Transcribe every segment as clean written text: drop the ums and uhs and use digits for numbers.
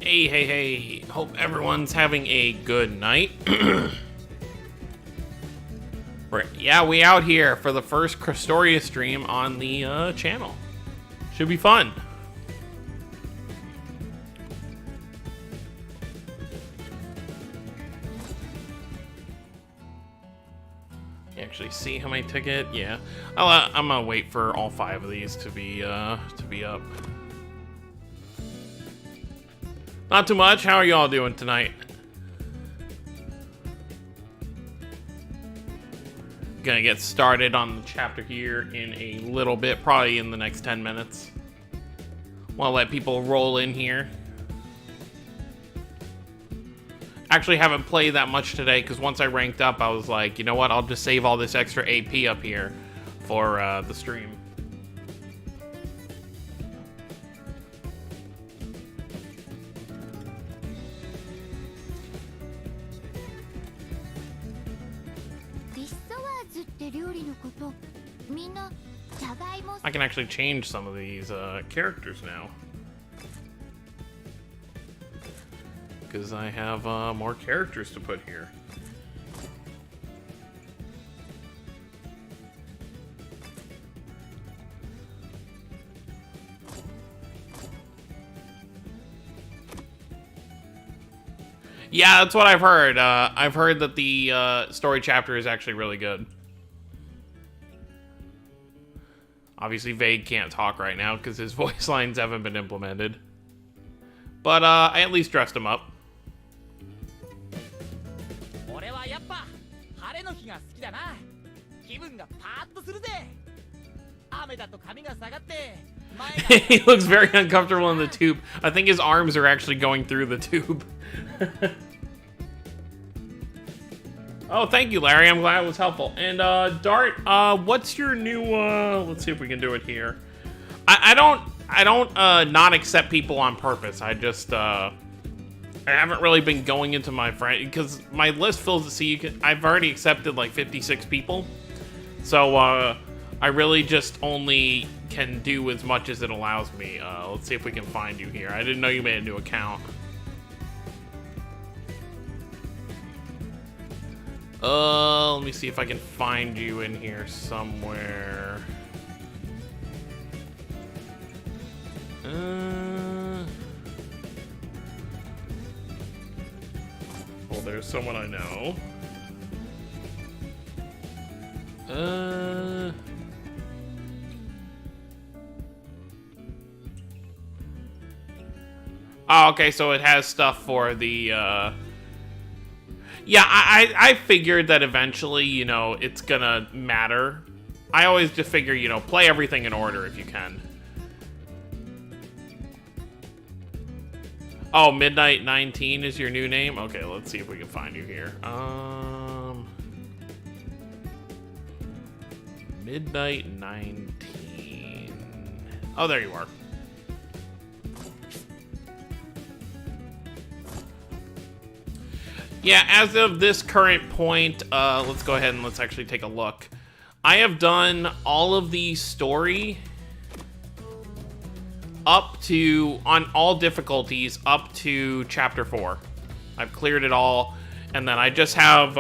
Hey, hey, hey. Hope everyone's having a good night. Yeah, we out here for the first Crestoria stream on the channel. Should be fun. You actually see how many ticket? Yeah. I'm gonna wait for all 5 of these to be up. Not too much. How are y'all doing tonight? Gonna get started on the chapter here in a little bit, probably in the next 10 minutes. Wanna let people roll in here. Actually haven't played that much today because once I ranked up, I was like, you know what? I'll just save all this extra AP up here for the stream. I can actually change some of these characters now. Because I have more characters to put here. Yeah, that's what I've heard. I've heard that the story chapter is actually really good. Obviously, Vague can't talk right now because his voice lines haven't been implemented. But I at least dressed him up. He looks very uncomfortable in the tube. I think his arms are actually going through the tube. Oh, thank you, Larry. I'm glad it was helpful. And Dart, what's your new? Let's see if we can do it here. I don't not accept people on purpose. I just I haven't really been going into my friend because my list fills to see. I've already accepted like 56 people, so I really just only can do as much as it allows me. Let's see if we can find you here. I didn't know you made a new account. Let me see if I can find you in here somewhere. Oh, there's someone I know. Oh, okay, so it has stuff for the, yeah, I figured that eventually, you know, it's gonna matter. I always just figure, you know, play everything in order if you can. Oh, Midnight 19 is your new name? Okay, let's see if we can find you here. Midnight 19. Oh, there you are. Yeah, as of this current point, let's go ahead and let's actually take a look. I have done all of the story up to, on all difficulties, up to Chapter 4. I've cleared it all, and then I just have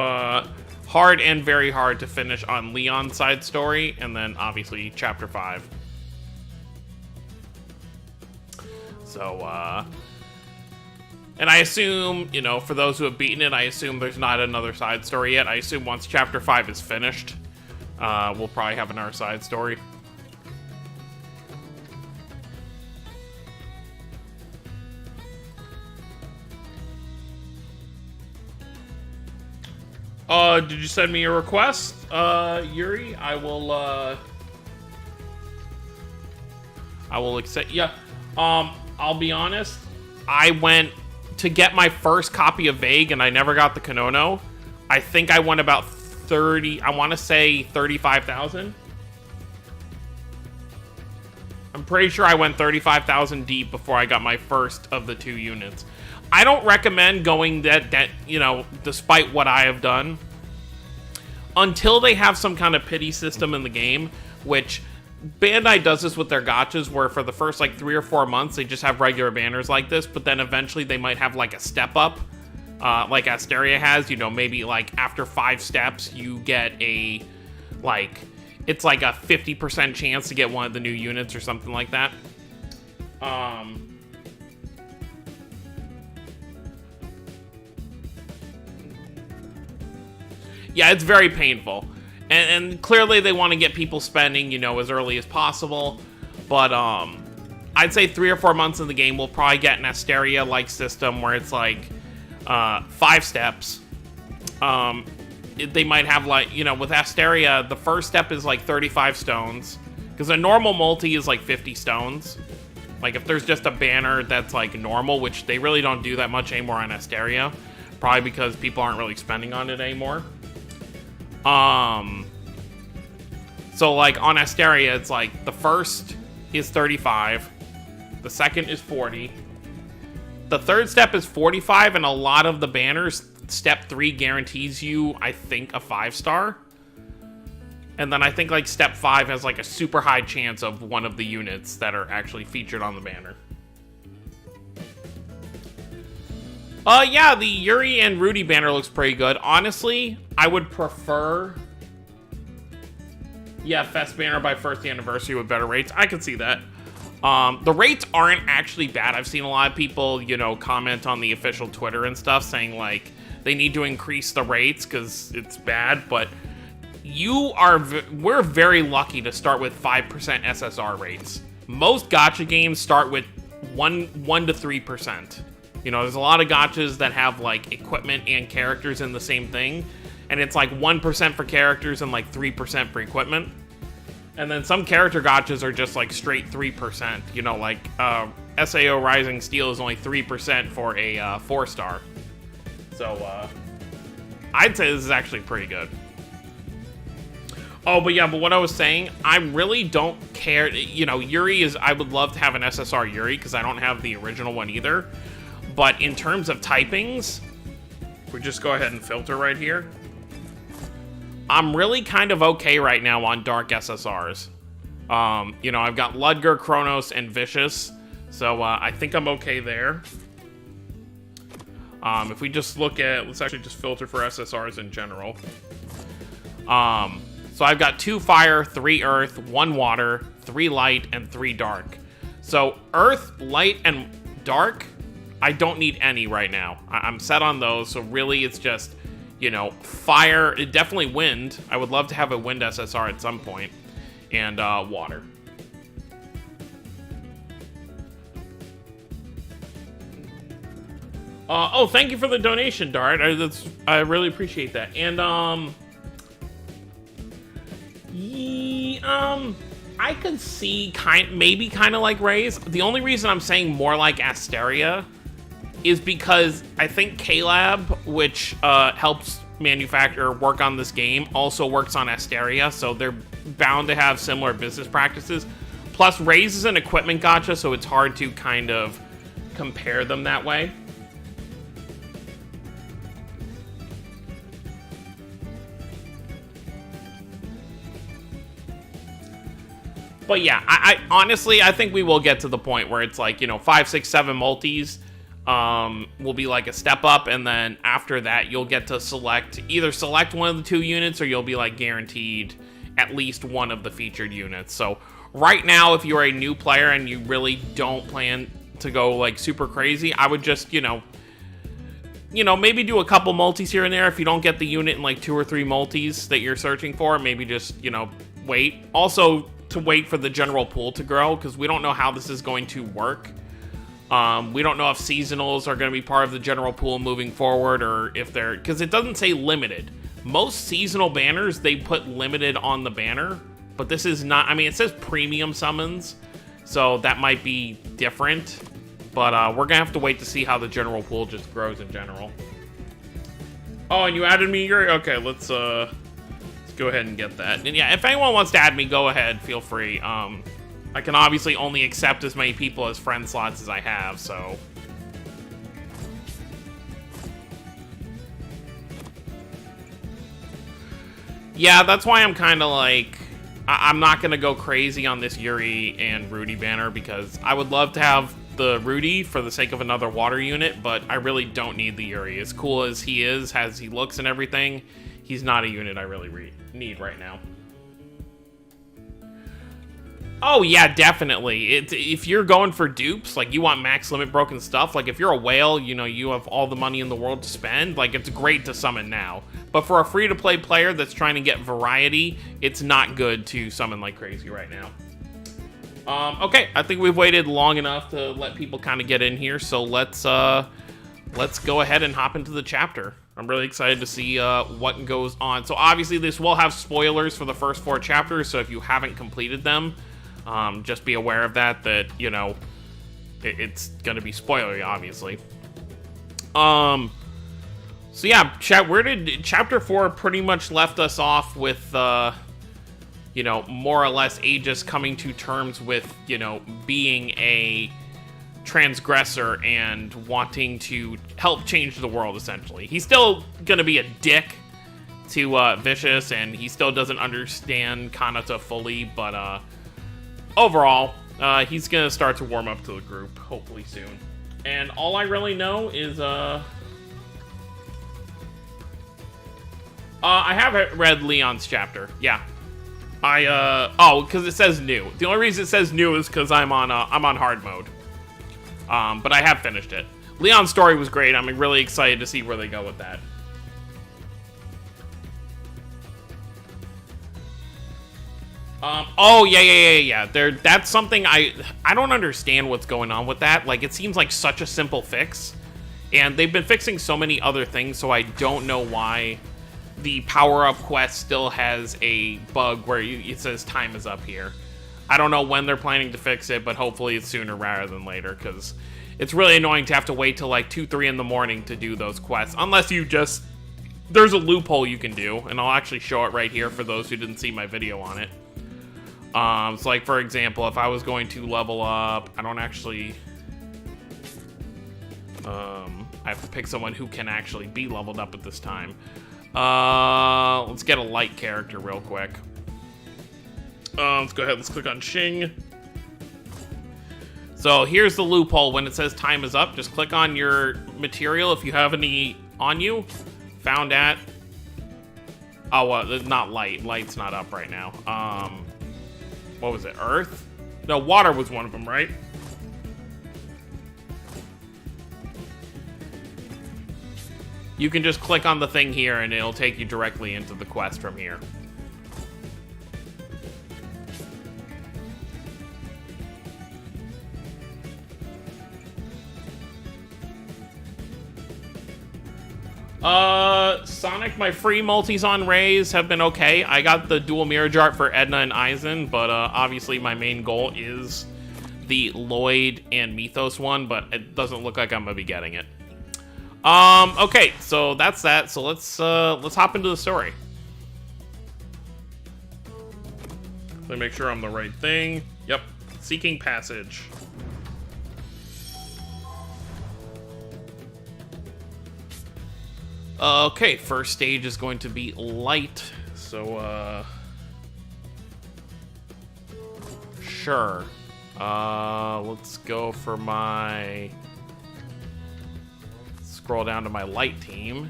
hard and very hard to finish on Leon's side story, and then obviously Chapter 5. So, and I assume, you know, for those who have beaten it, I assume there's not another side story yet. I assume once Chapter 5 is finished, we'll probably have another side story. Did you send me a request, Yuri? I will accept. Yeah. I'll be honest. I went to get my first copy of Vague, and I never got the Konono. I think I went about 30. I want to say 35,000. I'm pretty sure I went 35,000 deep before I got my first of the 2 units. I don't recommend going that, you know, despite what I have done, until they have some kind of pity system in the game, which Bandai does this with their gachas, where for the first like 3 or 4 months they just have regular banners like this, but then eventually they might have like a step up, like Asteria has. You know, maybe like after 5 steps you get a like it's like a 50% chance to get one of the new units or something like that. Yeah, it's very painful. And clearly they want to get people spending, you know, as early as possible. But I'd say 3 or 4 months in the game, we'll probably get an Asteria-like system where it's like 5 steps. They might have like, you know, with Asteria, the first step is like 35 stones. Because a normal multi is like 50 stones. Like if there's just a banner that's like normal, which they really don't do that much anymore on Asteria. Probably because people aren't really spending on it anymore. So like on Asteria, it's like the first is 35, the second is 40, the third step is 45, and a lot of the banners, step 3 guarantees you, I think, a 5-star. And then I think like step 5 has like a super high chance of one of the units that are actually featured on the banner. Yeah, the Yuri and Rudy banner looks pretty good. Honestly, I would prefer... Yeah, Fest banner by 1st anniversary with better rates. I can see that. The rates aren't actually bad. I've seen a lot of people, you know, comment on the official Twitter and stuff saying, like, they need to increase the rates because it's bad, but we're very lucky to start with 5% SSR rates. Most gacha games start with 1 to 3%. You know, there's a lot of gachas that have, like, equipment and characters in the same thing, and it's like 1% for characters and like 3% for equipment. And then some character gachas are just like straight 3%. You know, like SAO Rising Steel is only 3% for a 4-star. So I'd say this is actually pretty good. Oh, but yeah, but what I was saying, I really don't care. You know, Yuri is, I would love to have an SSR Yuri because I don't have the original one either. But in terms of typings, we just go ahead and filter right here. I'm really kind of okay right now on dark SSRs. You know, I've got Ludger, Kronos, and Vicious, so I think I'm okay there. If we just look at, let's actually just filter for SSRs in general. So I've got 2 fire, 3 earth, 1 water, 3 light, and 3 dark. So earth, light, and dark, I don't need any right now. I'm set on those, so really it's just, you know, fire, definitely wind. I would love to have a wind SSR at some point. And water. Oh, thank you for the donation, Dart. I really appreciate that. And I could see maybe kind of like Ray's. The only reason I'm saying more like Asteria is because I think K-Lab, which helps work on this game, also works on Asteria, so they're bound to have similar business practices. Plus, Raze is an equipment gacha, so it's hard to kind of compare them that way. But yeah, I honestly, I think we will get to the point where it's like, you know, 5, 6, 7 multis will be like a step up, and then after that you'll get to either select one of the 2 units, or you'll be like guaranteed at least one of the featured units. So right now, if you're a new player and you really don't plan to go like super crazy, I would just, you know, maybe do a couple multis here and there. If you don't get the unit in like 2 or 3 multis that you're searching for, maybe just, you know, wait. Also, to wait for the general pool to grow, because we don't know how this is going to work. We don't know if seasonals are going to be part of the general pool moving forward, or if they're, because it doesn't say limited. Most seasonal banners, they put limited on the banner, but this is not. I mean, it says premium summons, so that might be different, but we're gonna have to wait to see how the general pool just grows in general. Oh, and you added me, Yuri? Okay, let's go ahead and get that. And yeah, if anyone wants to add me, go ahead, feel free. I can obviously only accept as many people as friend slots as I have, so. Yeah, that's why I'm kind of like, I'm not going to go crazy on this Yuri and Rudy banner because I would love to have the Rudy for the sake of another water unit, but I really don't need the Yuri. As cool as he is, as he looks and everything, he's not a unit I really need right now. Oh, yeah, definitely. If you're going for dupes, like you want max limit broken stuff, like if you're a whale, you know, you have all the money in the world to spend, like it's great to summon now. But for a free-to-play player that's trying to get variety, it's not good to summon like crazy right now. Okay, I think we've waited long enough to let people kind of get in here, so let's go ahead and hop into the chapter. I'm really excited to see what goes on. So obviously this will have spoilers for the first 4 chapters, so if you haven't completed them, just be aware of that, you know, it's gonna be spoilery, obviously. So yeah, chat, where did chapter 4 pretty much left us off with, you know, more or less Aegis coming to terms with, you know, being a transgressor and wanting to help change the world, essentially. He's still gonna be a dick to Vicious, and he still doesn't understand Kanata fully, but overall, he's gonna start to warm up to the group, hopefully soon. And all I really know is, I have read Leon's chapter, yeah. Oh, because it says new. The only reason it says new is because I'm on hard mode. But I have finished it. Leon's story was great. I'm really excited to see where they go with that. Oh, yeah. That's something I don't understand what's going on with that. Like, it seems like such a simple fix. And they've been fixing so many other things, so I don't know why the power-up quest still has a bug where it says time is up here. I don't know when they're planning to fix it, but hopefully it's sooner rather than later, because it's really annoying to have to wait till like 2, 3 in the morning to do those quests, unless you just... There's a loophole you can do, and I'll actually show it right here for those who didn't see my video on it. So like, for example, if I was going to level up... I don't actually... I have to pick someone who can actually be leveled up at this time. Let's get a light character real quick. Let's go ahead, let's click on Xing. So here's the loophole. When it says time is up, just click on your material if you have any on you. Found at... Oh, well, not light. Light's not up right now. What was it, earth? No, water was one of them, right? You can just click on the thing here and it'll take you directly into the quest from here. Sonic, my free multis on Rays have been okay. I got the dual mirror jar for Edna and Aizen, but obviously my main goal is the Lloyd and Mythos one, but it doesn't look like I'm gonna be getting it. Okay, so that's that. So let's hop into the story. Let me make sure I'm the right thing. Yep, seeking passage. Okay, first stage is going to be light. So sure. Let's go for my... Scroll down to my light team.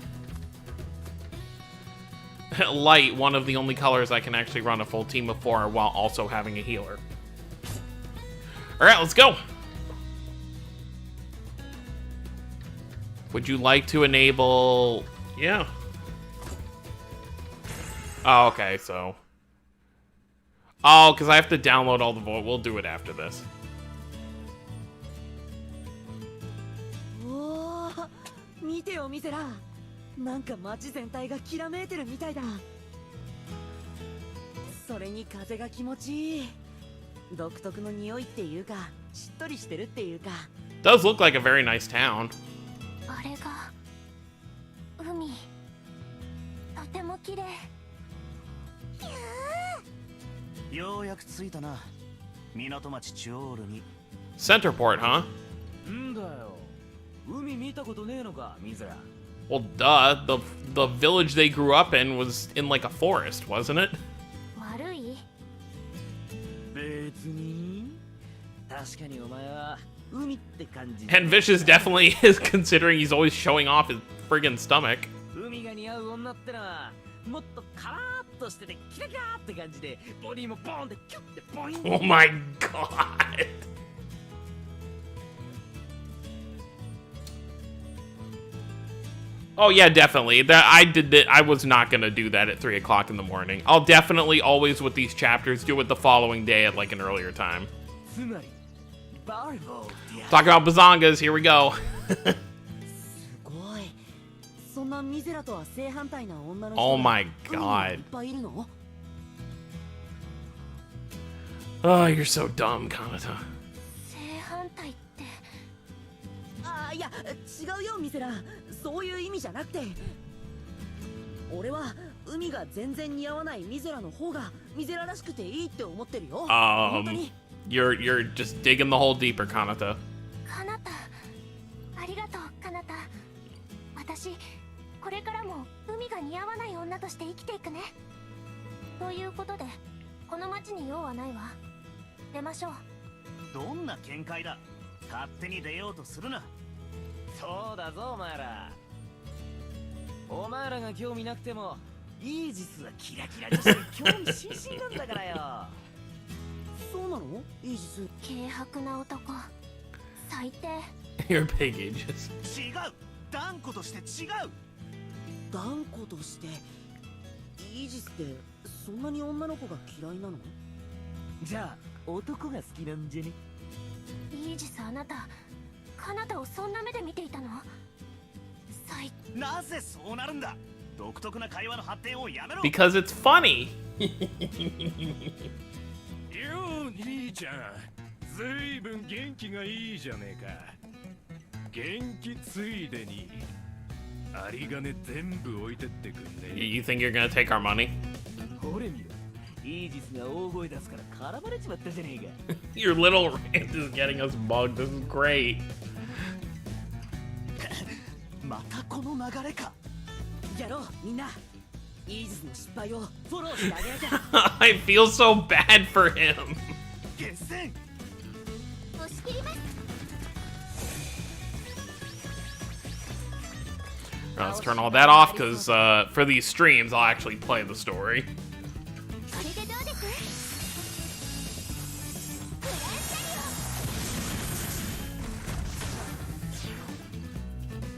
Light, one of the only colors I can actually run a full team of 4 while also having a healer. Alright, let's go! Would you like to enable... Yeah. Oh, okay, so... Oh, because I have to download all the vote. We'll do it after this. Does look like a very nice town. Centerport, huh? Well, duh. The village they grew up in was in like a forest, wasn't it? And Vicious definitely is, considering he's always showing off his friggin' stomach. Oh my god. Oh yeah, definitely. That I did that. I was not gonna do that at 3 o'clock in the morning. I'll definitely always with these chapters do it the following day at like an earlier time. Talk about bazongas. Here we go. Oh my god. Oh, you're so dumb, Kanata. いや、違うよ、ミセラ。そういう意味じゃなくて。俺は海が全然似合わないミゼラの方がミゼラらしくていいって思ってるよ。本当に。You're just digging the hole deeper, Kanata. カナタ、ありがとう、カナタ。私、これからも海が似合わない女として生きていくね。ということで、この町に用はないわ。出ましょう。どんな見解だ。勝手に出ようとするな。そうだぞお前ら。お前らが興味なくてもイージスはキラキラにして興味津々なんだからよ。そうなの？イージス。軽薄な男。最低。You're big ages. 違う。断固として違う。断固としてイージスってそんなに女の子が嫌いなの？じゃあ男が好きなんじゃね？イージス、あなたカナタをそんな目で見ていたの？なぜそうなるんだ。独特な会話の発展をやめろ。 Because it's funny. よう兄ちゃん、ずいぶん元気がいいじゃねえか。元気ついでに有り金全部置いてってくんね。 You think you're gonna take our money? ほれ見ろ。イージスが大声出すから絡まれちまったじゃねえか。Your little rant is getting us bugged. This is great. またこの流れか。やろう、みんな。イージスの失敗をフォローしてあげなきゃ。I feel so bad for him. 決戦。押し切ります。 Let's turn all that off because for these streams, I'll actually play the story. これでどうです？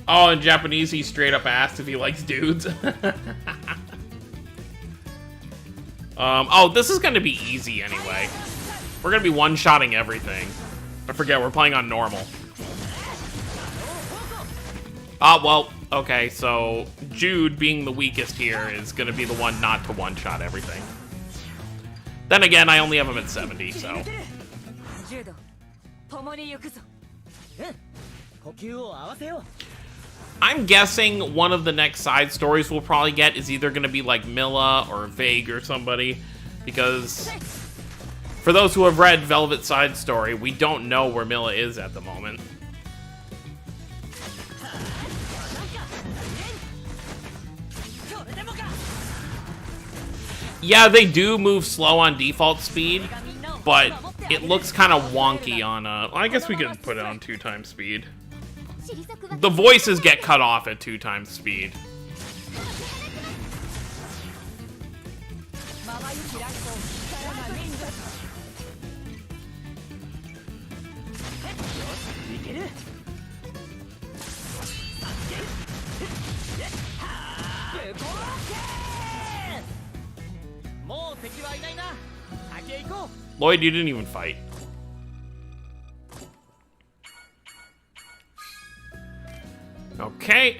Oh, in Japanese, he straight up asked if he likes dudes. Oh, this is gonna be easy anyway. We're gonna be one-shotting everything. I forget, we're playing on normal. Well, okay, so Jude, being the weakest here, is gonna be the one not to one-shot everything. Then again, I only have him at 70, so... I'm guessing one of the next side stories we'll probably get is either going to be like Milla or Vague or somebody, because for those who have read Velvet Side Story, we don't know where Milla is at the moment. Yeah, they do move slow on default speed, but it looks kind of wonky on I guess we could put it on 2x speed. The voices get cut off at 2x speed. Lloyd, you didn't even fight. Okay.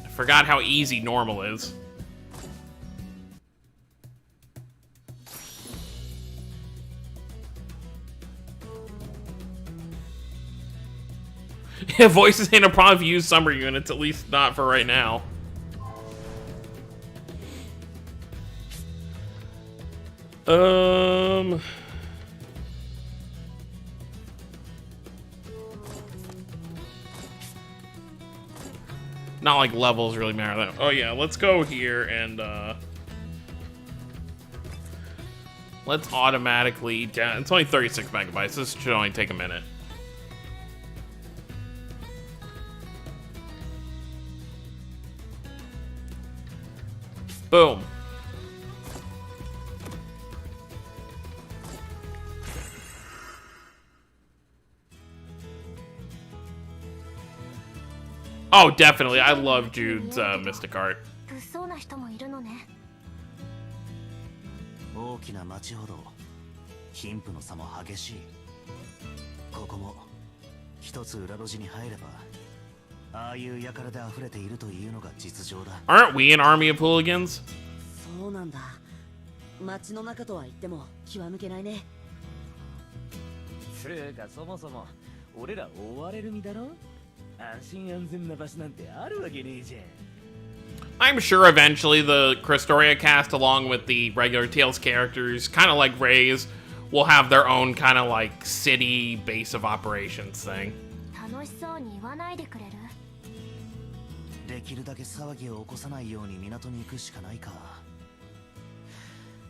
I forgot how easy normal is. Yeah, voices ain't a problem if you use summer units, at least not for right now. Not like levels really matter. Oh yeah, let's go here and let's automatically down. It's only 36 megabytes. This should only take a minute. Boom. Oh, definitely. I love Jude's Mystic Art. 物騒な人もいるのね。大きな町ほど貧富の差も激しい。ここも一つ裏路地に入ればああいう輩で溢れているというのが実情だ。 Aren't we an army of hooligans? そうなんだ。街の中とは言っても気は抜けないね。つうかそもそも俺ら追われる身だろ。安心安全な場所なんてあるわけねえじゃん。 I'm sure eventually the Crestoria cast, along with the regular Tales characters, kind of like Ray's, will have their own kind of like city base of operations thing. 楽しそうに言わないでくれる？できるだけ騒ぎを起こさないように港に行くしかないか。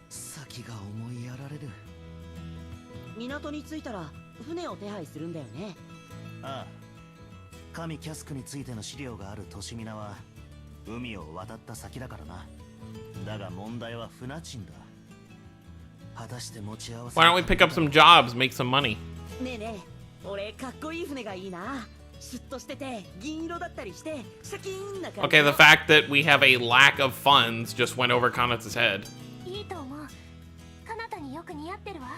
先が思いやられる。港に着いたら船を手配するんだよね。ああ、神キャスクについての資料がある都市ミナは海を渡った先だからな。だが問題は船賃だ。果たして持ち合わせ Why don't we pick up some jobs, make some money? ねえねえ、俺かっこいい船がいいな。シュッとしてて銀色だったりしてシャキーンな感じ。 Okay, the fact that we have a lack of funds just went over Konatsu's head. いいと思う。彼方によく似合ってるわ。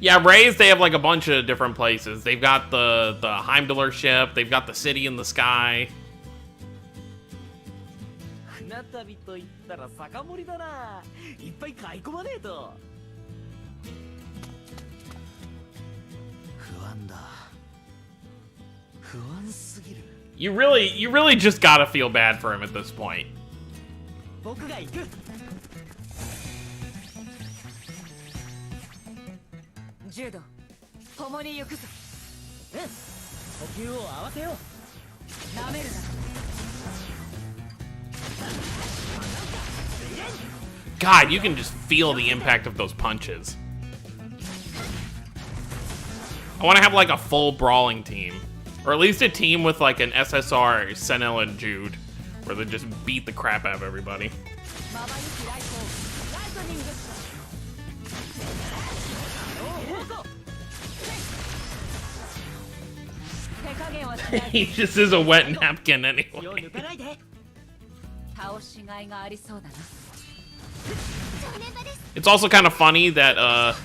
Yeah, Ray's, they have like a bunch of different places. They've got the Heimdallr ship, they've got the city in the sky. 船旅と言ったら酒盛りだな。いっぱい買い込まねえと。不安だ。不安すぎる。 You really just gotta feel bad for him at this point. 僕が行く。ジュード、共に行くぞ。呼吸を合わせよう。なめるな。 God, you can just feel the impact of those punches. I want to have like a full brawling team. Or at least a team with like an SSR, Senel, and Jude. Where they just beat the crap out of everybody. He just is a wet napkin anyway. It's also kind of funny that,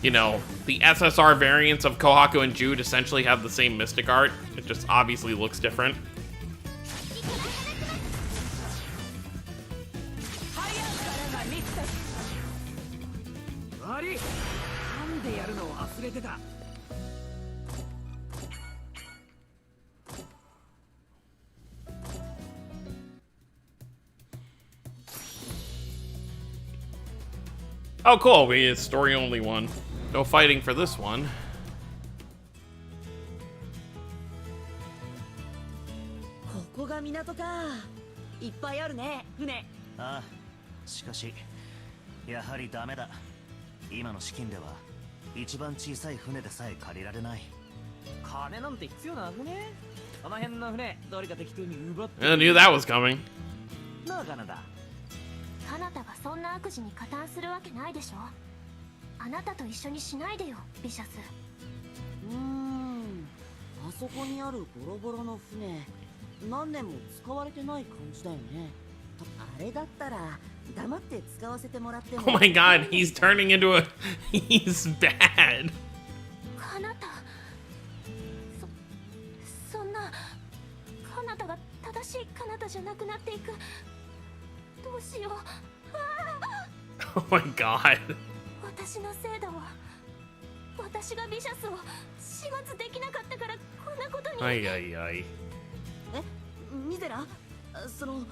you know, the SSR variants of Kohaku and Jude essentially have the same mystic art. It just obviously looks different. Oh, cool. We had story only one. No fighting for this one. ここが港か。いっぱいあるね、船。ああ、しかしやはりダメだ。今の資金では一番小さい船でさえ借りられない。金なんて必要なくね？この辺の船どれか適当に奪って。 I knew that was coming. なあカナダ。彼方がそんな悪事に加担するわけないでしょ。あなたと一緒にしないでよ、ビシャス。あそこにあるボロボロの船、何年も使われてない感じだよね。あれだったら黙って使わせてもらっても。 Oh my god, he's turning into a... He's bad. 彼方、そんな彼方が正しい彼方じゃなくなっていく。どうしよう。Oh my god. 私のせいだわ。私がビシャスを始末できなかったからこんなことに。Ay, ay, ay. え、ミゼラ？その、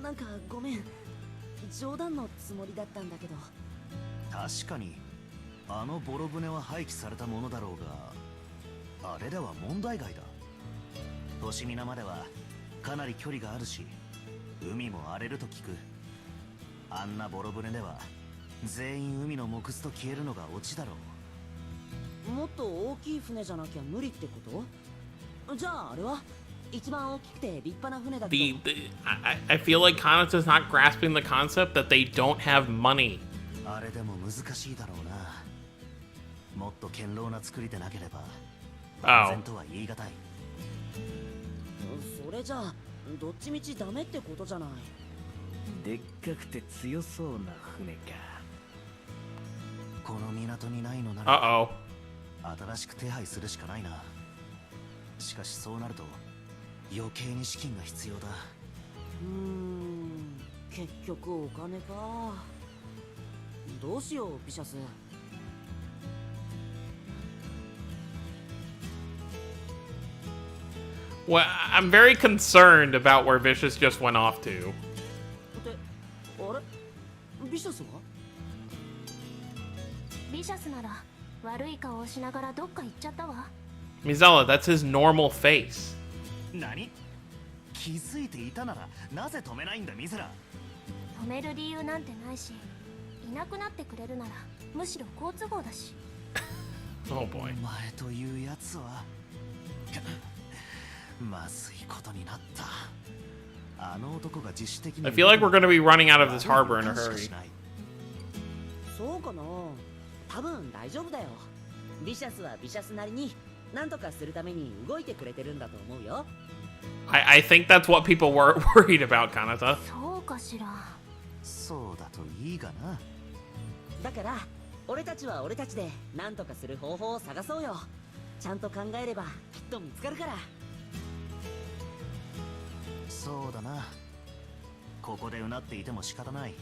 なんかごめん。冗談のつもりだったんだけど。確かにあのボロ船は廃棄されたものだろうが、あれでは問題外だ。都市皆まではかなり距離があるし、海も荒れると聞く。あんなボロ船では全員海の木図と消えるのがオチだろう。もっと大きい船じゃなきゃ無理ってこと？じゃああれは一番大きくて立派な船だけど。I feel like Kanata's not grasping the concept that they don't have money. あれでも難しいだろうな。もっと堅牢な作りでなければ万全とは言い難い。それじゃあどっちみちダメってことじゃない。でっかくて強そうな船か。この港にないのなら Uh-oh. 新しく手配するしかないな。しかしそうなると余計に資金が必要だ。結局お金か。どうしようビシャス。Well, I'm very concerned about where Vicious just went off to. あれビシャスは？ビシャスなら悪い顔をしながらどっか行っちゃったわ。 Mizella, that's his normal face. 何？気づいていたならなぜ止めないんだミゼラ。止める理由なんてないし、いなくなってくれるならむしろ好都合だし。Oh boy. お前というやつはまずいことになった。あの男が自主的に I feel like we're going to be running out of this harbor in a hurry. そうかな。多分大丈夫だよ。ビシャスはビシャスなりに何とかするために動いてくれてるんだと思うよ。I think that's what people were worried about, Kanata. そうかしら。そうだといいがな。だから俺たちは俺たちで何とかする方法を探そうよ。ちゃんと考えればきっと見つかるから。そうだな。ここでうなっていても仕方ない。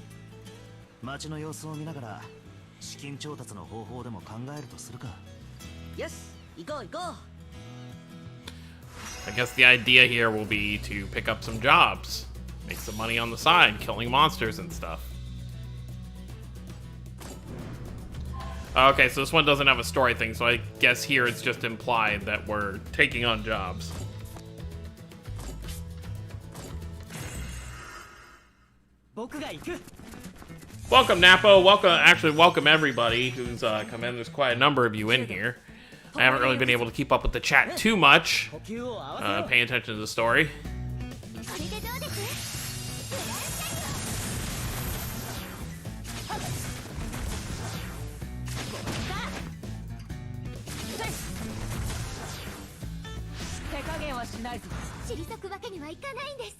街の様子を見ながら資金調達の方法でも考えるとするか。よし、行こう行こう。I guess the idea here will be to pick up some jobs, make some money on the side, killing monsters and stuff. Okay, so this one doesn't have a story thing, so I guess here it's just implied that we're taking on jobs. Welcome, Napo. Welcome everybody who's come in. There's quite a number of you in here. I haven't really been able to keep up with the chat too much. Paying attention to the story. それでどうです？手加減はしないぞ。退くわけにはいかないんです。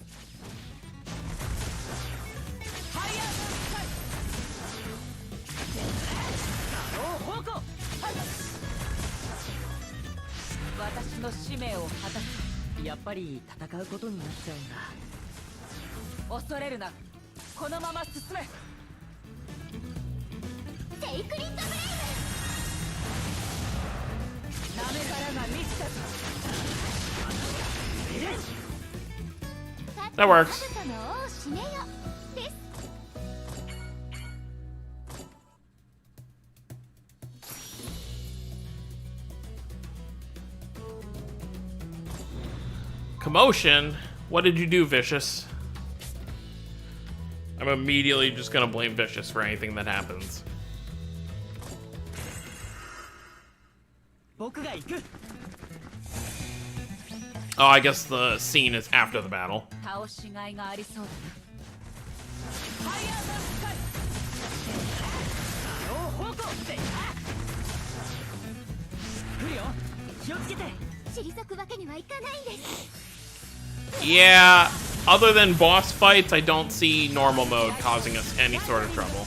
私の使命を果たす。やっぱり戦うことになっちゃうんだ。恐れるな。このまま進め。セイクリッドブレイブ。なめからが満ちたぞ。 That works. 兜の尾を締めよです。 Commotion? What did you do, Vicious? I'm immediately just gonna blame Vicious for anything that happens. 僕が行く。 Oh, I guess the scene is after the battle. 倒しがいがありそうだな。ファイヤーザスカイ。両方向で。来るよ。気をつけて。退くわけにはいかないんです。 Yeah, other than boss fights, I don't see normal mode causing us any sort of trouble.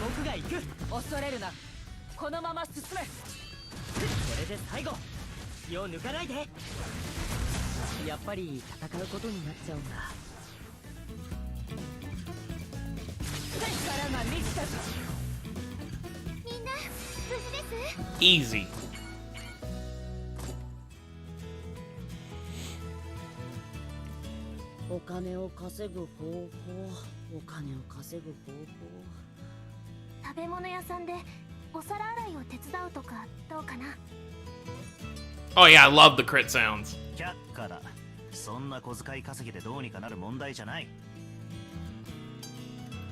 僕が行く。恐れるな。このまま進め。これで最後。気を抜かないで。やっぱり戦うことになっちゃうんだ。力が満ちたぞ。みんな無事です。 Easy. お金を稼ぐ方法。お金を稼ぐ方法。 食べ物屋さんでお皿洗いを手伝うとかどうかな。 Oh yeah, I love the crit sounds. 却下だ。そんな小遣い稼ぎでどうにかなる問題じゃない。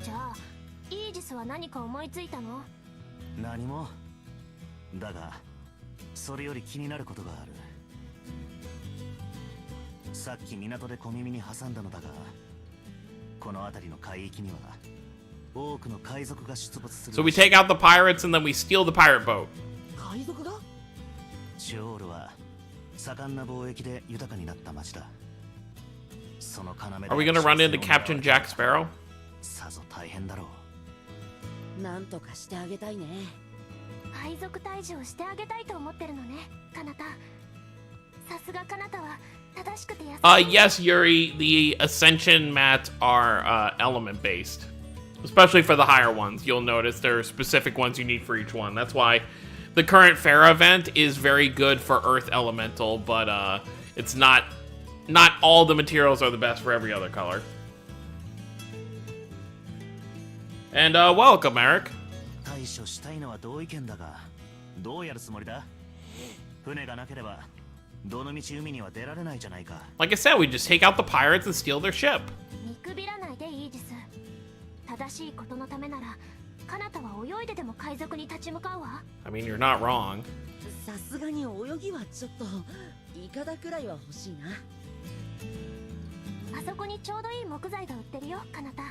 じゃあイージスは何か思いついたの？何も。だがそれより気になることがある。さっき港で小耳に挟んだのだが、この辺りの海域には多くの海賊が出没する。 So we take out the pirates and then we steal the pirate boat. 海賊が？シオールは盛んな貿易で豊かになった町だ。その要で Are we gonna run into Captain Jack Sparrow? さぞ大変だろう。なんとかしてあげたいね。海賊退治をしてあげたいと思ってるのね、カナタ。さすがカナタは正しくて優しい。Yes, Yuri, the ascension mats are element based. Especially for the higher ones. You'll notice there are specific ones you need for each one. That's why the current Farah event is very good for Earth Elemental, but it's not all the materials are the best for every other color. And welcome, Eric. 対処したいのは同意見だが、どうやるつもりだ？船がなければどの道海には出られないじゃないか。Like I said, we just take out the pirates and steal their ship. 見くびらないでイージス。正しいことのためならカナタは泳いででも海賊に立ち向かうわ。 I mean, you're not wrong. さすがに泳ぎはちょっとイカダくらいは欲しいな。あそこにちょうどいい木材が売ってるよ、カナタ。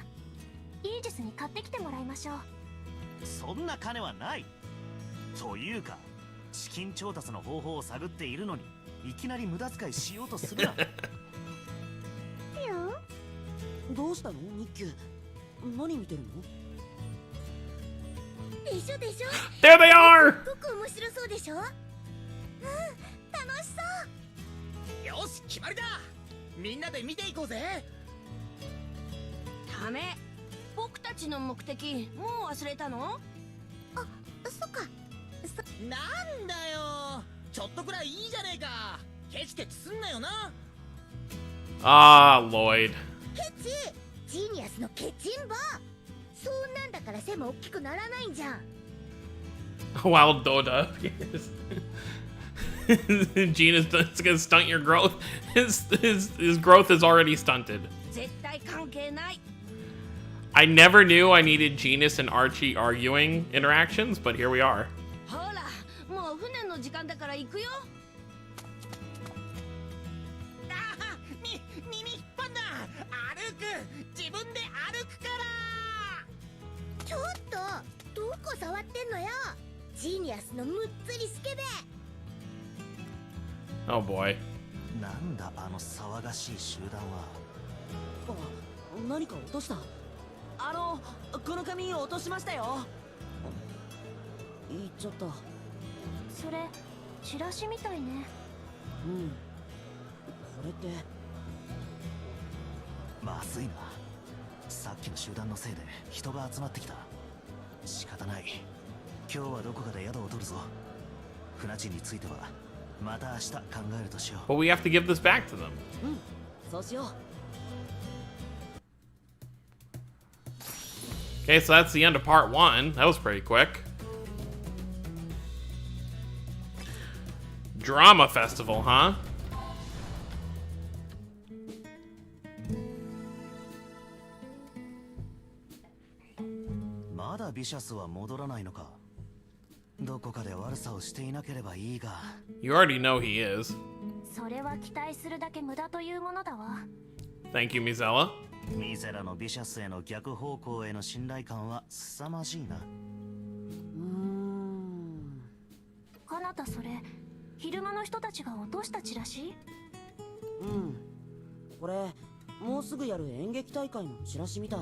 イージスに買ってきてもらいましょう。そんな金はない。というか資金調達の方法を探っているのにいきなり無駄遣いしようとするな。どうしたのニッキュ？何見てるの？でしょでしょ。 There they are! すごく面白そうでしょ。楽しそう。よし決まりだ。みんなで見ていこうぜ。ダメ。僕たちの目的もう忘れたの？あ、そっか。なんだよ。ちょっとくらいいいじゃねえか。ケチケチすんなよな。Ah, Lloyd. ケチジーニアスのケチンボ。そんなんだから背も大きくならないんじゃん。Wild Doda. Gene is gonna stunt your growth. His growth is already stunted. 絶対関係ない。I never knew I needed Genus and Archie arguing interactions, but here we are. ほら、もう船の時間だから行くよ。ああ、耳引っ張んな。歩く。自分で歩くから。ちょっとどこ触ってんのよ。ジーニアスのむっつりスケベ。 Oh boy. なんだあの騒がしい集団は。あ、何か落とした。この紙落としましたよ。言っちゃった。それチラシみたいね。うん。これってまずいな。さっきの集団のせいで人が集まってきた。仕方ない。今日はどこかで宿を取るぞ。船賃についてはまた明日考えるとしよう。 But we have to give this back to them. うん、そうしよう。 Okay, so that's the end of part 1. That was pretty quick. Drama festival, huh? まだビシャスは戻らないのか。どこかで悪さをしていなければいいが。 You already know he is. それは期待するだけ無駄というものだわ。 Thank you, Mizella. ミゼラのビシャスへの逆方向への信頼感は凄まじいな。カナタ、それ昼間の人たちが落としたチラシ？うん。これもうすぐやる演劇大会のチラシみたい。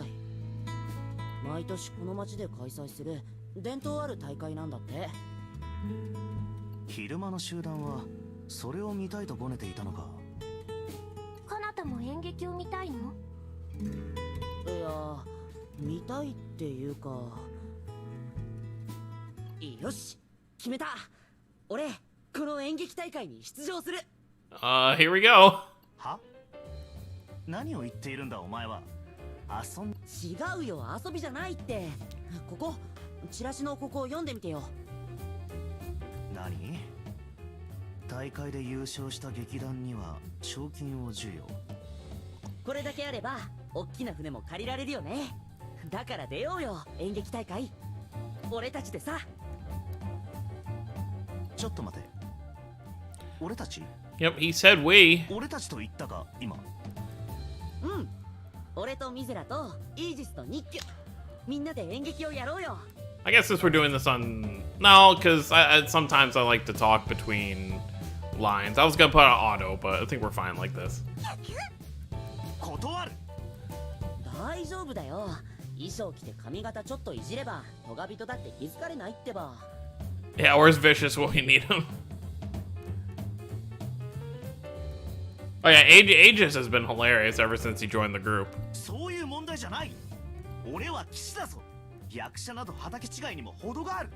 毎年この町で開催する伝統ある大会なんだって。昼間の集団はそれを見たいとごねていたのか。カナタも演劇を見たいの？いや、見たいっていうか。よし、決めた。俺この演劇大会に出場する。Here we go. は？何を言っているんだお前は。違うよ、遊びじゃないって。ここチラシのここを読んでみてよ。何？大会で優勝した劇団には賞金を授与。これだけあれば大きな船も借りられるよね。だから出ようよ、演劇大会。俺たちでさ。ちょっと待て。俺たち？ Yep, he said we. 俺たちと言ったか今。うん。俺とミゼラとイージスとニッキュ、みんなで演劇をやろうよ。I guess since we're doing this on... No, because sometimes I like to talk between lines. I was gonna put on auto, but I think we're fine like this. 断る。大丈夫だよ。衣装着て髪型ちょっといじればトガ人だって気づかれないってば。 Yeah, where's Vicious when we need him? Oh yeah, Aegis has been hilarious ever since he joined the group. そういう問題じゃない。俺は騎士だぞ。役者など畑違いにも程がある。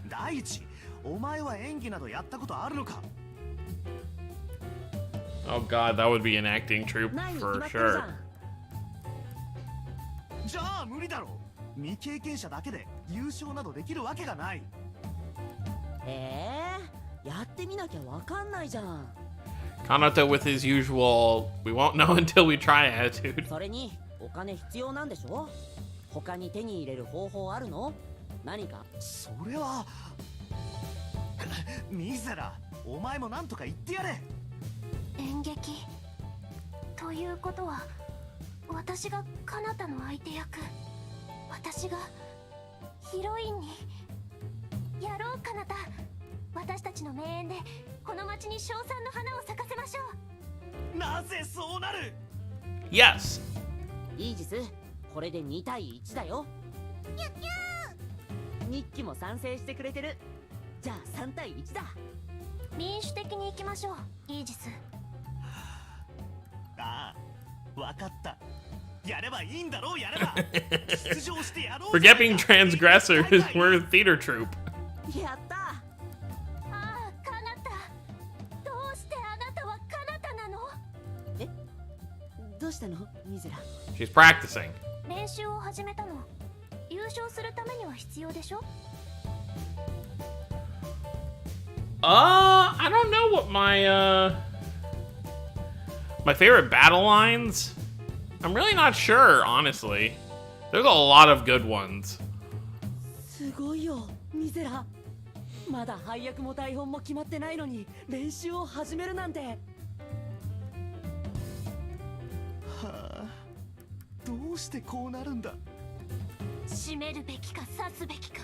第一、お前は演技などやったことあるのか？ Oh god, that would be an acting troupe ないに決 for まってるじゃ sure. ん。じゃあ無理だろう。未経験者だけで優勝などできるわけがない。やってみなきゃわかんないじゃん。 Kanata with his usual "we won't know until we try" attitude. それにお金必要なんでしょ？他に手に入れる方法あるの？何か？それはミゼラ、お前もなんとか言ってやれ。演劇ということは、私が彼方の相手役、私がヒロインに。やろう彼方。私たちの名演でこの町に称賛の花を咲かせましょう。なぜそうなる？ Yes. イージス、これで2対1だよ。キュッキュニッキも賛成してくれてる。じゃあ3対1だ。民主的に行きましょう、イージス。ああ、わかった。やればいいんだろう、やれば。出場してやろう。 Forget being transgressors. We're a theater troupe. やった。ああ、彼方。どうしてあなたは彼方なの？どうしたのミゼラ？ She's practicing. 練習を始めたの。優勝するためには必要でしょ？ I don't know what my favorite battle lines. I'm really not sure, honestly. There's a lot of good ones. すごいよミゼラ。まだ配役も台本も決まってないのに練習を始めるなんて。はあ、どうしてこうなるんだ。締めるべきか刺すべきか、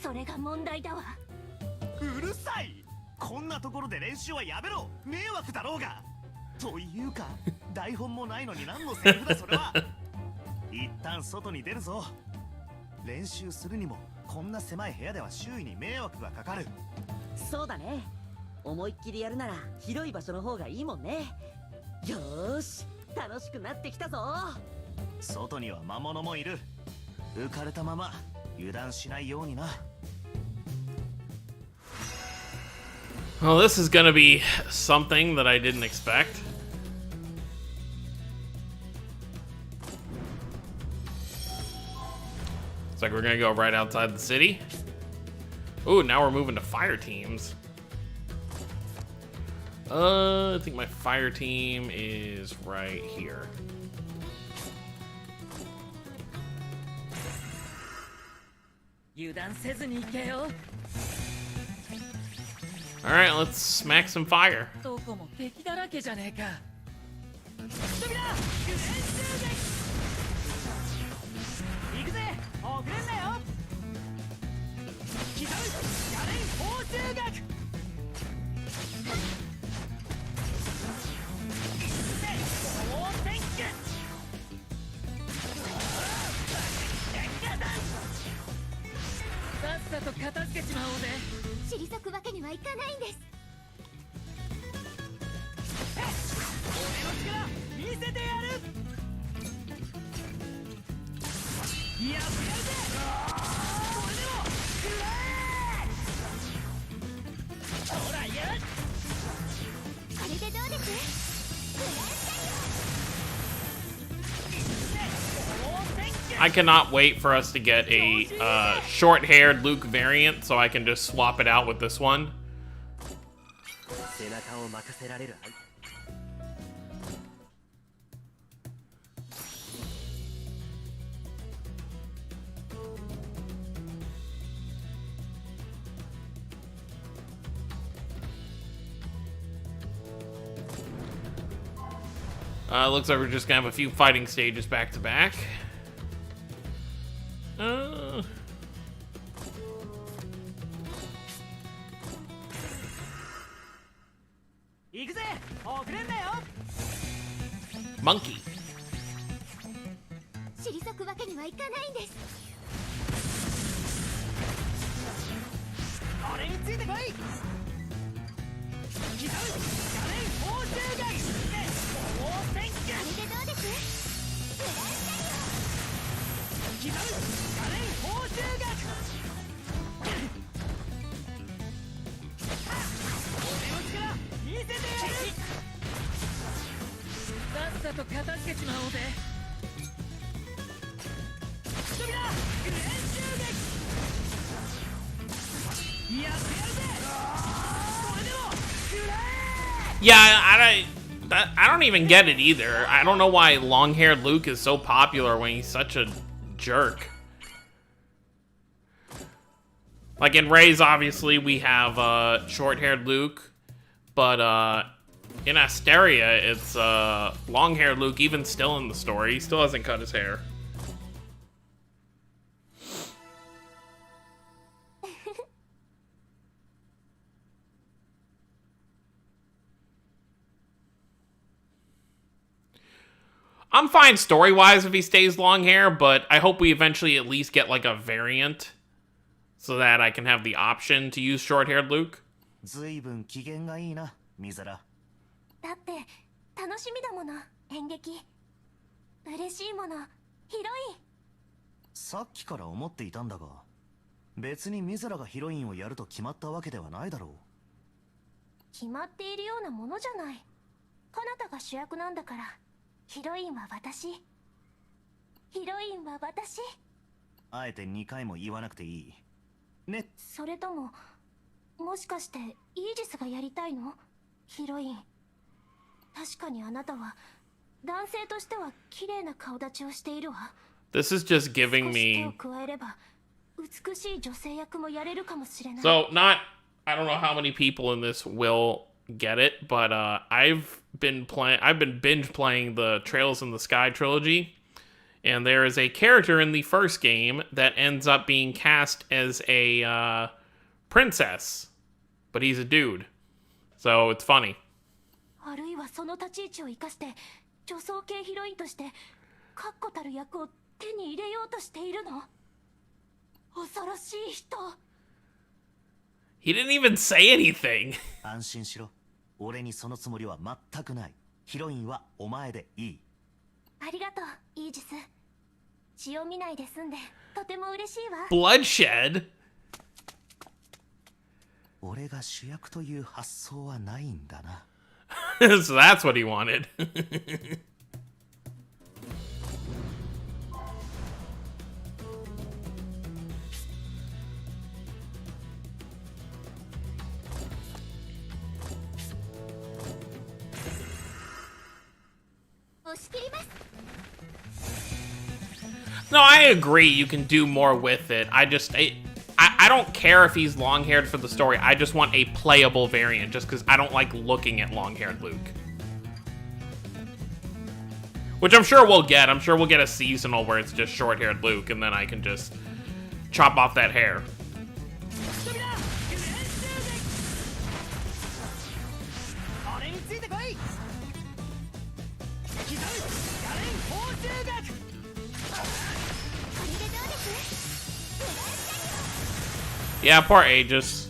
それが問題だわ。うるさい。こんなところで練習はやめろ。迷惑だろうが。というか台本もないのに何のセリフだそれは。一旦外に出るぞ。練習するにもこんな狭い部屋では周囲に迷惑がかかる。そうだね。思いっきりやるなら広い場所の方がいいもんね。よーし、楽しくなってきたぞ。外には魔物もいる。浮かれたまま油断しないようにな。 Well, this is gonna be something that I didn't expect. It's like we're gonna go right outside the city. Ooh, now we're moving to fire teams. I think my fire team is right here. All right, let's smack some fire. どこも敵だらけじゃねえか。行くぜ、遅れんなよ。ひどい、やれん報酬学。さっさと片付けちまおうぜ。退くわけにはいかないんです。俺の力見せてやる。やってやるぜ。それでも食らえ。ほらやっ。これでどうです？ I cannot wait for us to get a short-haired Luke variant so I can just swap it out with this one. 背中を任せられる相手。Looks like we're just gonna have a few fighting stages back to back. 行くぜ、遅れんなよ。 Monkey. 退くわけにはいかないんです。俺についてこい。刻む画面放獣外応戦これでどうです？グランシャリオ。刻む画面放獣外。俺の力見せてやる。さっさと片付けちまおうぜ。扉グレン襲撃やってやるぜ。これでも食らえ。 Yeah, I don't even get it either. I don't know why long-haired Luke is so popular when he's such a jerk. Like in Ray's, obviously, we have short-haired Luke, but in Asteria, it's long-haired Luke, even still in the story. He still hasn't cut his hair. I'm fine story-wise if he stays long hair, but I hope we eventually at least get like a variant so that I can have the option to use short-haired Luke. ずいぶん機嫌がいいな、ミザラ。だって楽しみだもの、演劇。嬉しいもの、ヒロイン。さっきから思っていたんだが、別にミザラがヒロインをやると決まったわけではないだろう。決まっているようなものじゃない。彼方が主役なんだから。ヒロインは私。ヒロインは私。あえて2回も言わなくていい。ね。それとも、もしかしてイージスがやりたいの？ヒロイン。確かにあなたは男性としては綺麗な顔立ちをしているわ。 This is just giving 少し手を me... 加えれば美しい女性役もやれるかもしれない。 So, not... I don't know how many people in this will get it, but I've been binge playing the Trails in the Sky trilogy, and there is a character in the first game that ends up being cast as a princess, but he's a dude, so it's funny. あるいはその立ち位置を生かして女装系ヒロインとして確固たる役を手に入れようとしているの？恐ろしい人。 He didn't even say anything. 安心しろ。俺にそのつもりは全くない。ヒロインはお前でいい。ありがとう、イージス。血を見ないで済んでとても嬉しいわ。 Bloodshed? 俺が主役という発想はないんだな。So that's what he wanted. 押し切ります。 No, I agree. You can do more with it. I don't care if he's long-haired for the story. I just want a playable variant, just because I don't like looking at long-haired Luke. Which I'm sure we'll get. I'm sure we'll get a seasonal where it's just short-haired Luke, and then I can just chop off that hair. Yeah, poor Aegis.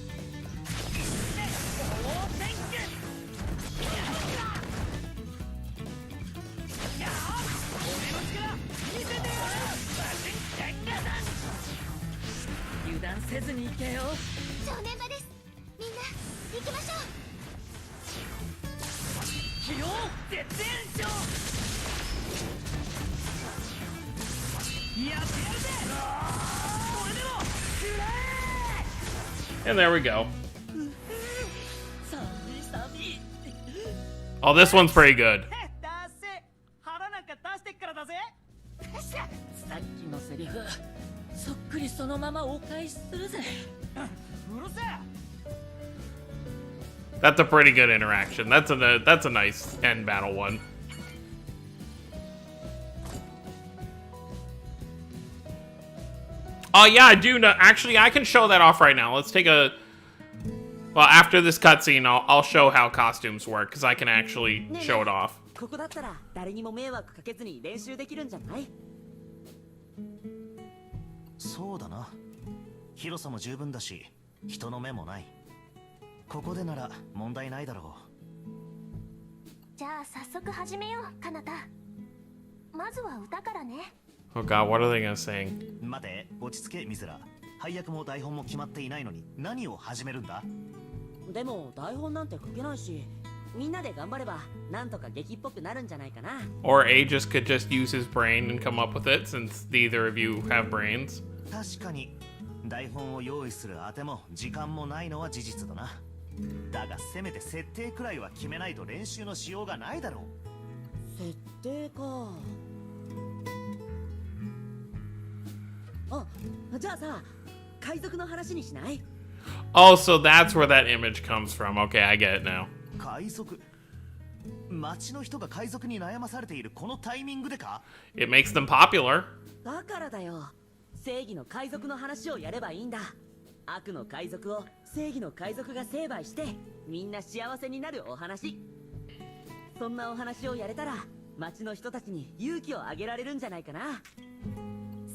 And there we go. Oh, this one's pretty good. 出せ腹なんか出してっからだぜ。さっきのセリフそっくりそのままお返しするぜ。うるせえ。 That's a pretty good interaction. That's a nice end battle one. Oh yeah, I do know. Actually, I can show that off right now. Let's take a. Well, after this cutscene, I'll show how costumes work because I can actually show it off. ここだったら誰にも迷惑かけずに練習できるんじゃない？そうだな。広さも十分だし、人の目もない。ここでなら問題ないだろう。じゃあ早速始めよう、かなた。まずは歌からね。Oh god, what are they gonna sing? 待て、落ち着けミズラ。配役も台本も決まっていないのに何を始めるんだ？でも台本なんて書けないし、みんなで頑張ればなんとか劇っぽくなるんじゃないかな。Or Aegis could just use his brain and come up with it since neither of you have brains. 確かに台本を用意するあても時間もないのは事実だな。だがせめて設定くらいは決めないと練習のしようがないだろう。設定か。あ、じゃあさ、海賊の話にしない？ Oh, so that's where that image comes from. Okay, I get it now. 海賊？町の人が海賊に悩まされているこのタイミングでか？ It makes them popular. だからだよ。正義の海賊の話をやればいいんだ。悪の海賊を正義の海賊が成敗してみんな幸せになるお話。そんなお話をやれたら町の人たちに勇気をあげられるんじゃないかな。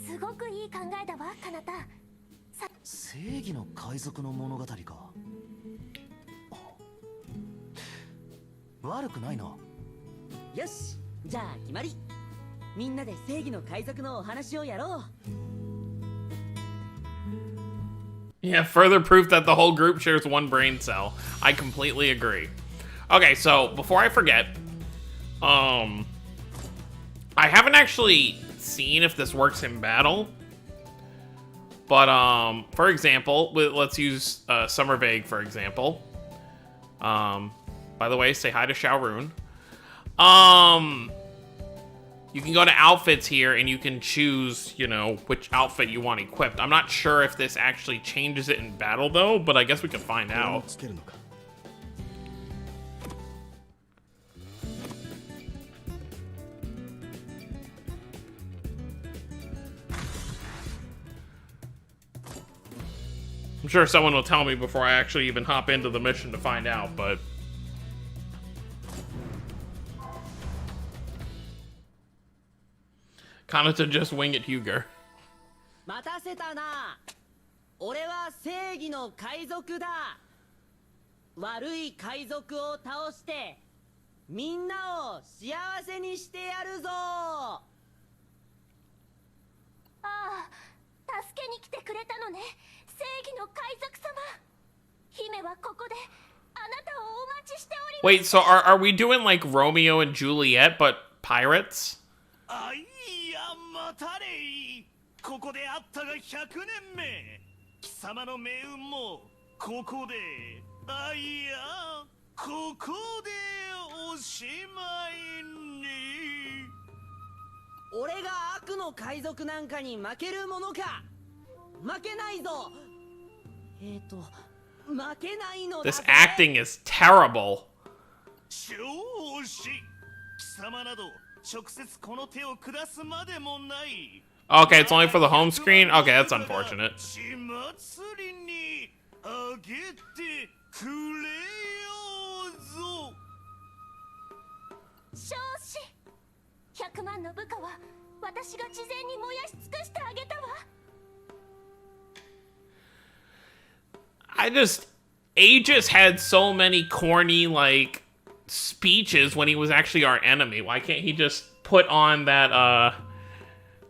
すごくいい考えだわ、かなた。正義の海賊の物語か。悪くないな。よし、じゃあ決まり。みんなで正義の海賊のお話をやろう。Yeah, further proof that the whole group shares one brain cell. I completely agree. Okay, so before I forget, I haven't actually seen if this works in battle. But for example, let's use Summer Vague for example. By the way, say hi to Xiaorun. You can go to outfits here and you can choose, you know, which outfit you want equipped. I'm not sure if this actually changes it in battle though, but I guess we can find out. I'm sure someone will tell me before I actually even hop into the mission to find out, but... Kanata just wing it Huger. 待たせたな。俺は正義の海賊だ。悪い海賊を倒してみんなを幸せにしてやるぞ。ああ、助けに来てくれたのね、正義の海賊様。姫はここであなたをお待ちしております。 Wait, so are we doing like Romeo and Juliet, but pirates? あいや待たれい。ここであったが100年目。貴様の命運もここで、あいやここでおしまいに。俺が悪の海賊なんかに負けるものか。負けないぞ。負けないのだぜ。 This acting is terrible. 少子、貴様など直接この手を下すまでもない。 Okay, it's only for the home screen? Okay, that's unfortunate. 血祭りにあげてくれようぞ。少子、100万の部下は私が事前に燃やし尽くしてあげたわ。Aegis had so many corny, like, speeches when he was actually our enemy. Why can't he just put on that,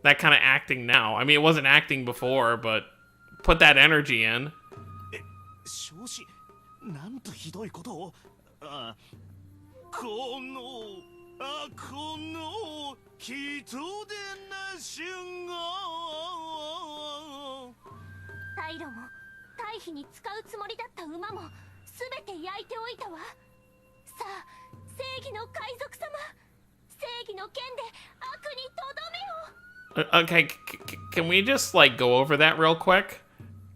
that kind of acting now? I mean, it wasn't acting before, but put that energy in. 少子、なんとひどいことを。あ、この人でなしが。退路も退避に使うつもりだった馬も全て焼いておいたわ。さあ、正義のの海賊様、正義の剣で悪にとどめを。 Okay, can we just, like, go over that real quick?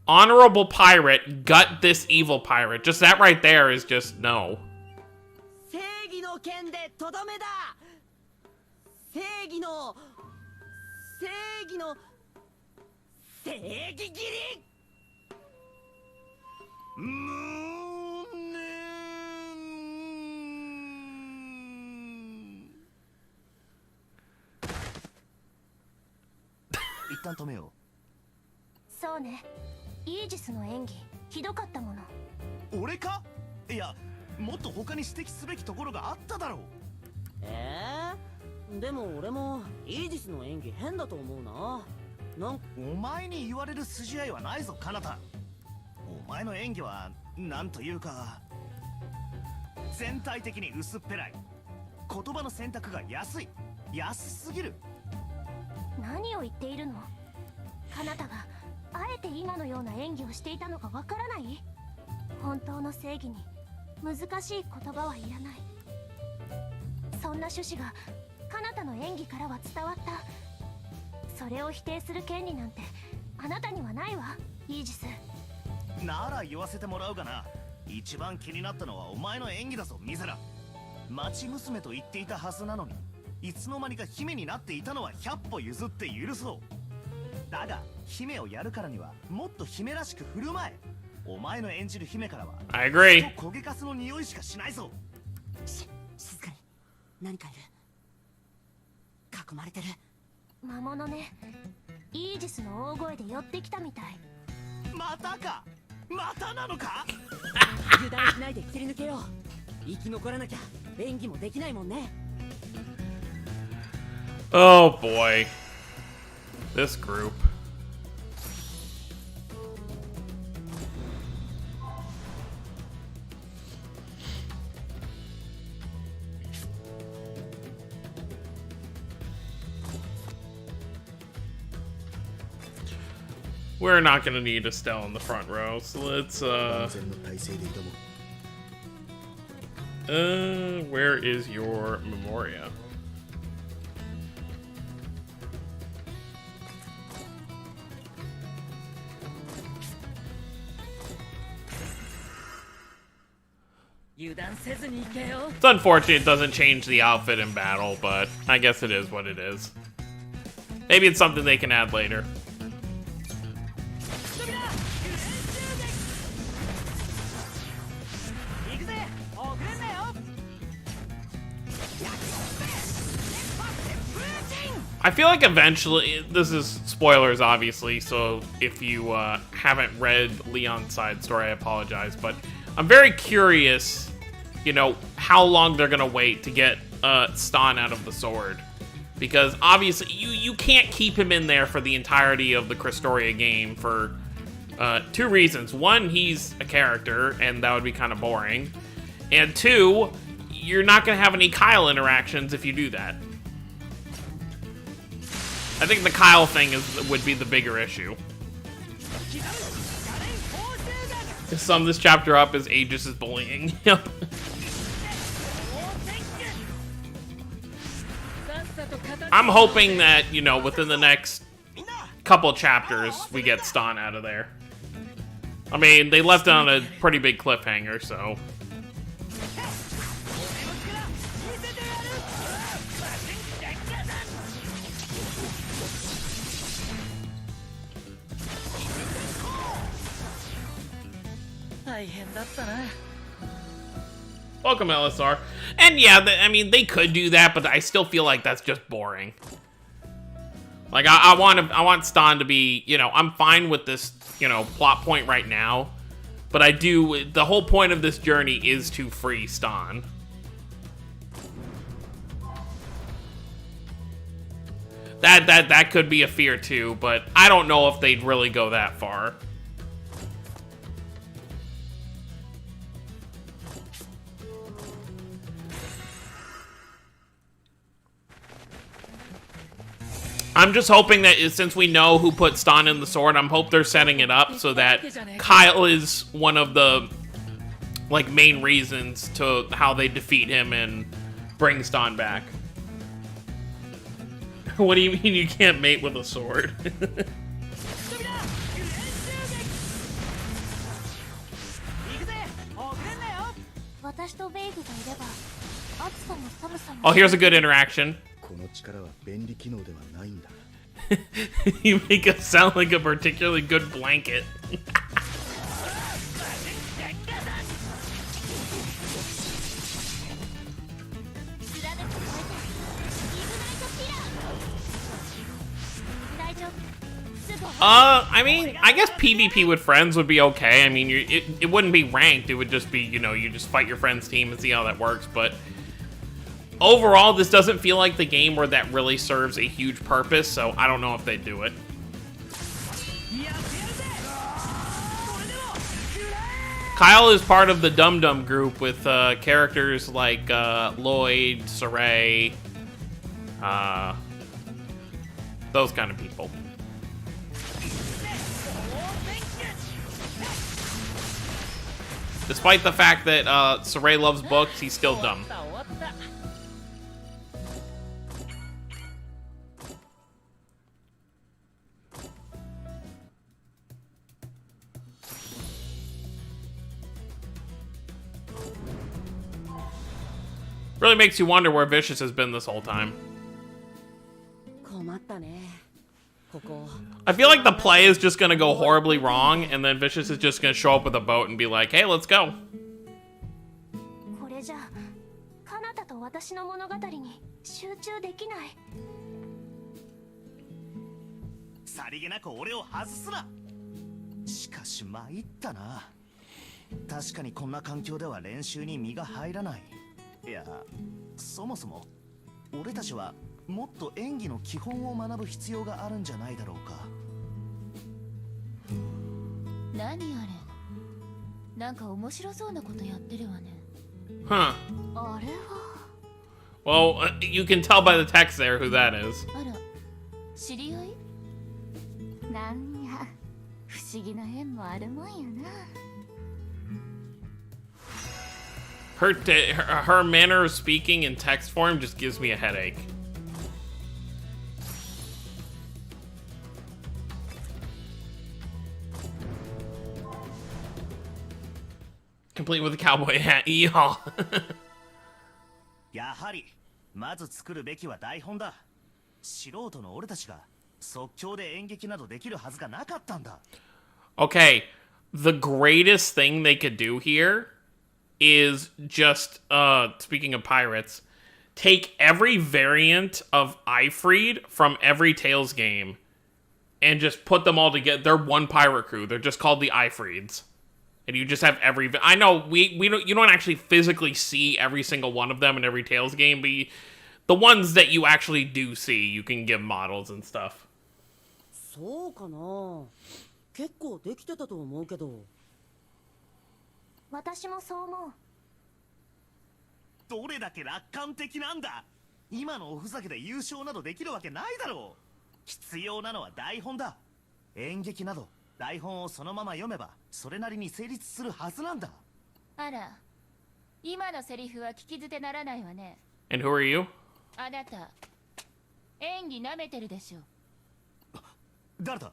Honorable pirate, gut this evil pirate. Just that right there is just no. 正義の剣でとどめだ。正義の正義切り。一旦止めよそうね、イージスの演技ひどかったもの。う。俺か？いや、もっと他に指摘すべきところがあっただろう。でも俺もイージスの演技変だと思うな。お前に言われる筋合いはないぞ、カナタ。お前の演技はなんというか全体的に薄っぺらい。言葉の選択が安すぎる。何を言っているの？カナタがあえて今のような演技をしていたのがわからない？本当の正義に難しい言葉はいらない。そんな趣旨がカナタの演技からは伝わった。それを否定する権利なんてあなたにはないわ、イージス。なら言わせてもらうがな。一番気になったのはお前の演技だぞ、ミゼラ。町娘と言っていたはずなのに、いつの間にか姫になっていたのは100歩譲って許そう。だが姫をやるからにはもっと姫らしく振る舞え。お前の演じる姫からは I agree. ずっと焦げかすの匂いしかしないぞ。静かに。何かいる。囲まれてる。魔物ね。イージスの大声で寄ってきたみたい。またか。またなのか。油断しないで切り抜けよう。生き残らなきゃ演技もできないもんね。Oh boy. This group. We're not gonna need Estelle in the front row, so let's where is your Memoria? It's unfortunate it doesn't change the outfit in battle, but I guess it is what it is. Maybe it's something they can add later. I feel like eventually, this is spoilers obviously, so if you haven't read Leon's side story, I apologize, but I'm very curious, you know, how long they're gonna wait to get Stan out of the sword. Because obviously, you can't keep him in there for the entirety of the Crestoria game for two reasons. One, he's a character, and that would be kind of boring. And two, you're not gonna have any Kyle interactions if you do that. I think the Kyle thing would be the bigger issue. To sum this chapter up is Aegis is bullying. Yep. I'm hoping that, you know, within the next couple chapters, we get Stan out of there. I mean, they left it on a pretty big cliffhanger, so... Welcome, LSR. And yeah, I mean, they could do that, but I still feel like that's just boring. Like, I want Stan to be, you know, I'm fine with this, you know, plot point right now, but the whole point of this journey is to free Stan. That could be a fear too, but I don't know if they'd really go that far. I'm just hoping that since we know who put Stan in the sword, I hope they're setting it up so that Kyle is one of the, like, main reasons to how they defeat him in brings Dawn back. What do you mean you can't mate with a sword? 私とベイグがいれば暑さも寒さも Oh, here's a good interaction. この力は便利機能ではないんだ。 You make us sound like a particularly good blanket. 貫く超えてイグナイトキラー大丈夫すぐ I mean, I guess PvP with friends would be okay. I mean, it wouldn't be ranked. It would just be, you know, you just fight your friend's team and see how that works. But overall, this doesn't feel like the game where that really serves a huge purpose. So I don't know if they do it. Kyle is part of the Dum Dum group with characters like Lloyd, Saray, those kind of people. Despite the fact that Saray loves books, he's still dumb. Really makes you wonder where Vicious has been this whole time. 困ったねここ I feel like the play is just gonna go horribly wrong, and then Vicious is just gonna show up with a boat and be like, hey, let's go. これじゃカナタと私の物語に集中できない。さりげなく俺を外すな。しかし参ったな。確かにこんな環境では練習に身が入らない。いや、そもそも俺たちはもっと演技の基本を学ぶ必要があるんじゃないだろうか。何あれ、なんか面白そうなことやってるわね。 Huh. あれは Well, you can tell by the text there who that is. あら、知り合い？なんや不思議な縁もあるもんやな。 Her manner of speaking in text form just gives me a headache. Complete with a cowboy hat. Yeehaw. やはりまず作るべきは台本だ。素人の俺たちが即興で演劇などできるはずがなかったんだ。 Okay, the greatest thing they could do here is just, speaking of pirates, take every variant of Ifreed from every Tales game and just put them all together. They're one pirate crew. They're just called the Ifreeds. And you just have every... I know, we don't, you don't actually physically see every single one of them in every Tales game, but the ones that you actually do see, you can give models and stuff. そうかな結構できてたと思うけど私もそう思う。どれだけ楽観的なんだ。今のおふざけで優勝などできるわけないだろう。必要なのは台本だ。演劇など台本をそのまま読めばそれなりに成立するはずなんだ。あら、今のセリフは聞き捨てならないわね。 And who are you? あなた、演技なめてるでしょ。誰だ。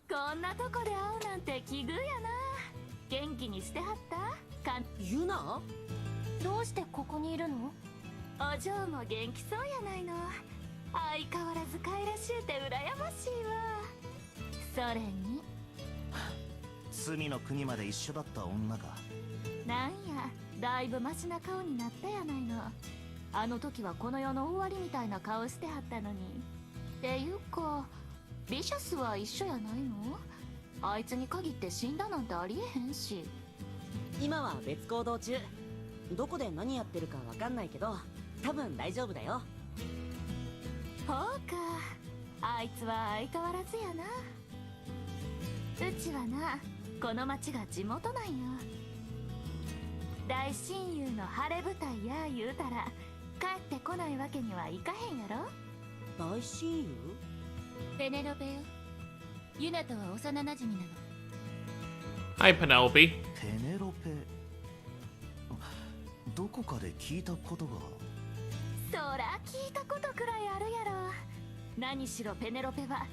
こんなとこで会うなんて奇遇やな。元気にしてはったかん。ユナどうしてここにいるの？お嬢も元気そうやないの。相変わらず可愛らしゅうて羨ましいわ。それに隅の国まで一緒だった女か。なんやだいぶマシな顔になったやないの。あの時はこの世の終わりみたいな顔してはったのに。っていうかビシャスは一緒やないの？あいつに限って死んだなんてありえへんし。今は別行動中どこで何やってるかわかんないけど多分大丈夫だよ。ほうか、あいつは相変わらずやな。うちはな、この町が地元なんよ。大親友の晴れ舞台や言うたら帰ってこないわけにはいかへんやろ。大親友ペネロペよ。ユナとは幼なじみなの。 Hi, Penelope. ペネロペ。どこかで聞いたことが。そら聞いたことくらいあるやろ。何しろペネロペは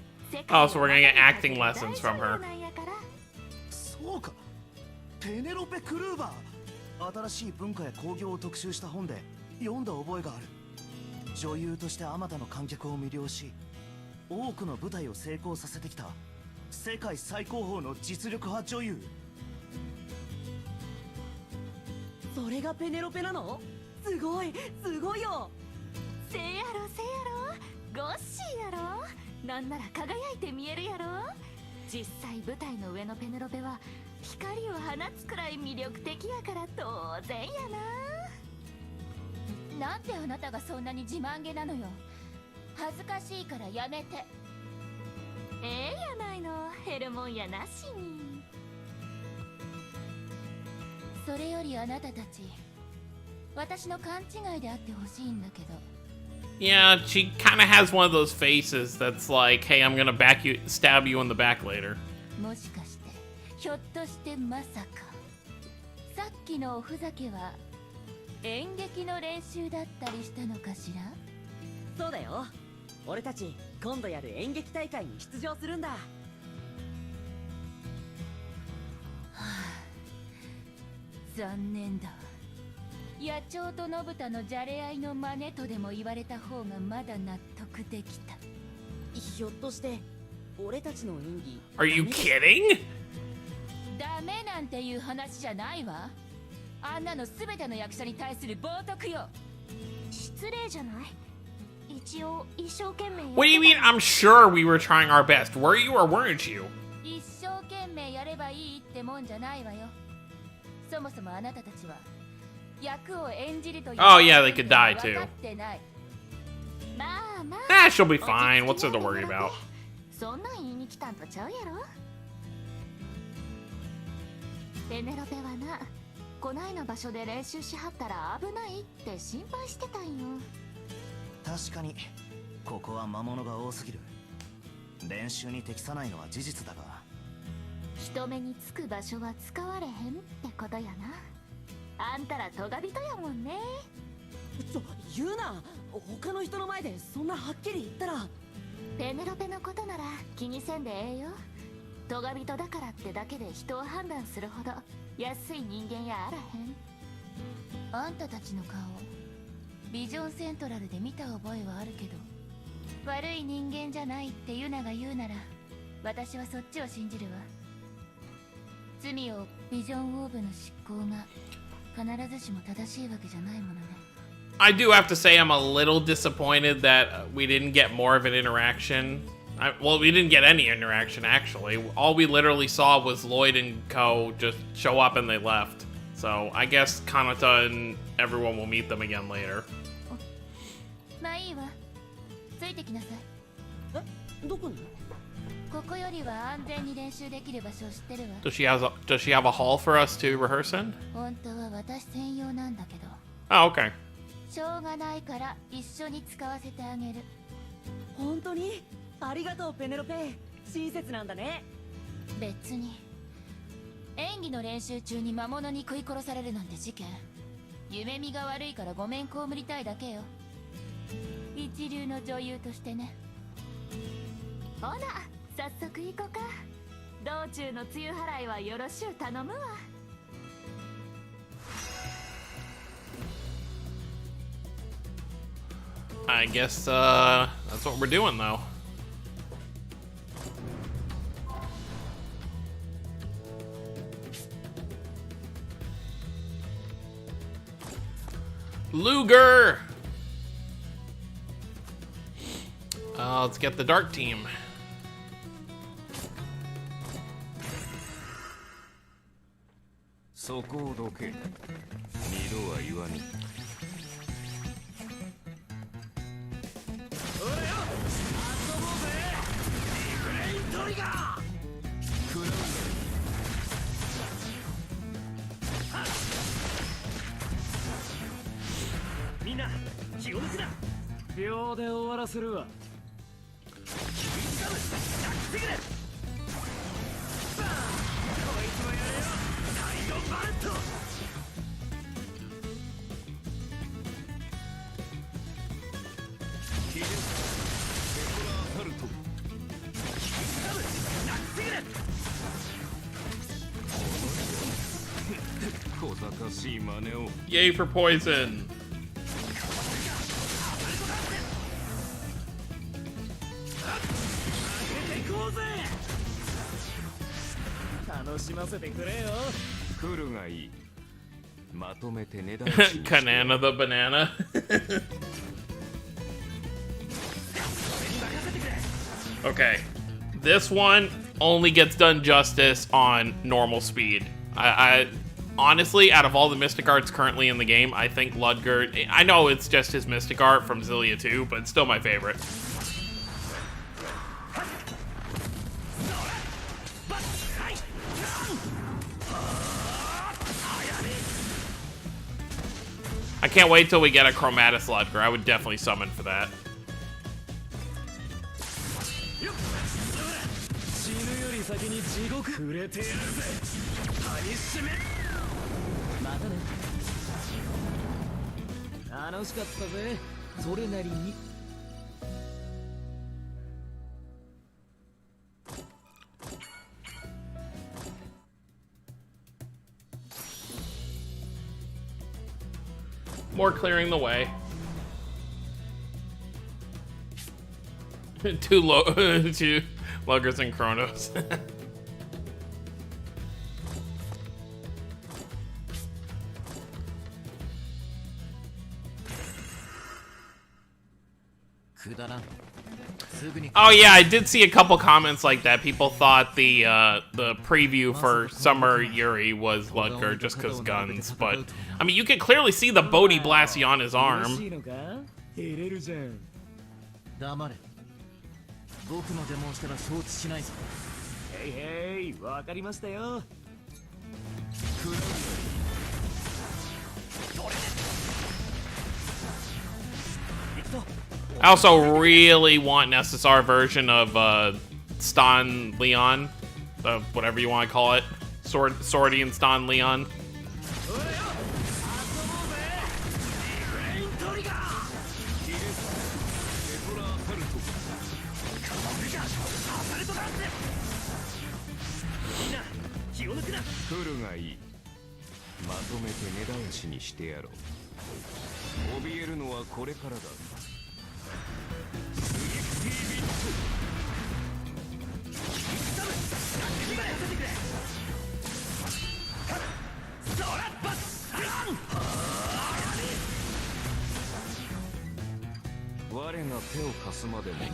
Oh, so we're gonna get acting lessons from her. そうか、ペネロペ・クルーバー。新しい文化や工業を特集した本で読んだ覚えがある。女優としてあまたの観客を魅了し、多くの舞台を成功させてきた世界最高峰の実力派女優。それがペネロペなの？すごいよ。せやろせやろ、ゴッシーやろ。なんなら輝いて見えるやろ。実際舞台の上のペネロペは光を放つくらい魅力的やから当然やな。なんであなたがそんなに自慢げなのよ。恥ずかしいからやめて。ええやないの、ヘルモンやなしに。それよりあなたたち、私の勘違いであってほしいんだけど。Yeah, she kind of has one of those faces that's like, hey, I'm gonna stab you in the back later. もしかして、ひょっとしてまさか、さっきのおふざけは演劇の練習だったりしたのかしら？そうだよ。俺たち今度やる演劇大会に出場するんだ。残念だわ。野鳥と信太のじゃれ合いの真似とでも言われた方がまだ納得できた。ひょっとして俺たちの演技 Are you kidding? ダメなんていう話じゃないわ。あんなの全ての役者に対する冒涜よ。失礼じゃない。一応一生懸命。 What do you mean? I'm sure we were trying our best. Were you or weren't you? 一生懸命やればいいってもんじゃないわよ。そもそもあなたたちは役を演じるという。 Oh, yeah, they could die too. 分かってない。まあまあ。Ah, she'll be fine. What's there to worry about? そんなん言いに来たんとちゃうやろ。ペネロペはな、こないな場所で練習しはったら危ないって心配してたんよ。確かにここは魔物が多すぎる。練習に適さないのは事実だが、人目につく場所は使われへんってことやな。あんたらトガ人やもんね。言うな。他の人の前でそんなはっきり言ったら。ペネロペのことなら気にせんでええよ。トガ人だからってだけで人を判断するほど安い人間やあらへん。あんたたちの顔、ビジョンセントラルで見た覚えはあるけど、悪い人間じゃないってユナが言うなら、私はそっちを信じるわ。罪をビジョンオーブの執行が必ずしも正しいわけじゃないものね。I do have to say I'm a little disappointed that we didn't get more of an interaction. Well, we didn't get any interaction, actually. All we literally saw was Lloyd and Ko just show up and they left. So I guess Kanata and everyone will meet them again later. まあいいわ。ついてきなさい。え、どこに？ここよりは安全に練習できる場所を知ってるわ。Does she have a hall for us to rehearse in? 本当は私専用なんだけど。Oh, okay. しょうがないから一緒に使わせてあげる。本当に？ありがとうペネロペ。親切なんだね。別に。演技の練習中に魔物に食い殺されるなんて事件。夢見が悪いからごめん被りたいだけよ。一流の女優としてね。ほな、早速行こうか。道中の梅雨払いはよろしゅう頼むわ。I guess that's what we're doing though. Luger! Let's get the dark team. そこをどけ。二度は言わぬ。俺よ、遊ぼうぜ。リフレイントリガー。みんな気を抜くな。秒で終わらせるわ。キウイガム、着てくれ。バーン。こいつもやれよ。最後バット。Yay for poison. 楽しませてくれよ。来るがいい。まとめて値段 Kanana the banana. Okay. This one only gets done justice on normal speed. I honestly, out of all the Mystic Arts currently in the game, I think Ludger, I know it's just his Mystic Art from Xillia 2, but it's still my favorite. I can't wait till we get a Chromatus Ludger. I would definitely summon for that. 死ぬより先に地獄くれてやるぜ。パニッシュメント。またね。楽しかったぜ。それなりに。More clearing the way. Two Luggers and Chronos. Oh yeah, I did see a couple comments like that. People thought the preview for Summer Yuri was Ludger just because guns, but I mean you can clearly see the Bodhi Blasty on his arm. 黙れ。僕のデモをしたら承知しないぞ。へいへい、わかりましたよ。 I also really want an SSR version of Stan Leon, whatever you want to call it, Swordy and Stan Leon.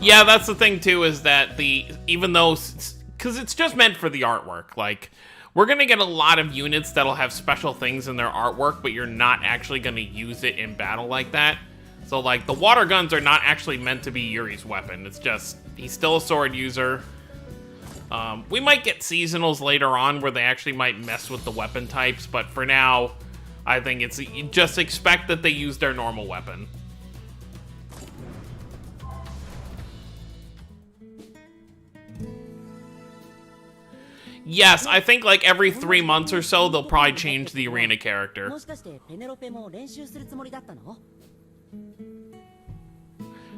Yeah, that's the thing too, is that even though, because it's just meant for the artwork, like, we're gonna get a lot of units that'll have special things in their artwork, but you're not actually gonna use it in battle like that. So like, the water guns are not actually meant to be Yuri's weapon, it's just, he's still a sword user. We might get seasonals later on where they actually might mess with the weapon types, but for now, I think it's, you just expect that they use their normal weapon. Yes, I think like every 3 months or so, they'll probably change the arena character.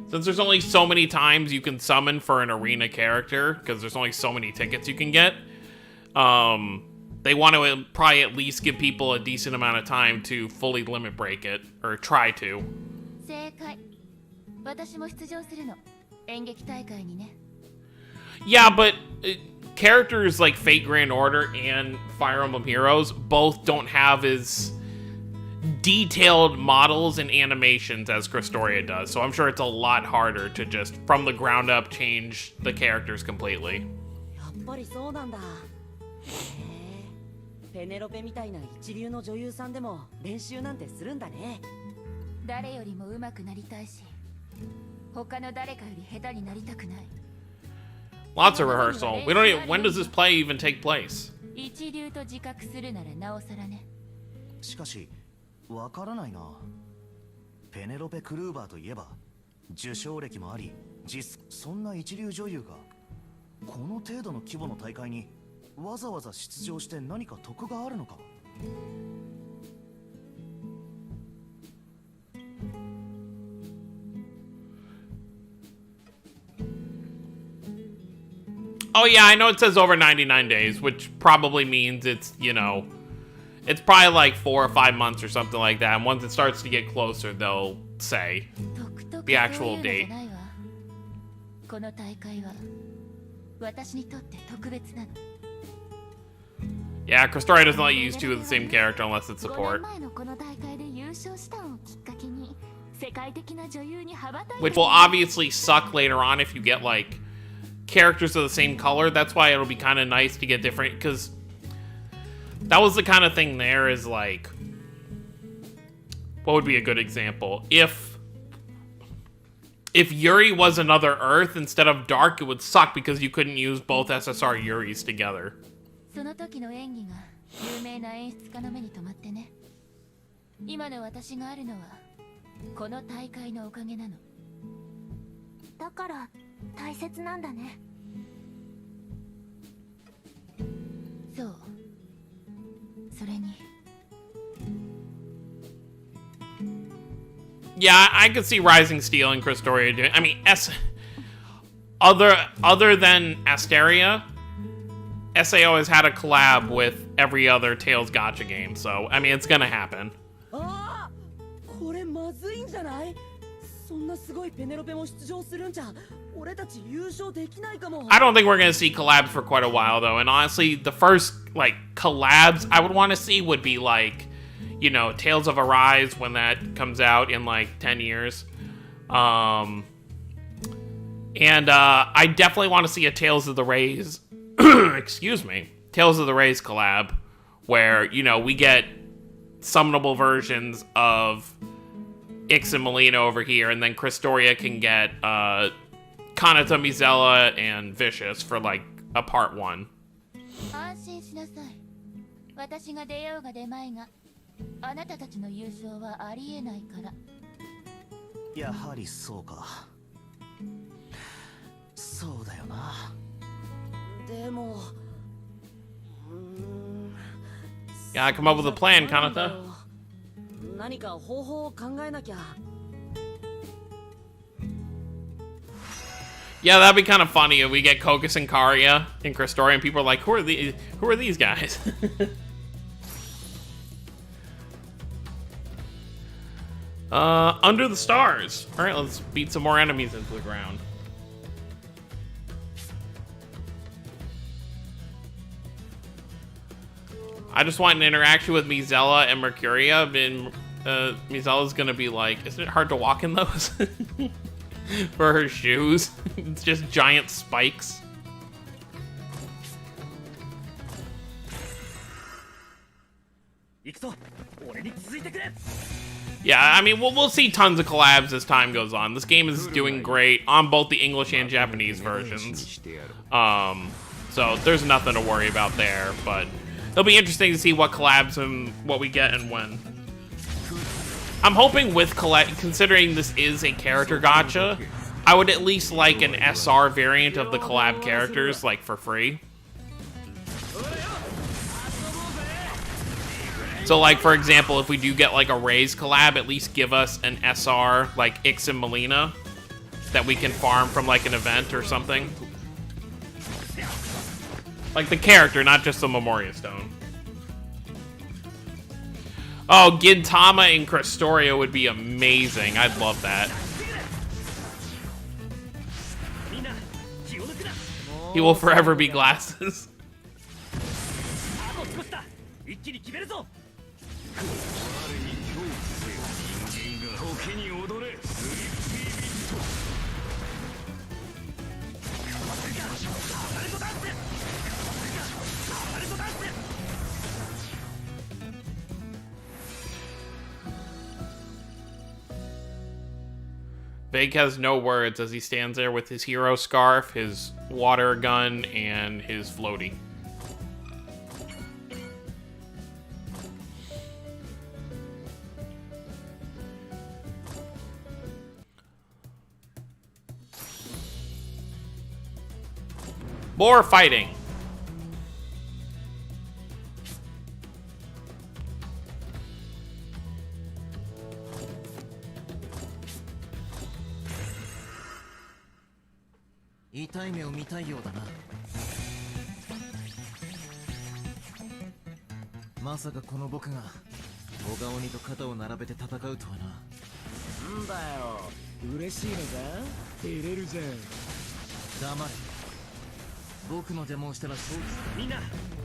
Since there's only so many times you can summon for an arena character, because there's only so many tickets you can get, they want to probably at least give people a decent amount of time to fully limit break it, or try to. Yeah, but characters like Fate Grand Order and Fire Emblem Heroes both don't have as detailed models and animations as Crestoria does, so I'm sure it's a lot harder to just, from the ground up, change the characters completely. ペネロペみたいな一流の女優さんでも練習なんてするんだね。誰よりも上手くなりたいし、他の誰かより下手になりたくない。 Lots of rehearsal. We don't even, when does this play even take place? 一流と自覚するならなおさらね。しかし、わからないな。ペネロペ・クルーバーといえば、受賞歴もあり、そんな一流女優がこの程度の規模の大会にわざわざ出場して何か得があるのか。Oh yeah, I know it says over 99 days, which probably means it's, you know, it's probably like 4 or 5 months or something like that. And once it starts to get closer, they'll say the actual date. この大会は私にとって特別なの。 Yeah, Crestoria doesn't let you use two of the same character unless it's support. 5年前のこの大会で優勝したのをきっかけに世界的な女優に羽ばたいた。 Which will obviously suck later on if you get like characters of the same color. That's why it'll be kind of nice to get different, because that was the kind of thing there is like, what would be a good example? If Yuri was another Earth instead of Dark, it would suck because you couldn't use both SSR Yuris together. その時の演技が有名な演出家の目に留まってね。今の私があるのはこの大会のおかげなの。だから大切なんだね。そう。それに。 Yeah, I could see Rising Steel and Crestoria doing. I mean, other than Asteria, SAO has had a collab with every other Tales Gacha game, so I mean, it's gonna happen. ああ、これまずいんじゃない？そんなすごいペネロペも出場するんじゃ、俺たち優勝できないかも。 I don't think we're gonna see collabs for quite a while though, and honestly, the first like collabs I would want to see would be like, you know, Tales of Arise when that comes out in like 10 years. I definitely want to see a Tales of the Rays, excuse me, Tales of the Rays collab, where, you know, we get summonable versions of Ix and Melina over here, and then Crestoria can get Kanata, Mizella, and Vicious for like a part 1. 安心しなさい。私が出ようが出まいが、あなたたちの優勝はありえないから。やはりそうか。そうだよな。でも、Gotta come up with a plan, Kanata. 何か方法を考えなきゃ。 Yeah, that'd be kind of funny if we get Kokus and Karia in Crestoria, and people are like, who are these guys? Under the stars. All right, let's beat some more enemies into the ground. I just want an interaction with Mizella and Mercuria, and Mizella's gonna be like, isn't it hard to walk in those? For her shoes. It's just giant spikes. Yeah, I mean, we'll see tons of collabs as time goes on. This game is doing great on both the English and Japanese versions. So there's nothing to worry about there, but it'll be interesting to see what collabs and what we get and when. I'm hoping with considering this is a character gacha, I would at least like an SR variant of the collab characters, like for free. So like, for example, if we do get like a Raze collab, at least give us an SR like Ix and Melina that we can farm from like an event or something. Like the character, not just the Memoria Stone. Oh, Gintama in Crestoria would be amazing. I'd love that. He will forever be glasses. Vague has no words as he stands there with his hero scarf, his water gun, and his floaty. More fighting. 痛い目を見たいようだな。まさかこの僕が小川鬼と肩を並べて戦うとはな。んだよ、嬉しいのか？照れるじゃん。黙れ。僕の邪魔をしたら勝負する。みんな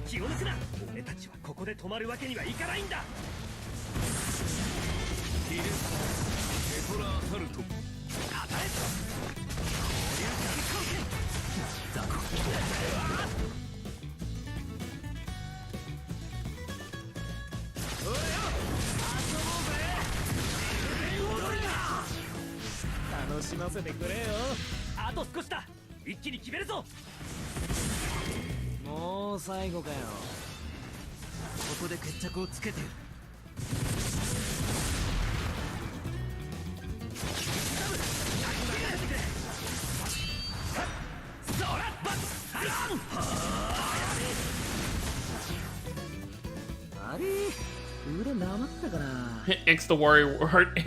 気を抜くな。俺たちはここで止まるわけにはいかないんだ。ヒレテトラーサルト。たたえだこ楽しませてくれよ。あと少しだ。一気に決めるぞ。もう最後かよ。ここで決着をつけてる。あれ腕なまったかな。 It's the warrior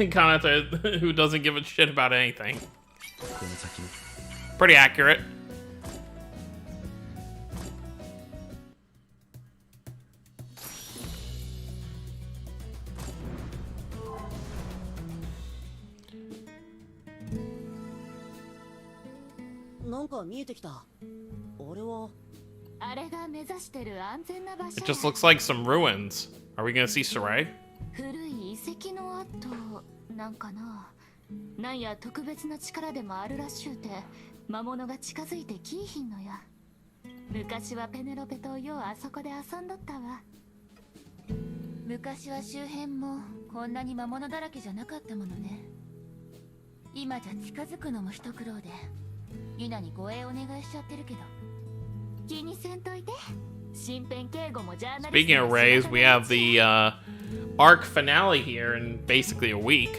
Kanata who doesn't give a shit about anything. この先 Pretty accurate. なんか見えてきた。あれはあれが目指してる安全な場所。 It just looks like some ruins. Are we gonna see Sarai? 古い遺跡の跡なんかな。なんや特別な力でもあるらしゅうて魔物が近づいてきいひんのや。昔はペネロペとようあそこで遊んどったわ。昔は周辺もこんなに魔物だらけじゃなかったものね。今じゃ近づくのも一苦労でユナに護衛お願いしちゃってるけど気にせんといて。身辺警護もジャーナリスト Speaking of Rays, we have the arc finale here in basically a week.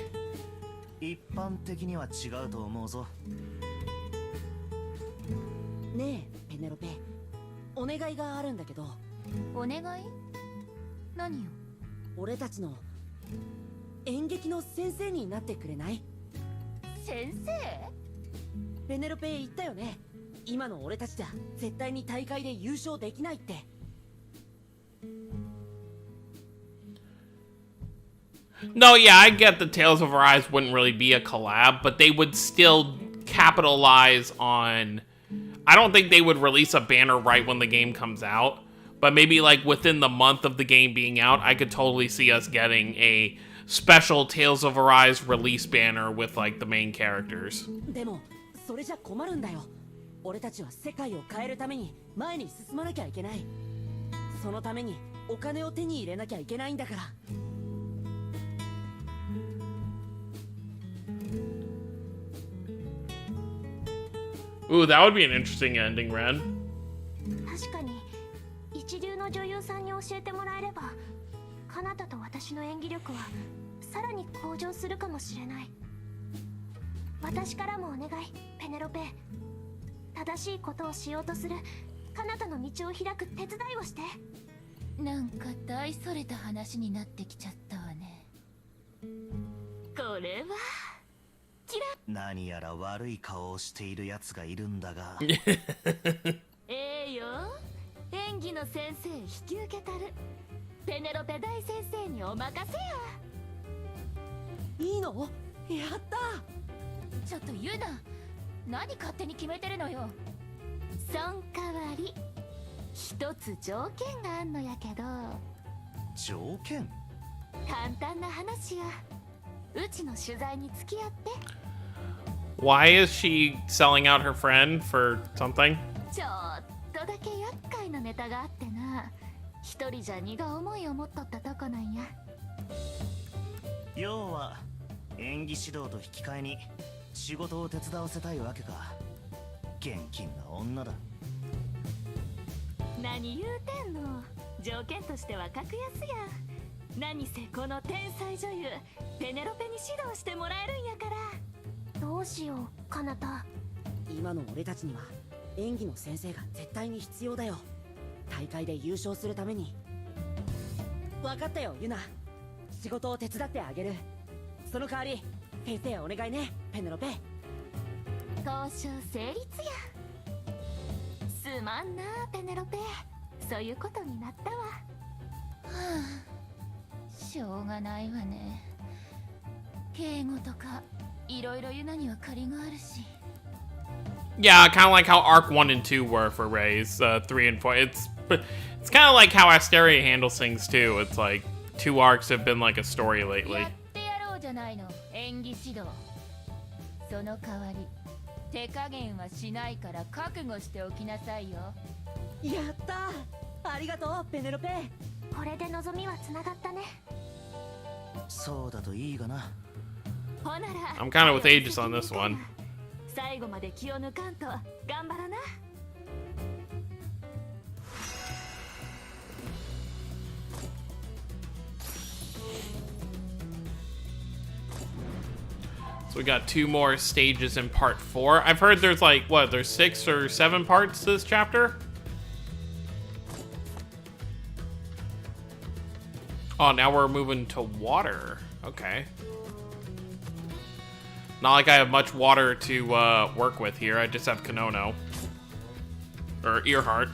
一般的には違うと思うぞ。ねえペネロペ、お願いがあるんだけど。お願い？何よ。俺たちの演劇の先生になってくれない？先生？ペネロペ言ったよね。今の俺たちじゃ絶対に大会で優勝できないって。No, yeah, I get the Tales of Arise wouldn't really be a collab, but they would still capitalize on... I don't think they would release a banner right when the game comes out, but maybe like within the month of the game being out, I could totally see us getting a special Tales of Arise release banner with like the main characters. でもそれじゃ困るんだよ。俺たちは世界を変えるために前に進まなきゃいけない。そのためにお金を手に入れなきゃいけないんだから。Ooh, that would be an interesting ending, Ren. 確かに一流の女優さんに教えてもらえればカナタと私の演技力はさらに向上するかもしれない。私からもお願いペネロペ。正しいことをしようとするカナタの道を開く手伝いをして。なんか大それた話になってきちゃったわね。これは何やら悪い顔をしているやつがいるんだがええよ。演技の先生引き受けたる。ペネロペ大先生にお任せや。いいの？やった！ちょっと言うな。何勝手に決めてるのよ。そん代わり一つ条件があんのやけど。条件？簡単な話や。うちの取材に付き合って。Why is she selling out her friend for something? ちょっとだけ厄介なネタがあってな。一人じゃ荷が重い思っとったとこなんや。要は演技指導と引き換えに仕事を手伝わせたいわけか。現金な女だ。何言うてんの。条件としては格安や。何せこの天才女優ペネロペに指導してもらえるんやから。どうしようカナタ。今の俺たちには演技の先生が絶対に必要だよ。大会で優勝するために。分かったよユナ。仕事を手伝ってあげる。その代わり先生お願いねペネロペ。交渉成立や。すまんなペネロペ。そういうことになったわ。はあ、しょうがないわね。敬語とかいろいろ言うのには借りがあるし。Yeah, kind of like how Arc 1 and 2 were for Ray's 3 and 4. It's kind of like how Asteria handles things too. It's like 2 arcs have been like a story lately. やってやろうじゃないの、演技指導。その代わり手加減はしないから覚悟しておきなさいよ。やったー、ありがとうペネロペ。これで望みはつながったね。そうだといいがな。ほなら I'm kind of with Aegis on this one. 最後まで気を抜かんと頑張らな。So we got 2 more stages in part 4. I've heard there's like, what, there's 6 or 7 parts to this chapter? Oh, now we're moving to water. Okay. Not like I have much water to work with here. I just have Konono. Or Earhart.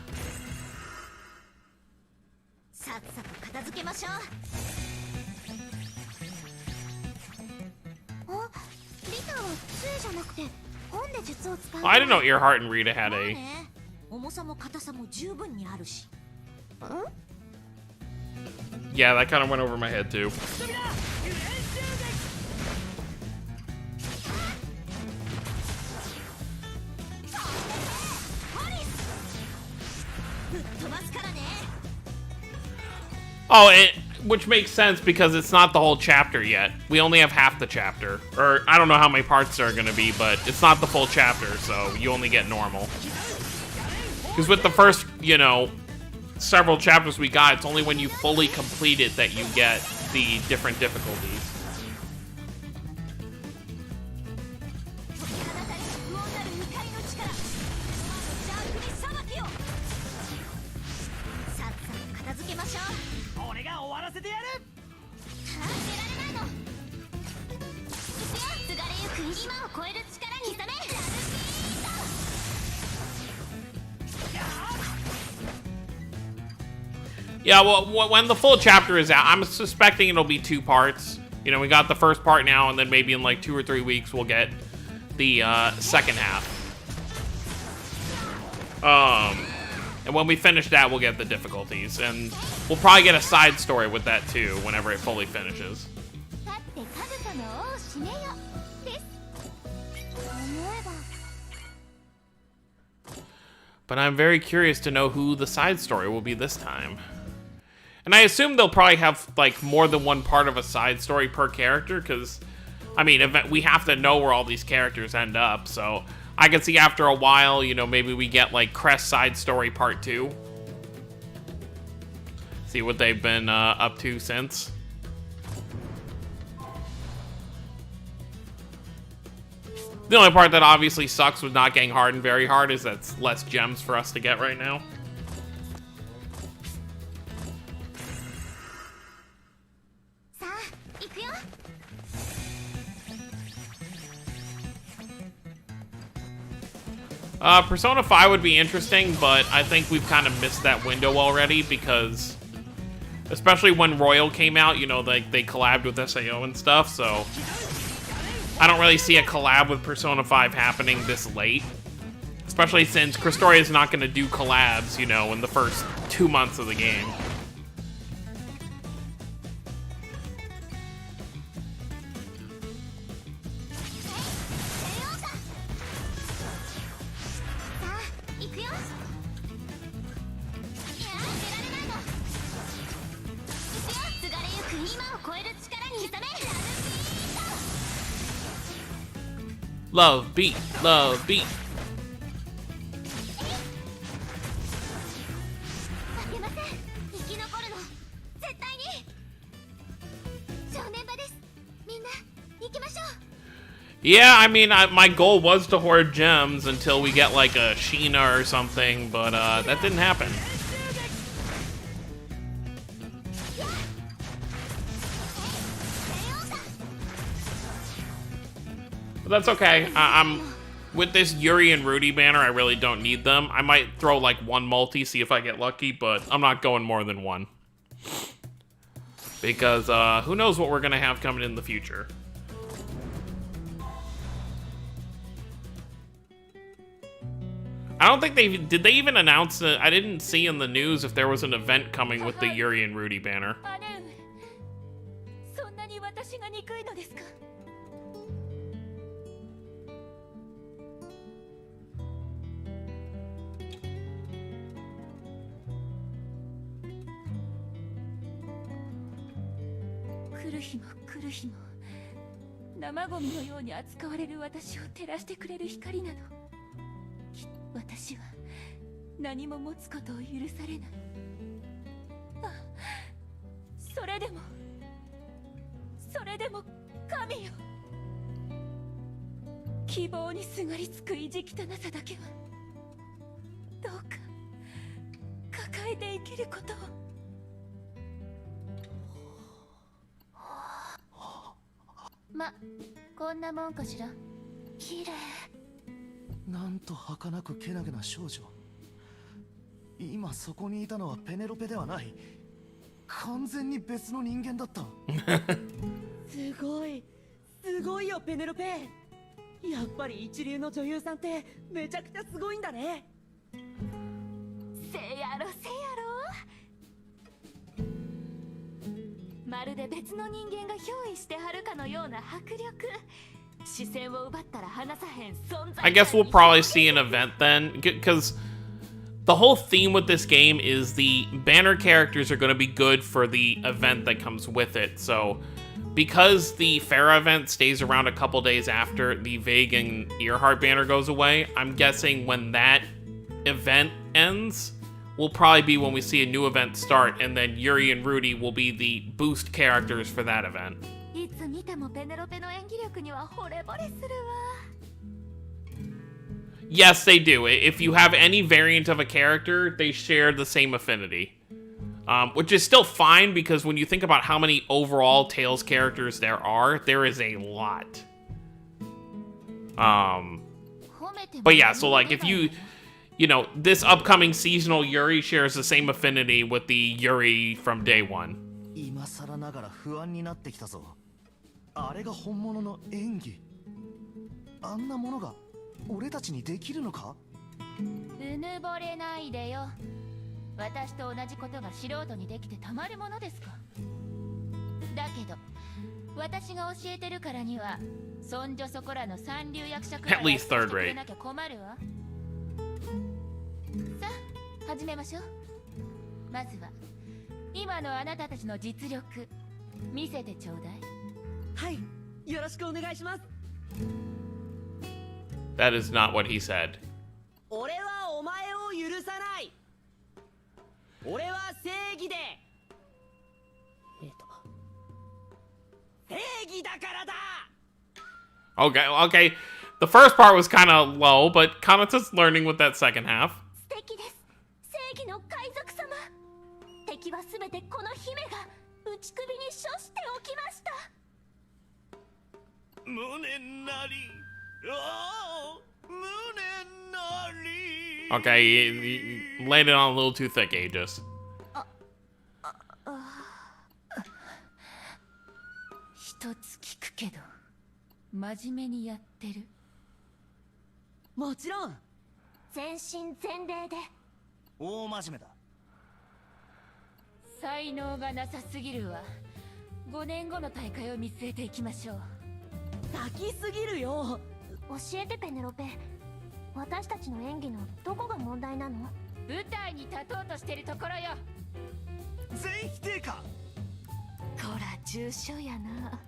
さっさと片付けましょう。あ、リタは杖じゃなくて本で術を使う。 Oh, I didn't know Earhart and Rita had まあ a... ね、重さも硬さも十分にあるし。Yeah, that kind of went over my head too. 飛ばすからね。 Oh, which makes sense because it's not the whole chapter yet. We only have half the chapter. Or, I don't know how many parts there are going to be, but it's not the full chapter, so you only get normal. Because with the first, you know, several chapters we got, it's only when you fully complete it that you get the different difficulties. 俺が終わらせてやる。今を超える力に刻め。 Yeah, well, when the full chapter is out, I'm suspecting it'll be 2 parts. You know, we got the first part now, and then maybe in like 2 or 3 weeks we'll get the second half. And when we finish that, we'll get the difficulties, and we'll probably get a side story with that too, whenever it fully finishes. But I'm very curious to know who the side story will be this time. And I assume they'll probably have, like, more than one part of a side story per character, because, I mean, we have to know where all these characters end up, so I can see after a while, you know, maybe we get, like, Crest side story part 2. See what they've been up to since. The only part that obviously sucks with not getting hard and very hard is that's less gems for us to get right now. Persona 5 would be interesting, but I think we've kind of missed that window already because, especially when Royal came out, you know, they collabed with SAO and stuff, so I don't really see a collab with Persona 5 happening this late. Especially since Crestoria is not going to do collabs, you know, in the first 2 months of the game. Love beat, love beat. Yeah, I mean, my goal was to hoard gems until we get like a Sheena or something, but that didn't happen. But that's okay. with this Yuri and Rudy banner, I really don't need them. I might throw like one multi, see if I get lucky, but I'm not going more than one. Because who knows what we're gonna have coming in the future. I don't think did they even announce it? I didn't see in the news if there was an event coming with the Yuri and Rudy banner. そんなに私が憎いのですか？来る日も来る日も生ゴミのように扱われる私を照らしてくれる光など、私は何も持つことを許されない。あ、それでも神よ、希望にすがりつく意地汚さだけはどうか抱えて生きることを。ま、こんなもんかしら。綺麗。なんと儚くけなげな少女。今そこにいたのはペネロペではない。完全に別の人間だった。すごいよペネロペ。やっぱり一流の女優さんってめちゃくちゃすごいんだね。せやろ。まるで別の人間が憑依してはるかのような迫力。視線を奪ったら離さへん存在。 I guess we'll probably see an event then, because the whole theme with this game is the banner characters are going to be good for the event that comes with it. So because the Farah event stays around a couple days after the Vague and Earhart banner goes away, I'm guessing when that event ends will probably be when we see a new event start, and then Yuri and Rudy will be the boost characters for that event. いつ見てもペネロペの演技力には惚れ惚れするわ。 Yes, they do. If you have any variant of a character, they share the same affinity. Which is still fine, because when you think about how many overall Tales characters there is a lot. But yeah, so like if you know, this upcoming seasonal Yuri shares the same affinity with the Yuri from day one. 今更ながら不安になってきたぞ。あれが本物の演技。あんなものが俺たちにできるのか？うぬぼれないでよ。私と同じことが素人にできてたまるものですか。だけど私が教えてるからにはそんじょそこらの三流役者くらい At least third してくれ rate. なきゃ困るわ。さあ始めましょう。まずは今のあなたたちの実力見せてちょうだい。はい、よろしくお願いします。 That is not what he said. 俺はお前を許さない。俺は正義で。正義だからだ。 Okay. The first part was kind of low, but Kanata's learning with that second half. 素敵です。正義の海賊様。敵はすべてこの姫が打ち首に処しておきました。無念なり。無念なり。 Okay, you laid it on a little too thick, Aegis. 一つ聞くけど真面目にやってる。もちろん。全身全霊で。大真面目だ。才能がなさすぎるわ。5年後の大会を見据えていきましょう。先すぎるよ。教えてペネロペ。私たちの演技のどこが問題なの？舞台に立とうとしてるところよ。全否定か。こら重症やな。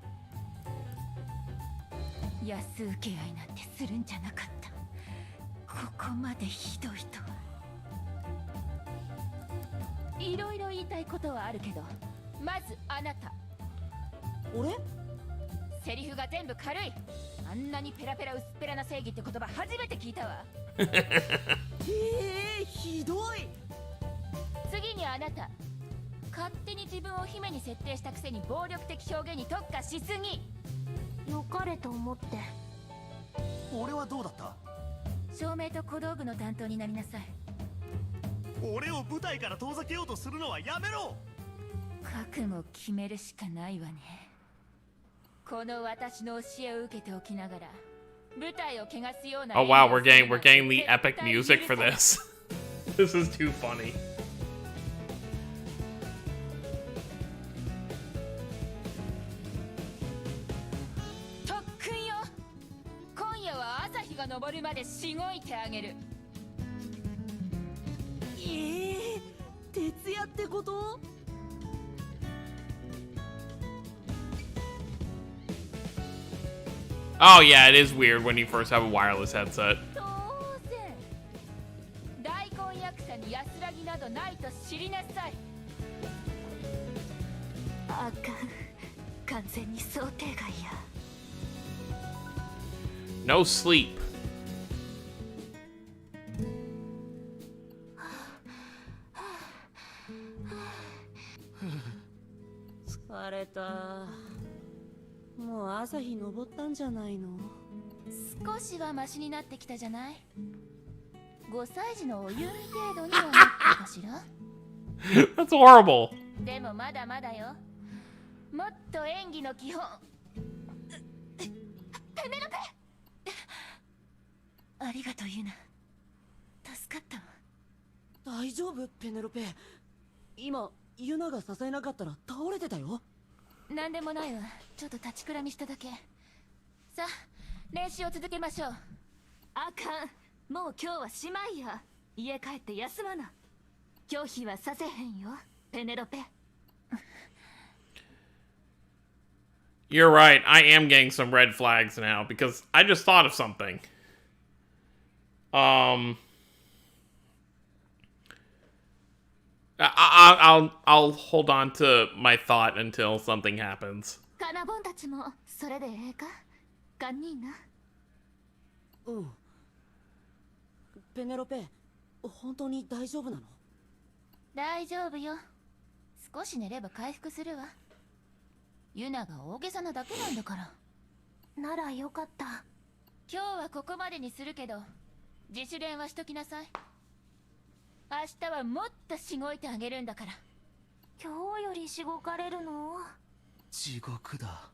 安請け合いなんてするんじゃなかった。ここまでひどいとは。いろいろ言いたいことはあるけど、まずあなた。俺？セリフが全部軽い。あんなにペラペラ薄っぺらな正義って言葉初めて聞いたわ。ひどい。次にあなた。勝手に自分を姫に設定したくせに暴力的表現に特化しすぎ。良かれと思って。俺はどうだった？照明と小道具の担当になりなさい。俺を舞台から遠ざけようとするのはやめろ。覚悟決めるしかないわね。この私の教えを受けておきながら舞台を汚すような。 Oh wow, we're getting the epic music for this. This is too funny. 特訓よ。今夜は朝日が昇るまでしごいてあげる。徹夜ってこと？ Oh yeah, it is weird when you first have a wireless headset. 当然。大根役者に安らぎなどないと知りなさい。あかん、完全に想定外や。 No sleep. 疲れた。もう朝日昇ったんじゃないの？少しはマシになってきたじゃない。5歳児のお湯見程度にはなったかしら。 That's horrible. でもまだまだよ。もっと演技の基本。ペネロペ。ありがとうユナ。助かったわ。大丈夫ペネロペ？今ユナが支えなかったら倒れてたよ。なんでもないわ。ちょっと立ちくらみしただけ。さあ練習を続けましょう。あかん、もう今日はしまいや。家帰って休まな。拒否はさせへんよ、ペネロペ。 You're right. I am getting some red flags now because I just thought of something. I'll hold on to my thought until something happens. カナボンたちもそれでええか？堪忍な。うん。ペネロペ、本当に大丈夫なの？大丈夫よ。少し寝れば回復するわ。ユナが大げさなだけなんだから。ならよかった。今日はここまでにするけど自主練はしときなさい。明日はもっとしごいてあげるんだから。今日よりしごかれるの？地獄だ。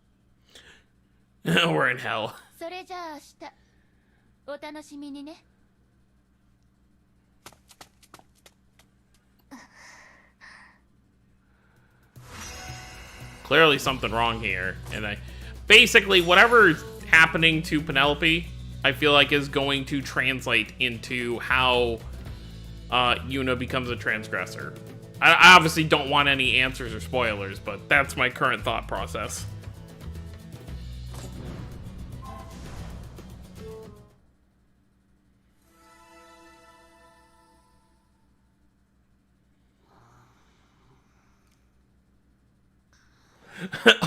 We're in hell. それじゃあ明日お楽しみにね。Clearly something wrong here. And basically whatever's happening to Penelope, I feel like is going to translate into how Yuna becomes a transgressor. I obviously don't want any answers or spoilers, but that's my current thought process.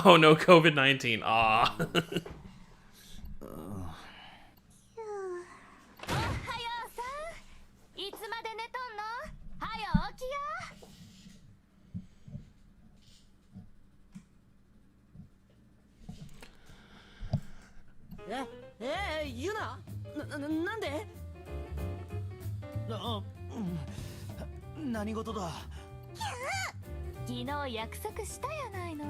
Oh no, COVID-19. Ah. おはようさん。いつまで寝とんの？はよ起きや。ユナ？なんで？何事だ？昨日約束したやないの。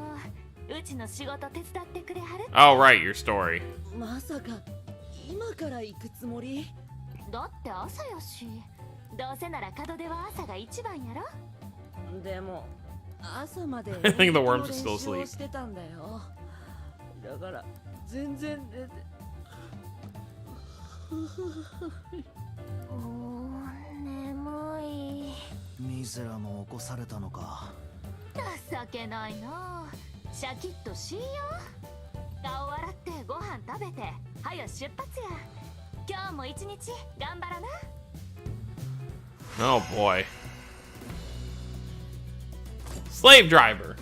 うちの仕事手伝ってくれはる？ Oh right, your story. まさか今から行くつもり？だって朝やし。どうせなら門出は朝が一番やろ。でも朝まで I think the worms are still 練習を asleep. してたんだよ。だから全然寝て。眠い。ミゼラも起こされたのか。情けないな。シャキッとしいよ。顔洗ってご飯食べてはよ出発や。今日も一日頑張らな。 Oh boy. Slave driver.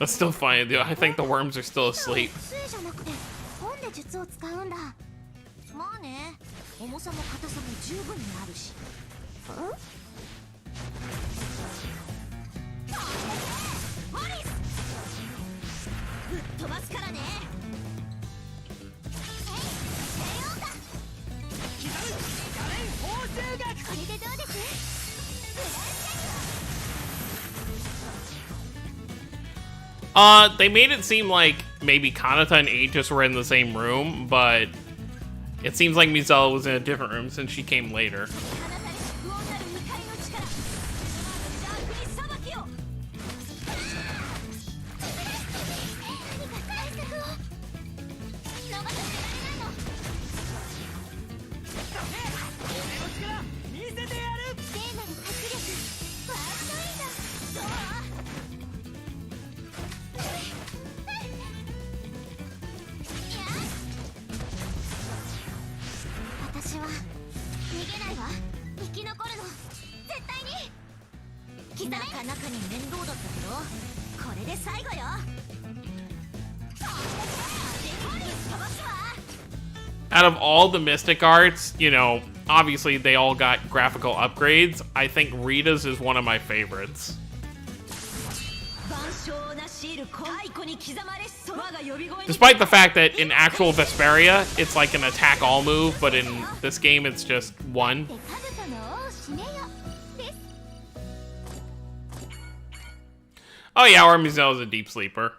That's still funny. I think the worms are still asleep. 杖じゃなくて本で術を使うんだ。まあね、重さも硬さも十分にあるし。ぶっ飛ばすからね。これでどうです？ They made it seem like maybe Kanata and Aegis were in the same room, but it seems like Mizella was in a different room since she came later. Out of all the Mystic Arts, you know, obviously they all got graphical upgrades. I think Rita's is one of my favorites. Despite the fact that in actual Vesperia, it's like an attack all move, but in this game it's just one. Oh yeah, or Mizelle's a deep sleeper.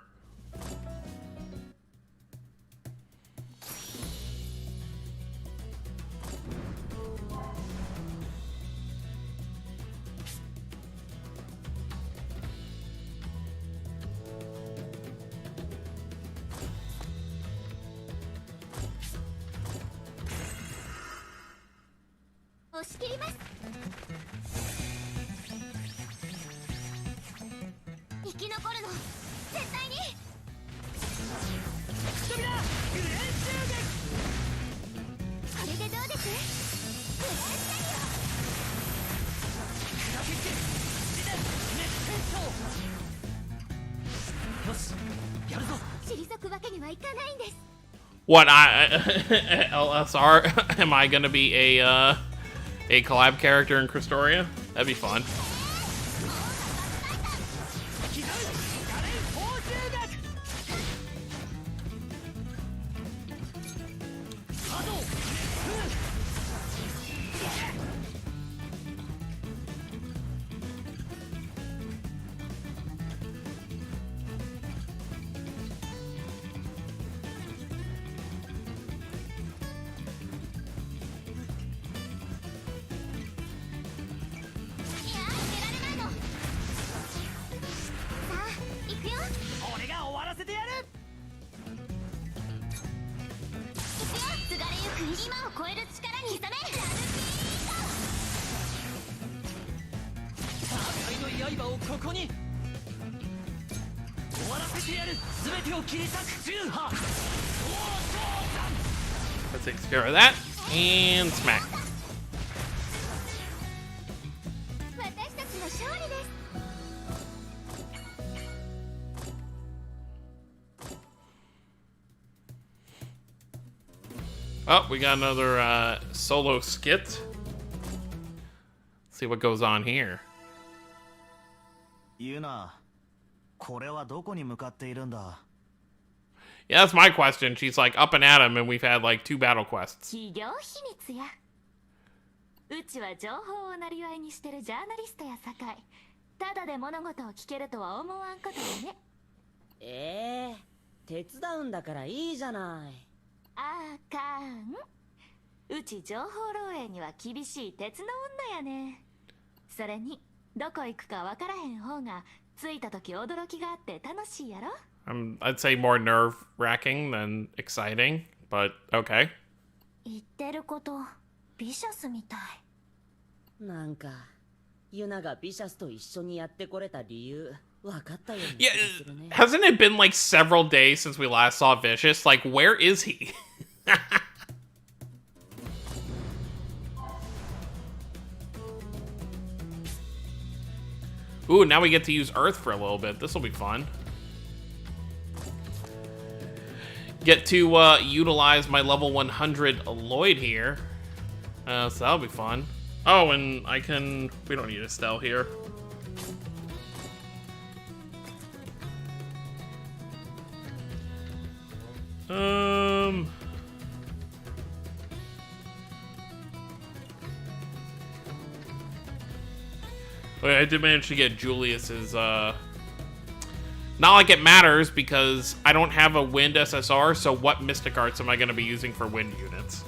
What, LSR? Am I gonna be a collab character in Crestoria? That'd be fun. That takes care of that, and smack. Oh, we got another solo skit. Let's see what goes on here. Yuna, これはどこに向かっているんだ? Yeah, that's my question. She's like up and at him, and we've had like 2 battle quests. 企業秘密や。うちは情報をなりわいにしてるジャーナリストやさかい。ただで物事を聞けるとは思わんことよね。手伝うんだからいいじゃない。あかん。うち情報漏洩には厳しい鉄の女やね。それにどこ行くかわからへん方が着いた時驚きがあって楽しいやろ。I'd say more nerve-wracking than exciting, but okay. 言ってることビシャスみたい。なんかユナがビシャスと一緒にやってこれた理由分かったように Yeah, するね。 hasn't it been like several days since we last saw Vicious? Like, where is he? Ooh, now we get to use Earth for a little bit. This will be fun. get to utilize my level 100 Lloyd here. So that'll be fun. Oh, and I can... We don't need Estelle here. Wait, I did manage to get Julius's, Not like it matters, because I don't have a wind SSR, so what Mystic Arts am I going to be using for wind units?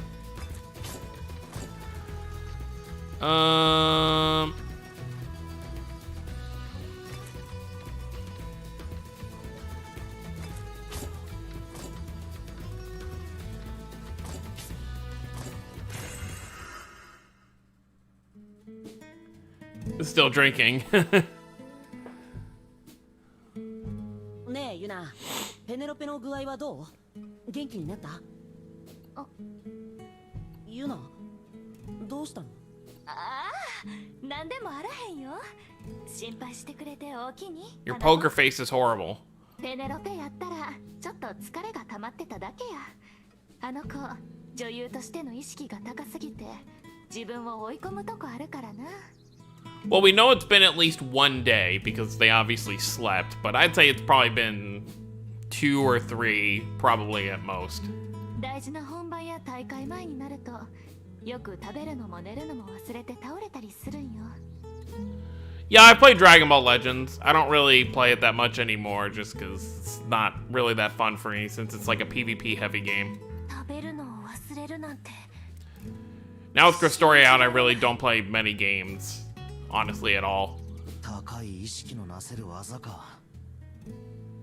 Still drinking. ねえユナ、ペネロペの具合はどう？元気になった？あ、ユナ、どうしたの？ああ、なんでもあらへんよ。心配してくれておおきに。 Your poker face is horrible. ペネロペやったらちょっと疲れが溜まってただけや。あの子、女優としての意識が高すぎて自分を追い込むとこあるからな。 Well, we know it's been at least one day because they obviously slept, but I'd say it's probably been 2 or 3, probably at most. 大事な本番や大会前になるとよく食べるのも寝るのも忘れて倒れたりするんよ。 Yeah, I play Dragon Ball Legends. I don't really play it that much anymore just because it's not really that fun for me since it's like a PvP heavy game. 食べるのを忘れるなんて。 Now with Crestoria out, I really don't play many games. Honestly, at all. 高い意識のなせる技か。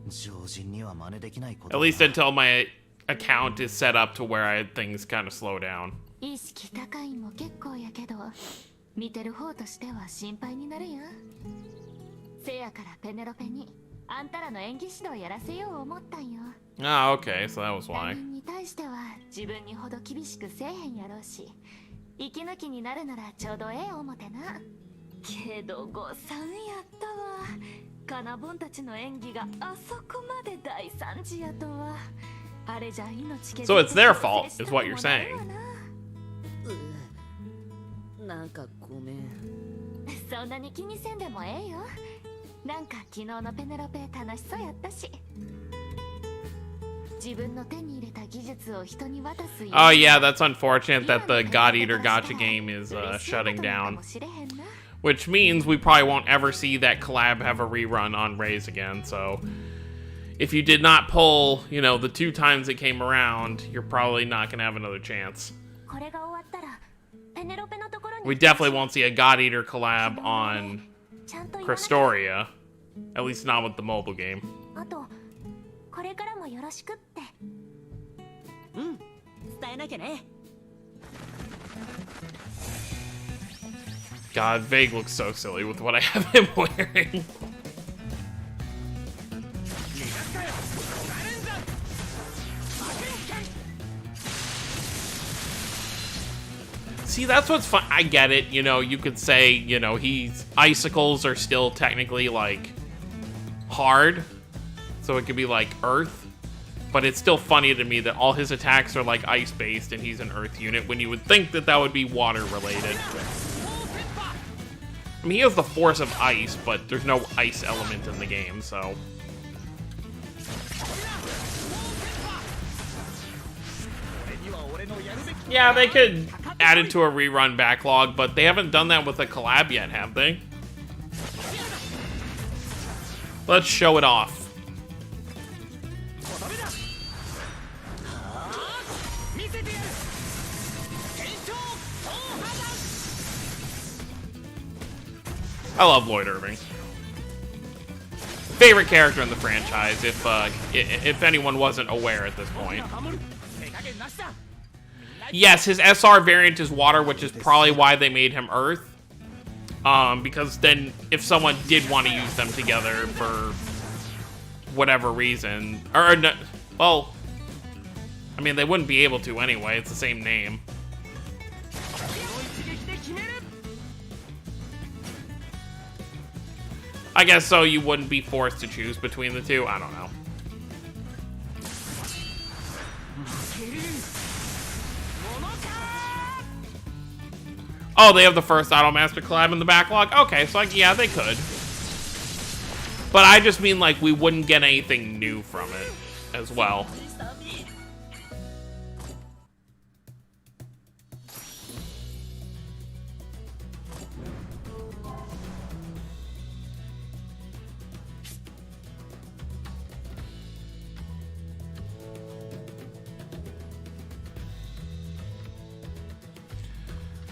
常人には真似できないこと At least until my account is set up to where things kind of slow down. 意識高いんも結構やけど、見てる方としては心配になるやん。せやからペネロペにあんたらの演技指導やらせよう思ったんよ。 Ah, okay, so that was 他 why. 人に対しては自分にほど厳しくせえへんやろうし、息抜きになるならちょうどええ思てな。 けど誤算やったわ。カナボンたちの演技があそこまで大惨事やとは。あれじゃ命削 So it's their fault, is what you're saying. なんかごめん。そんなに気にせんでもええよ。なんか昨日のペネロペ楽しそうやったし。自分の手に入れた技術を人に渡す。 Oh yeah, that's unfortunate that the God Eater Gacha game is shutting down. Which means we probably won't ever see that collab have a rerun on Raze again, so... If you did not pull, you know, the 2 times it came around, you're probably not gonna have another chance. We definitely won't see a God Eater collab on Crestoria. At least not with the mobile game. あと、これからもよろしくって。うん、伝えなきゃね。 God, Vague looks so silly with what I have him wearing. See, that's what's fun. I get it, you know, you could say, you know, icicles are still technically, like, hard. So it could be like Earth. But it's still funny to me that all his attacks are, like, ice-based and he's an Earth unit when you would think that that would be water-related. I mean, he has the force of ice, but there's no ice element in the game, so... Yeah, they could add it to a rerun backlog, but they haven't done that with a collab yet, have they? Let's show it off. I love Lloyd Irving. Favorite character in the franchise, if anyone wasn't aware at this point. Yes, his SR variant is water, which is probably why they made him Earth. Because then, if someone did want to use them together for whatever reason, or no, well, I mean, they wouldn't be able to anyway. It's the same name. I guess so, you wouldn't be forced to choose between the two. I don't know. Oh, they have the first Automaster collab in the backlog? Okay, so like, yeah, they could. But I just mean like we wouldn't get anything new from it as well.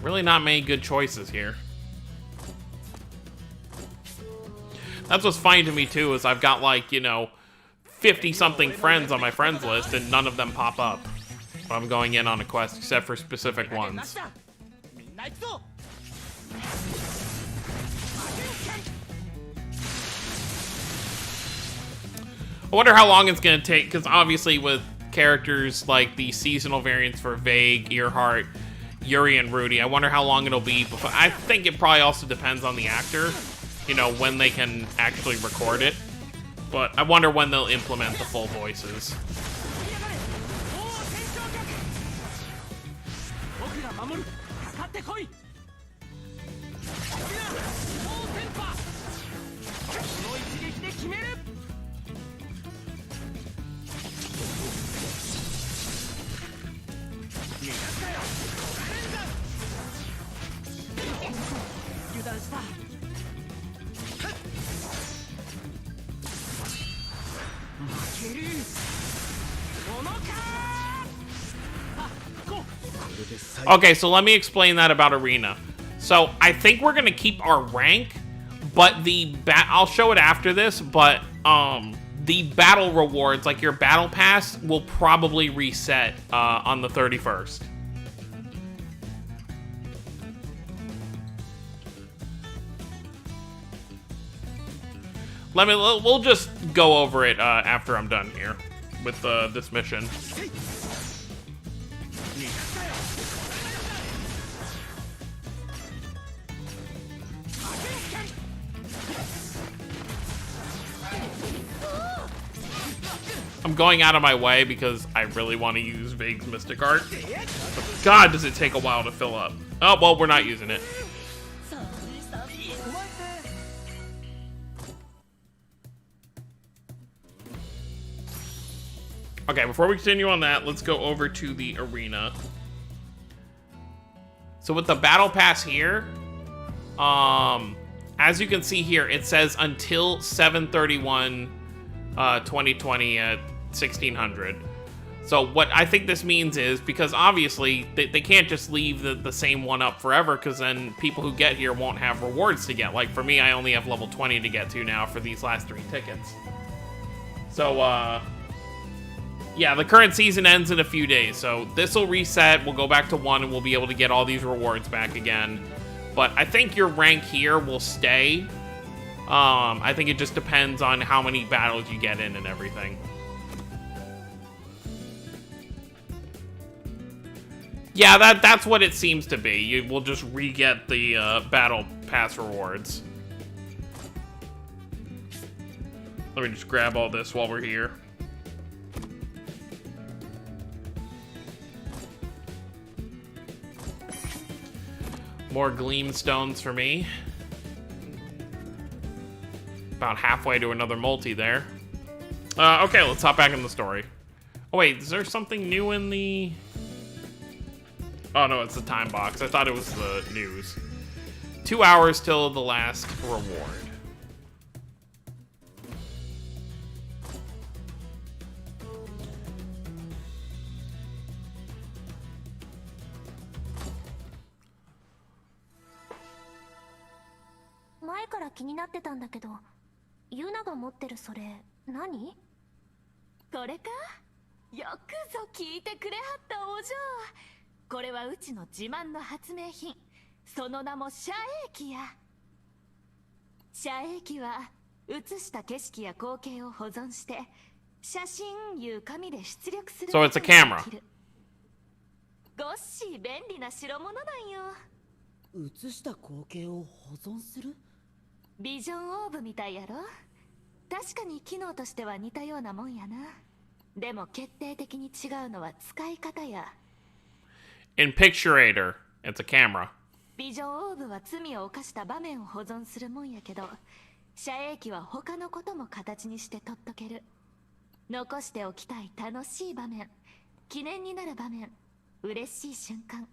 Really not many good choices here. That's what's funny to me too, is I've got like, you know, 50-something friends on my friends list and none of them pop up when I'm going in on a quest, except for specific ones. I wonder how long it's gonna take, because obviously with characters like the seasonal variants for Vague, Earhart, Yuri, and Rudy, I wonder how long it'll be before. I think it probably also depends on the actor, you know, when they can actually record it. But I wonder when they'll implement the full voices. Okay, so let me explain that about Arena. So I think we're gonna keep our rank, but I'll show it after this, but the battle rewards, like your battle pass, will probably reset on the 31st. We'll just go over it after I'm done here with this mission. I'm going out of my way because I really want to use Vague's Mystic Art. But God, does it take a while to fill up. Oh, well, we're not using it. Okay, before we continue on that, let's go over to the arena. So with the battle pass here, as you can see here, it says until 7/31, 2020 at 1600. So what I think this means is, because obviously they can't just leave the same one up forever, because then people who get here won't have rewards to get. Like for me, I only have level 20 to get to now for these last 3 tickets. So, yeah, the current season ends in a few days, so this will reset, we'll go back to 1, and we'll be able to get all these rewards back again. But I think your rank here will stay. I think it just depends on how many battles you get in and everything. Yeah, that's what it seems to be. You will just re-get the battle pass rewards. Let me just grab all this while we're here. More gleam stones for me. About halfway to another multi there. Okay, let's hop back in the story. Oh wait, is there something new in the... Oh no, it's the time box. I thought it was the news. 2 hours till the last reward.前から気になってたんだけど、ユナが持ってるそれ何？これか？よくぞ聞いてくれはったお嬢。これはうちの自慢の発明品。その名も写影機や。写影機は写した景色や光景を保存して写真いう紙で出力する。So it's a camera. ごっしー便利な代物なんよ。映した光景を保存する？ビジョンオーブみたいやろ。確かに機能としては似たようなもんやな。でも決定的に違うのは使い方や。In Picturator, it's a camera. ビジョンオーブは罪を犯した場面を保存するもんやけど、遮影機は他のことも形にして取っとける。残しておきたい楽しい場面、記念になる場面、嬉しい瞬間、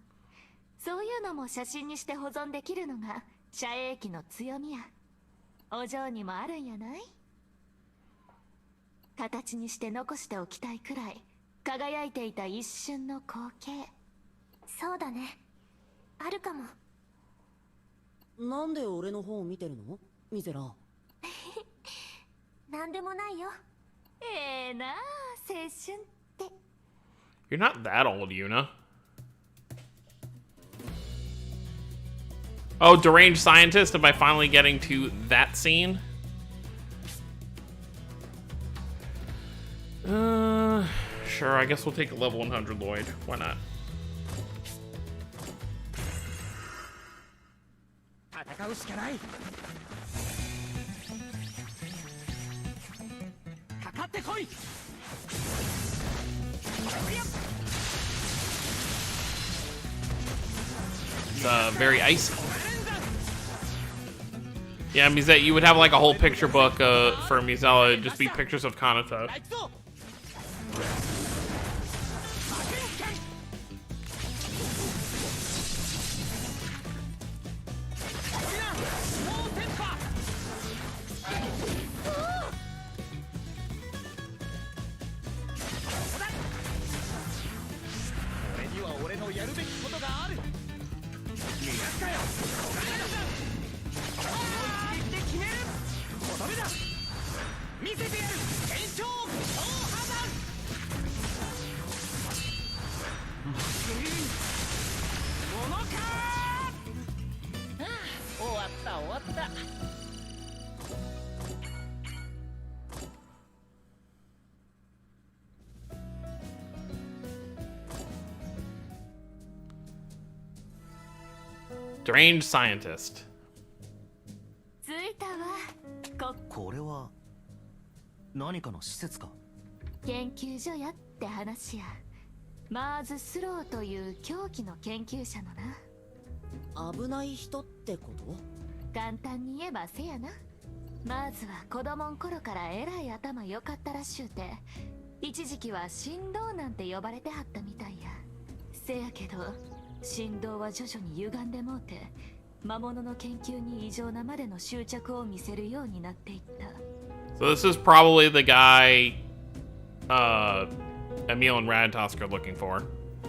そういうのも写真にして保存できるのが遮影機の強みや。お嬢にもあるんやない？形にして残しておきたいくらい輝いていた一瞬の光景。そうだね、あるかも。なんで俺の方を見てるのミゼラ？なんでもないよ。ええなあ、青春って。 You're not that old, Yuna. Oh, deranged scientist. Am I finally getting to that scene? Sure. I guess we'll take a level 100 Lloyd. Why not? 戦うしかない。かかってこい。It's very icy. Yeah, it means that you would have like a whole picture book for Mizella. It'd just be pictures of Kanata. Deranged scientist. 着いたわ。これは何かの施設か？研究所やって話や。マーズ・スローという狂気の研究者のな。危ない人ってこと？簡単に言えばせやな。マーズは子供ん頃からえらい頭良かったらしゅうて、一時期は神童なんて呼ばれてはったみたいや。せやけど神童は徐々に歪んでもうて、魔物の研究に異常なまでの執着を見せるようになっていった。So this is probably the guy Emil and Ratatosk are looking for.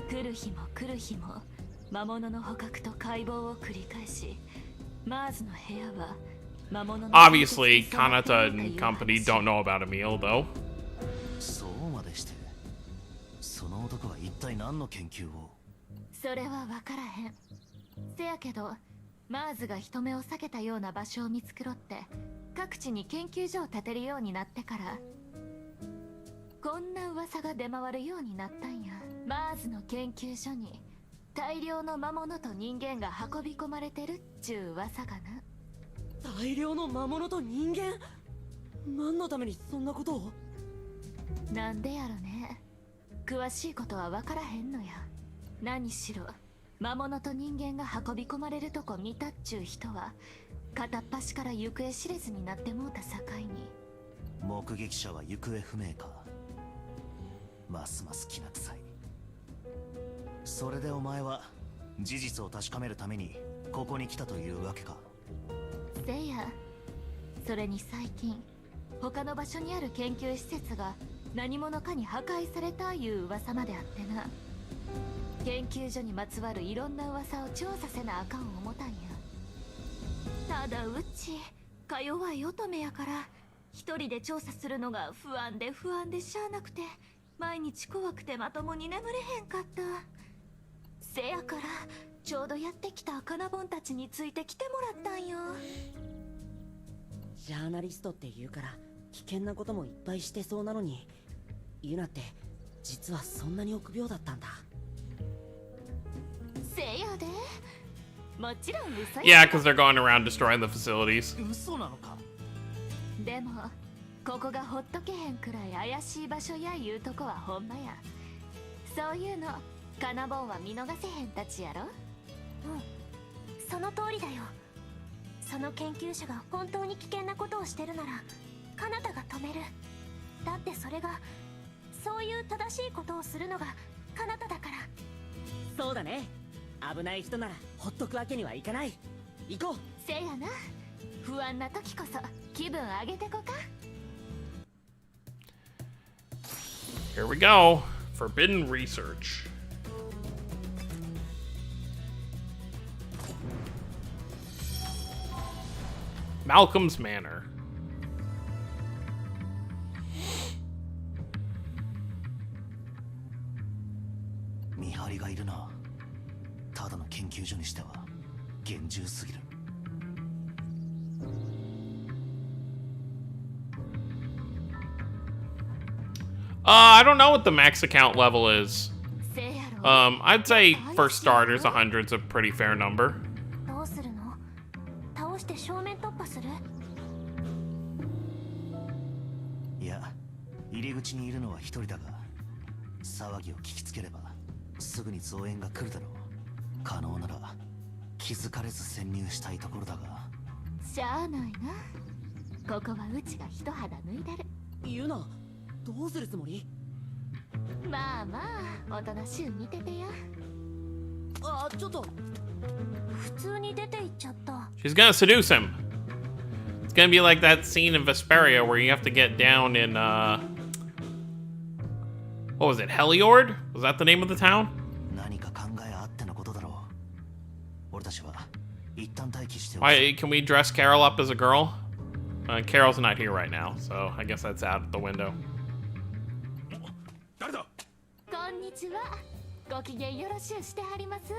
来る日も来る日も魔物の捕獲と解剖を繰り返し、マーズの部屋は魔物の Obviously, Kanata and company don't know about Emil, though. そうまでして、その男は一体何の研究を？それは分からへん。せやけどマーズが人目を避けたような場所を見つけろって各地に研究所を建てるようになってから、こんな噂が出回るようになったんや。マーズの研究所に大量の魔物と人間が運び込まれてるっちゅう噂がな。大量の魔物と人間？何のためにそんなことを？なんでやろね。詳しいことは分からへんのや。何しろ魔物と人間が運び込まれるとこ見たっちゅう人は片っ端から行方知れずになってもうた境に。目撃者は行方不明か。ますますきな臭い。それでお前は事実を確かめるためにここに来たというわけか？せや。それに最近他の場所にある研究施設が何者かに破壊されたいう噂まであってな。研究所にまつわるいろんな噂を調査せなあかん思たんや。ただうちか弱い乙女やから一人で調査するのが不安でしゃあなくて、毎日怖くてまともに眠れへんかった。せやからちょうどやってきた赤なボンたちについてきてもらったんよ。ジャーナリストって言うから危険なこともいっぱいしてそうなのに、ユナって実はそんなに臆病だったんだ。せやで。もちろん嘘 Yeah, や。 because they're going around destroying the facilities. 嘘なのか？でもここがほっとけへんくらい怪しい場所やいうとこはほんまや。そういうのカナボンは見逃せへんたちやろ。うん、その通りだよ。その研究者が本当に危険なことをしてるなら彼方が止める。だってそれがそういう正しいことをするのが彼方だから。そうだね。危ない人ならほっとくわけにはいかない。行こう。せやな。不安な時こそ気分上げてこか。 Here we go. Forbidden research. Malcolm's Manor. 見張りがいるな。ただの研究所にしては厳重すぎる。I don't know what the max account level is. せやろ。 I'd say for starters, 100's a pretty fair number. どうするの？倒して正面突破する？いや、入り口にいるのは一人だが、騒ぎを聞きつければすぐに増援が来るだろう。可能なら気づかれず潜入したいところだが。しゃあないな。ここはうちが一肌脱いだる。言うな。どうするつもり？まあまあ、おとなしゅう見ててや。あ、ちょっと。普通に出て行っちゃった。She's gonna seduce him. It's gonna be like that scene in Vesperia where you have to get down in, what was it, Heliord? Was that the name of the town? 何か考えあってのことだろう。俺たちは一旦待機しておく。 Why, can we dress Carol up as a girl? Carol's not here right now, so I guess that's out the window. 誰だ？こんにちは。ご機嫌よろしゅうしてはります？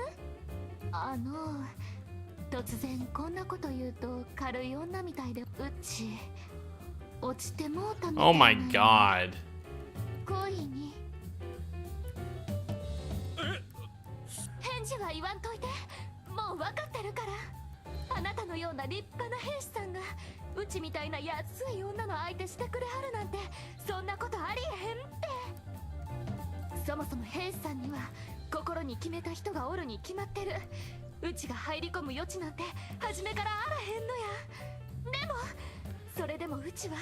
突然こんなこと言うと軽い女みたいで、うち落ちてもうたみたいな。 Oh my god. 恋に返事は言わんといて。もう分かってるから。あなたのような立派な兵士さんがうちみたいな安い女の相手してくれはるなんて、そんなことありえへんって。そもそも兵士さんには心に決めた人がおるに決まってる。うちが入り込む余地なんて初めからあらへんのや。でもそれでもうちは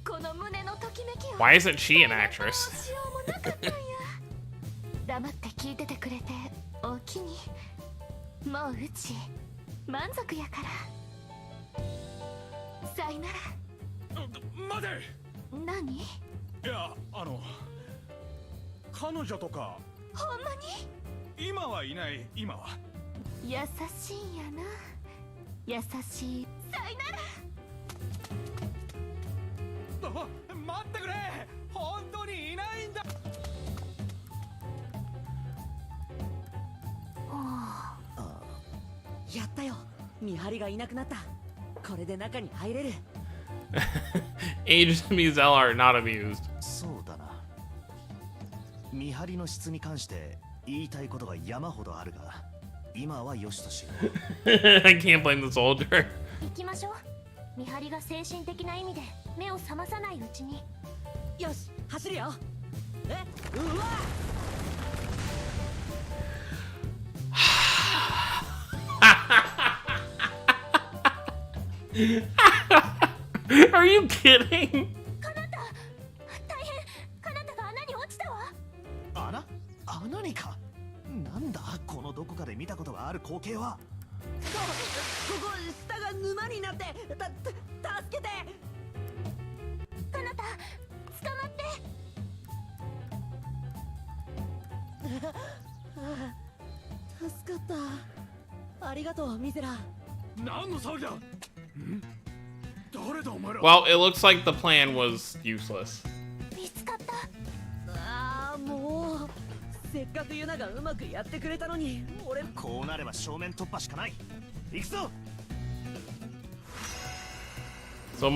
この胸のときめきを Why isn't she an ど actress? うしようもなかったんや。黙って聞いててくれておおきに。もううち満足やから。さいなら。待て。何？いや、彼女とかほんまに？今はいない。今は優しいんやな。優しい。さいなら。待ってくれ。本当にいないんだ。やったよ。見張りがいなくなった。これで中に入れる。Aged Musella are not amused. そうだな。見張りの質に関して言いたいことが山ほどあるが、今はよしとしよう。I can't blame the soldier. 行きましょう。見張りが精神的な意味で目を覚まさないうちに。よし、走るよ。うわAre you kidding? かなた、大変。かなたが穴に落ちたわ。穴にか。なんだこのどこかで見たことがある光景は。ここ下が沼になって。助けて。かなた、捕まって。助かった。ありがとう、ミゼラ。何の騒ぎだ。誰だお前ら。 Well, it looks like the plan was useless. 見つかった。ああ、もうせっかくユナがうまくやってくれたのに、俺。こうなれば正面突破しかない。行くぞ。So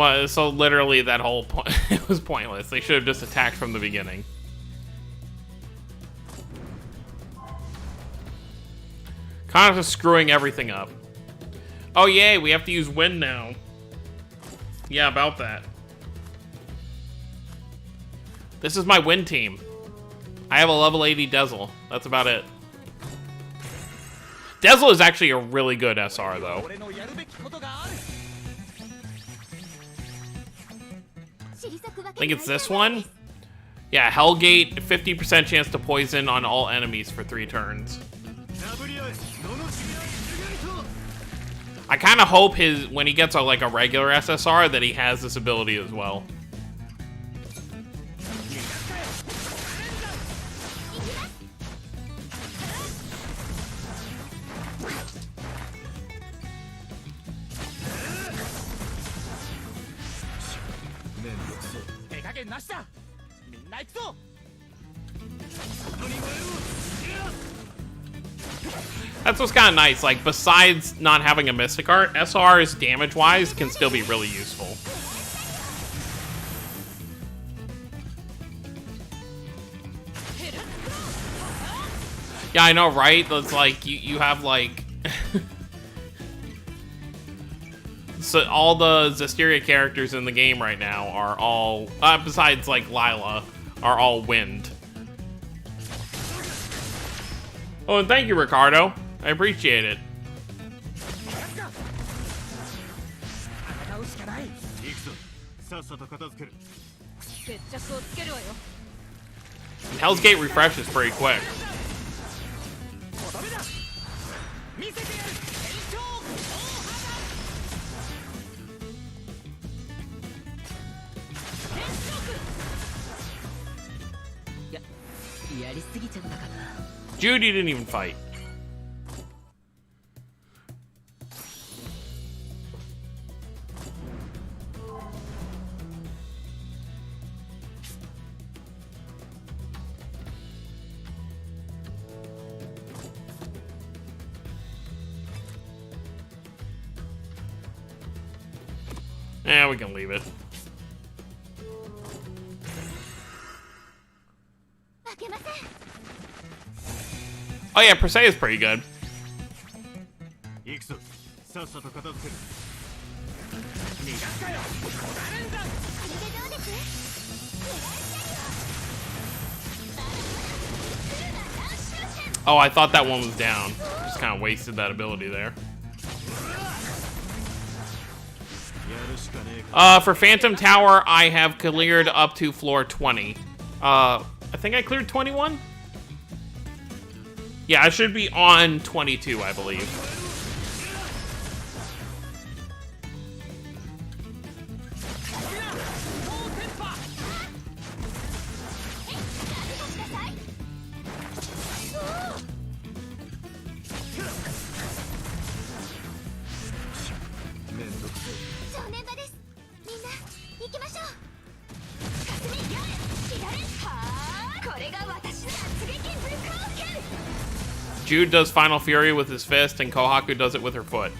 literally that whole point it was pointless. They should have just attacked from the beginning. Kind of screwing everything up. Oh yay, we have to use wind now. Yeah, about that. This is my wind team. I have a level 80 Dazzle. That's about it. Desla is actually a really good SR, though. I think it's this one. Yeah, Hellgate, 50% chance to poison on all enemies for 3 turns. I kind of hope when he gets like a regular SSR that he has this ability as well. That's what's kind of nice. Like, besides not having a Mystic Art, SRs damage-wise can still be really useful. Yeah, I know, right? It's like you have like so all the Zestiria characters in the game right now are all besides like Lila are all wind. Oh, and thank you, Ricardo. I appreciate it. And Hell's Gate refreshes pretty quick. Judy didn't even fight. Yeah, we can leave it. Oh yeah, per se is pretty good. Oh, I thought that one was down. Just kind of wasted that ability there. For Phantom Tower, I have cleared up to floor 20. I think I cleared 21? Yeah, I should be on 22, I believe. Jude does Final Fury with his fist, and Kohaku does it with her foot.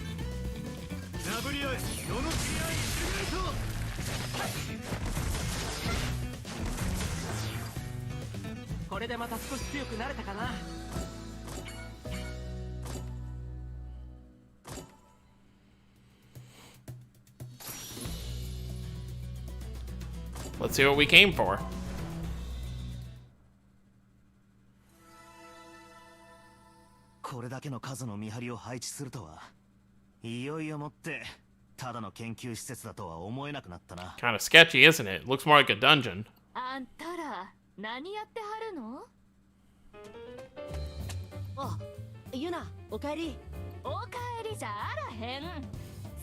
Let's see what we came for. Kind of sketchy, isn't it? Looks more like a dungeon. あんたら何やってはるの？あ、ユナ、おかえり。おかえりじゃあらへん。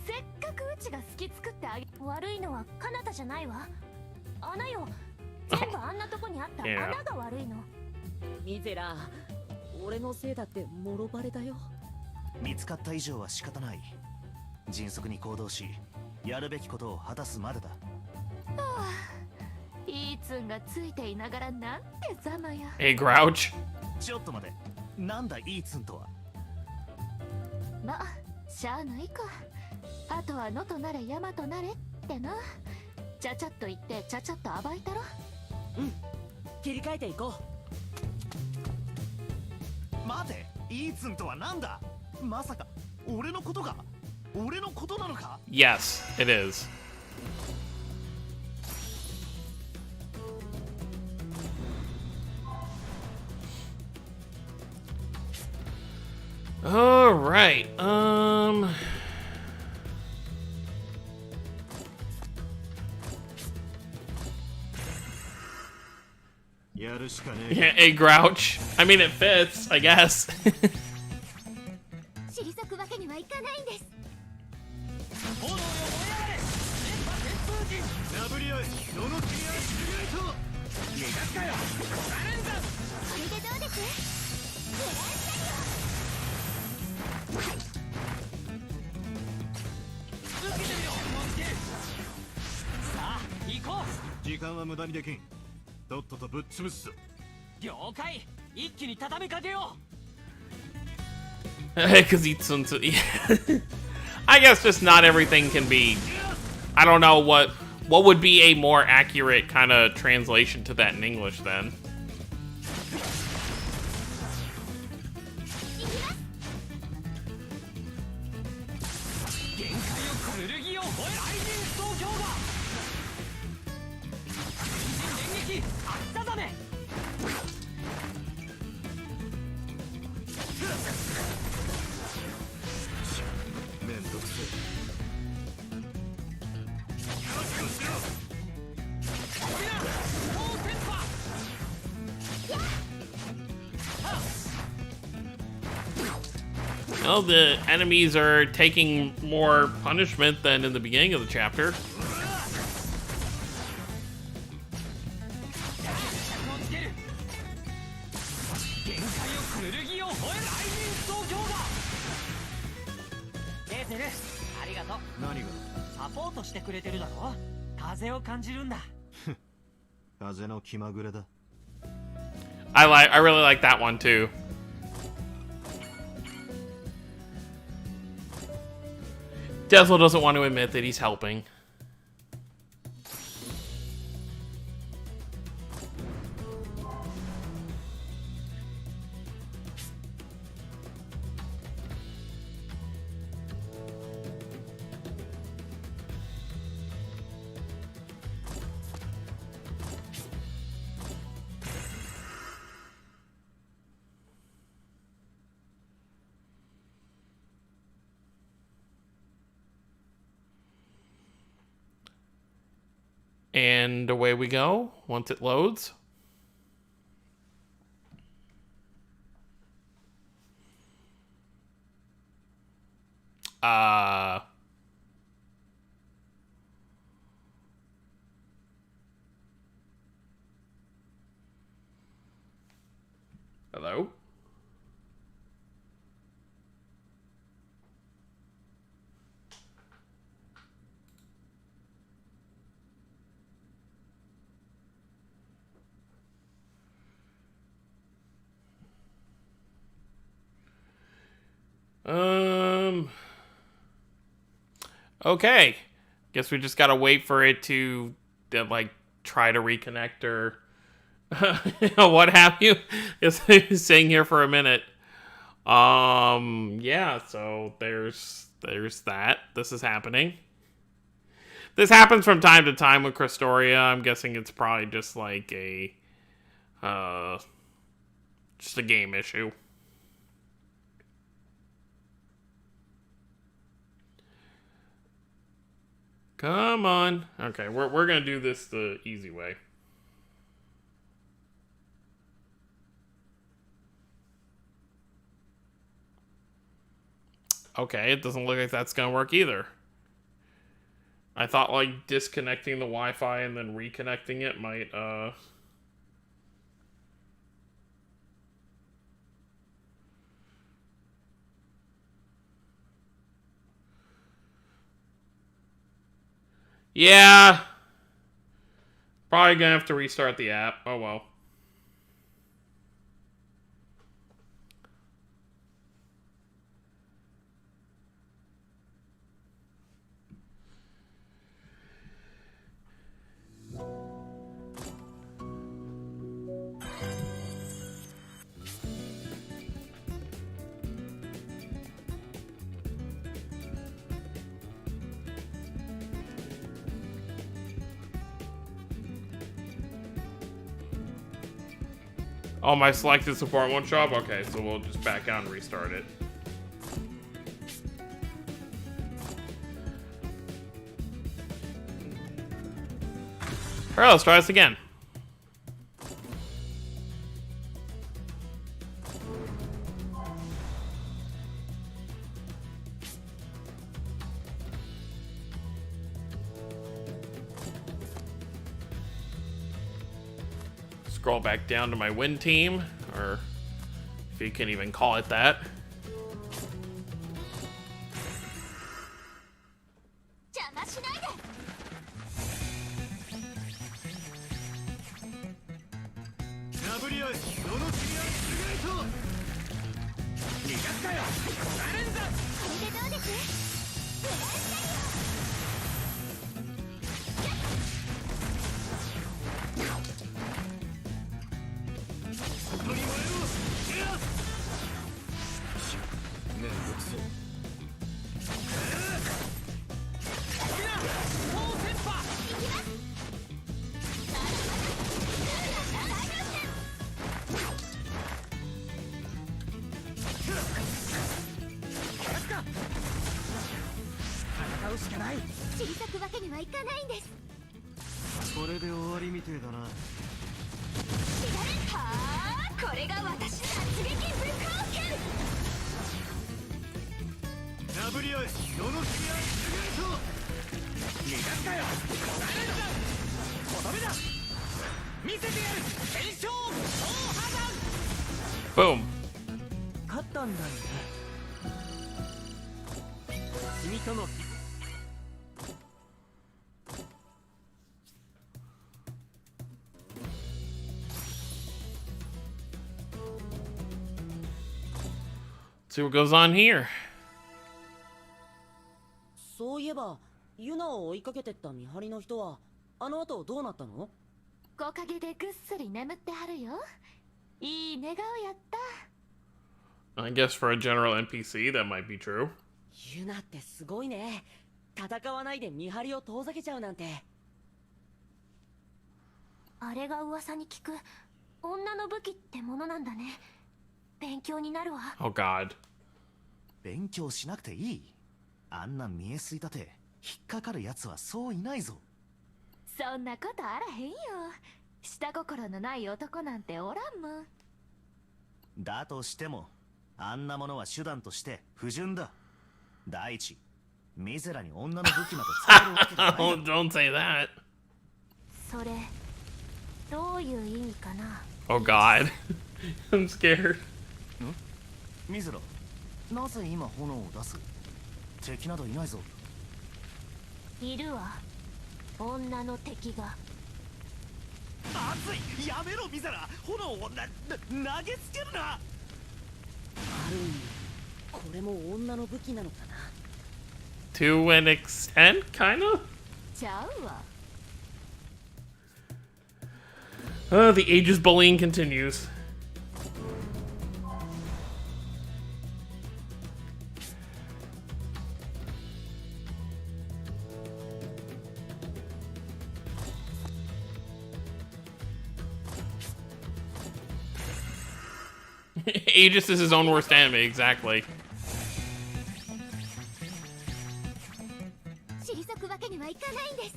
せっかくうちが好き作ってあげ。悪いのはカナタじゃないわ。穴よ。全部あんなとこにあった穴が悪いの。ミゼラ、俺のせいだってもろバレだよ。見つかった以上は仕方ない。迅速に行動し、やるべきことを果たすまでだ。はあ、イーツンがついていながらなんてざまや。Hey, Grouch. ちょっと待て。なんだイーツンとは。まあ、しゃあないか。あとは野となれ山となれってな。ちゃちゃっと言ってちゃちゃっと暴いたろ。うん。切り替えていこう。待て、イーツンとはなんだ。まさか俺のことが俺のことなのか？ Yes, it is. All right. Yeah, a grouch. I mean, it fits, I guess. 退くわけにはいかないんです。炎よ燃え上がれ電波旋風陣なぶり合いどの国は知り合いと逃がすかよチャレンザーそれでどうです？受けてみろモンスケルさあ行こう時間は無駄にできんとっととぶっ潰すぞ了解一気に畳みかけよう Because he's I guess just not everything can be. I don't know what would be a more accurate kind of translation to that in English then. Well, the enemies are taking more punishment than in the beginning of the chapter. I really like that one too. Deslo doesn't want to admit that he's helping. And away we go once it loads. Hello? Okay. Guess we just gotta wait for it to, like, try to reconnect or what have you. It's sitting here for a minute. Yeah, so there's that. This is happening. This happens from time to time with Crestoria. I'm guessing it's probably just like a game issue. Come on. Okay, we're gonna do this the easy way. Okay, it doesn't look like that's gonna work either. I thought like disconnecting the Wi-Fi and then reconnecting it might Yeah. Probably gonna have to restart the app. Oh well. Oh, my selected support won't show up? Okay, so we'll just back out and restart it. Alright, let's try this again. Scroll back down to my win team, or if you can even call it that. Boom. See what goes on here. そういえばユナを追いかけてった見張りの人はあの後どうなったの？木陰でぐっすり眠ってはるよ。いい寝顔やった。I guess for a general NPC that might be true. ユナってすごいね。戦わないで見張りを遠ざけちゃうなんて。あれが噂に聞く女の武器ってものなんだね。勉強になるわ。Oh God. 勉強しなくていい。あんな見えすいたて引っかかるやつはそういないぞ。そんなことあらへんよ。下心のない男なんておらんもん。だとしてもあんなものは手段として不純だ。第一、ミゼラに女の武器など使えるわけじゃない。Oh, don't say that. それどういう意味かな。 Oh God. I'm scared. ミゼラ、なぜ今炎を出す？敵などいないぞ。いるわ、女の敵が。熱い、やめろミゼラ。炎を投げつけるな。ある意味これも女の武器なのかな。 To an extent, kinda? ちゃうわ。The ages bullying continues. Aegis is his own worst enemy, exactly. 退くわけにはいかないんです。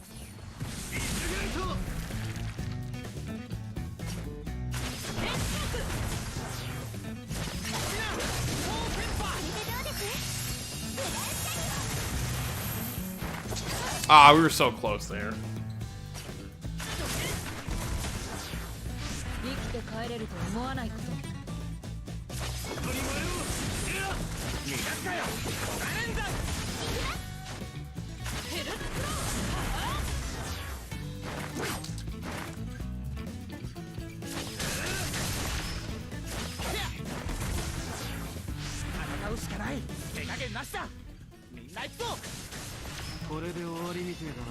Ah, we were so close there. 生きて帰れると思わないこと。戦うしかない。手加減なしだ。みんな行くぞ。これで終わりみてえだな。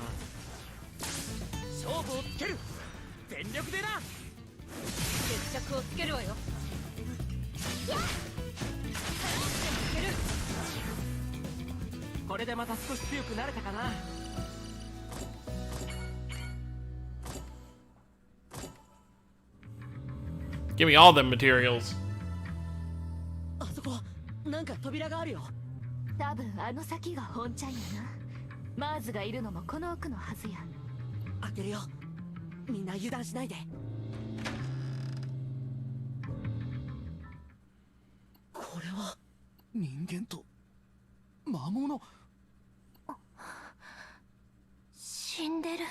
勝負をつける。全力でな。決着をつけるわよ。これでまた少し強くなれたかな。Give me all them materials. あそこなんか扉があるよ。多分あの先が本ちゃんやな。マーズがいるのもこの奥のはずや。開けるよ。みんな油断しないで。これは人間と魔物。死んでる。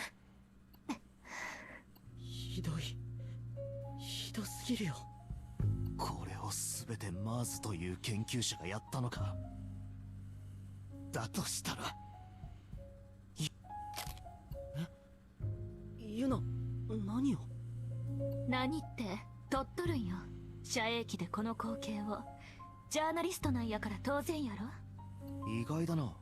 ひどい。ひどすぎるよ。これを全てマーズという研究者がやったのか。だとしたらユナ、何を。何って撮っとるんよ。遮影機でこの光景を。ジャーナリストなんやから当然やろ。意外だな。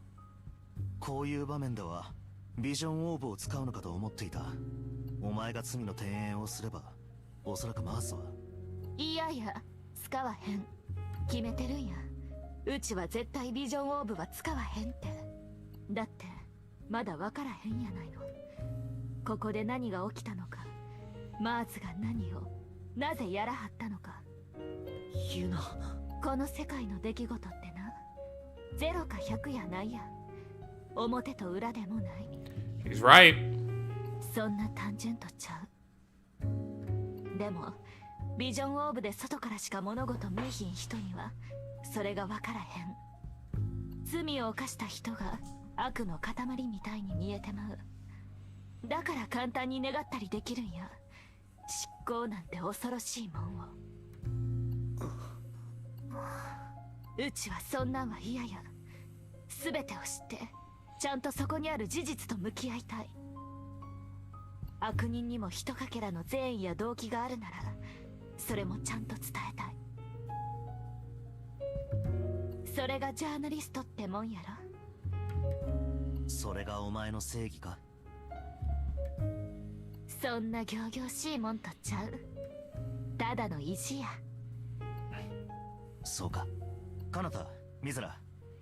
こういう場面ではビジョンオーブを使うのかと思っていた。お前が罪の転園をすればおそらくマーズは。いやいや、使わへん。決めてるんや。うちは絶対ビジョンオーブは使わへんって。だってまだ分からへんやないの。ここで何が起きたのか、マーズが何をなぜやらはったのか。ユナ、この世界の出来事ってな、0か100やないや。表と裏でもない。 He's right. そんな単純とちゃう。でもビジョンオーブで外からしか物事見えひん人にはそれが分からへん。罪を犯した人が悪の塊みたいに見えてまう。だから簡単に願ったりできるんや。執行なんて恐ろしいもんを。うちはそんなんは嫌や。全てを知ってちゃんとそこにある事実と向き合いたい。悪人にも一かけらの善意や動機があるならそれもちゃんと伝えたい。それがジャーナリストってもんやろ。それがお前の正義か。そんな仰々しいもんとちゃう。ただの意地や。そうか。カナタ、ミズラ、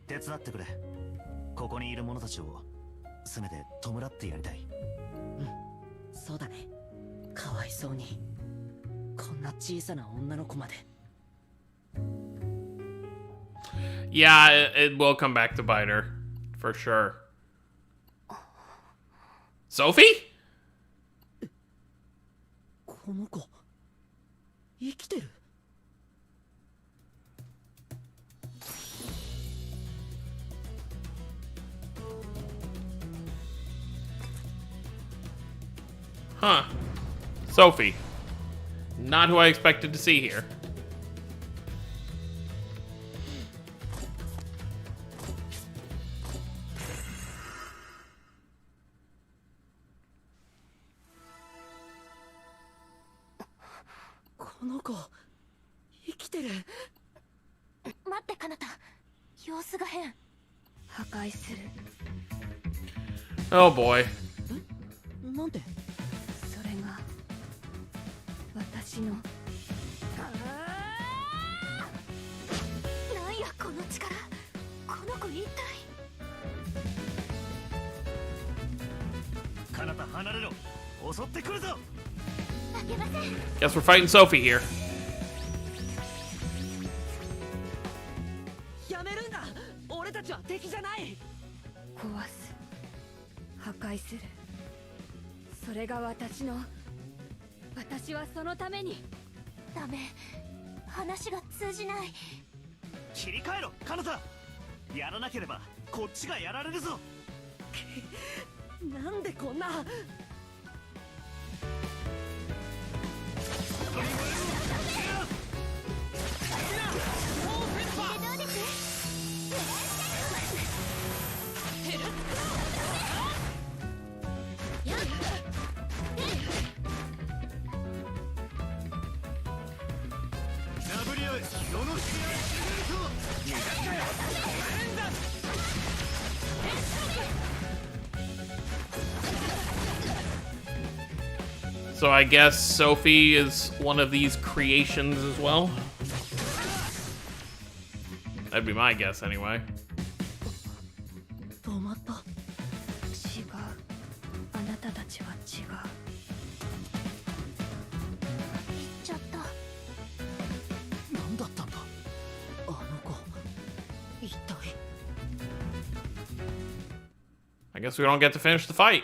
手伝ってくれ。ここにいる者たちをせめて弔ってやりたい。そうだね。かわいそうに。こんな小さな女の子まで。 Yeah, it will come back to bite her. For sure. Sophie? この子生きてる。Huh. Sophie. Not who I expected to see here.この子生きてる。待ってカナタ、様子が変。破壊する。 Oh boy. なんで。それが私の。なんやこの力。この子一体。カナタ離れろ。襲ってくるぞ。あげません。 Guess we're fighting Sophie here. やめるんだ。俺たちは敵じゃない。壊す。破壊する。それが私の。私はそのために。ダメ。話が通じない。切り替えろ、カナタ。やらなければこっちがやられるぞ。なんでこんな。殴り合え。世の隙間へ沈めると。 So I guess Sophie is one of these creations as well. That'd be my guess anyway. 止まった。違う。あなたたちは違う。行っちゃった。何だったんだ。あの子一体。 I guess we don't get to finish the fight.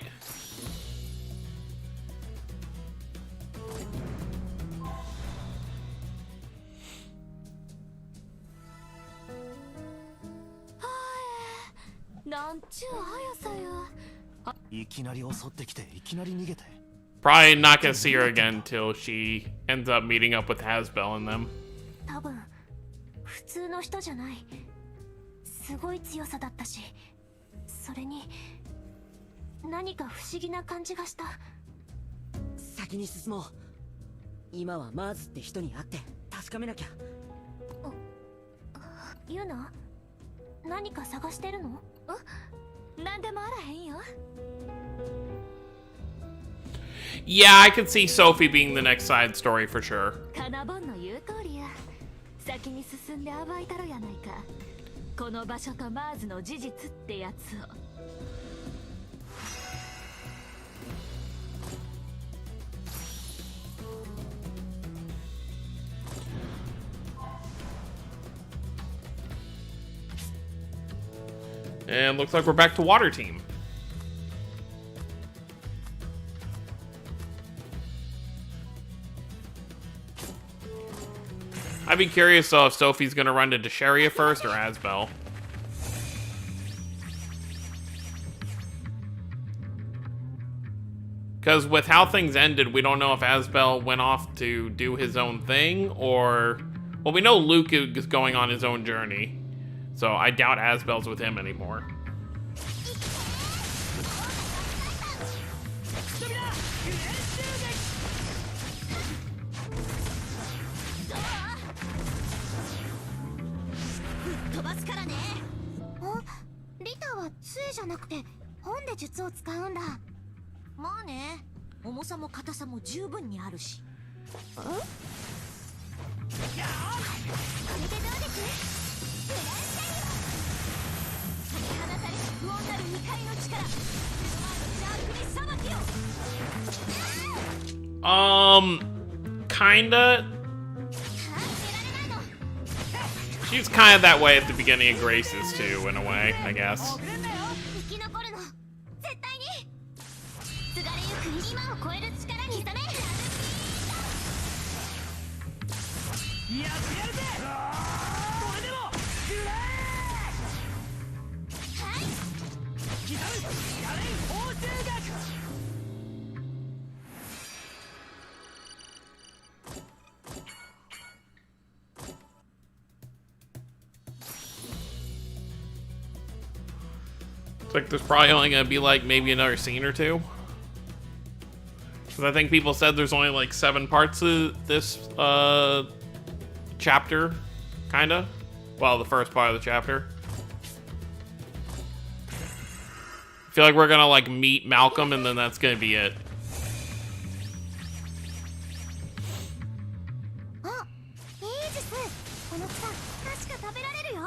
なんちゅう速さよ。いきなり襲ってきていきなり逃げて。 Probably not gonna see her again till she ends up meeting up with Hasbel and them. 多分普通の人じゃない。すごい強さだったし、それに何か不思議な感じがした。先に進もう。今はマーズって人に会って確かめなきゃ。ユナ、何か探してるの？なんでもあらへんよ。 Yeah, I could see Sophie being the next side story for sure. カナボンの言う通りや。先に進んで暴いたろやないか。この場所とマーズの事実ってやつを。 And looks like we're back to Water Team. I'd be curious though if Sophie's gonna run into Sharia first or Asbel. Because with how things ended, we don't know if Asbel went off to do his own thing or... Well, we know Luke is going on his own journey. So I doubt Asbel's with him anymore. Oh, リタは杖じゃなくて本で術を使うんだ。まあね、重さも硬さも十分にあるし。これでどうです？フランシャイ解き放たれし不穏なる未開の力、邪悪に裁きを。 Kinda. She's kind of that way at the beginning of Grace's too, in a way, I guess. 生き残るの絶対に。すがれゆく今を超える力に覚め。やってやるぜ。これでもくらえ。はい。刻むやれん報酬学。 It's like there's probably only gonna be like maybe another scene or two. Because I think people said there's only like 7 parts of this chapter, kinda. Well, the first part of the chapter. I feel like we're gonna like meet Malcolm and then that's gonna be it. あ、いいです。この草確か食べられるよ。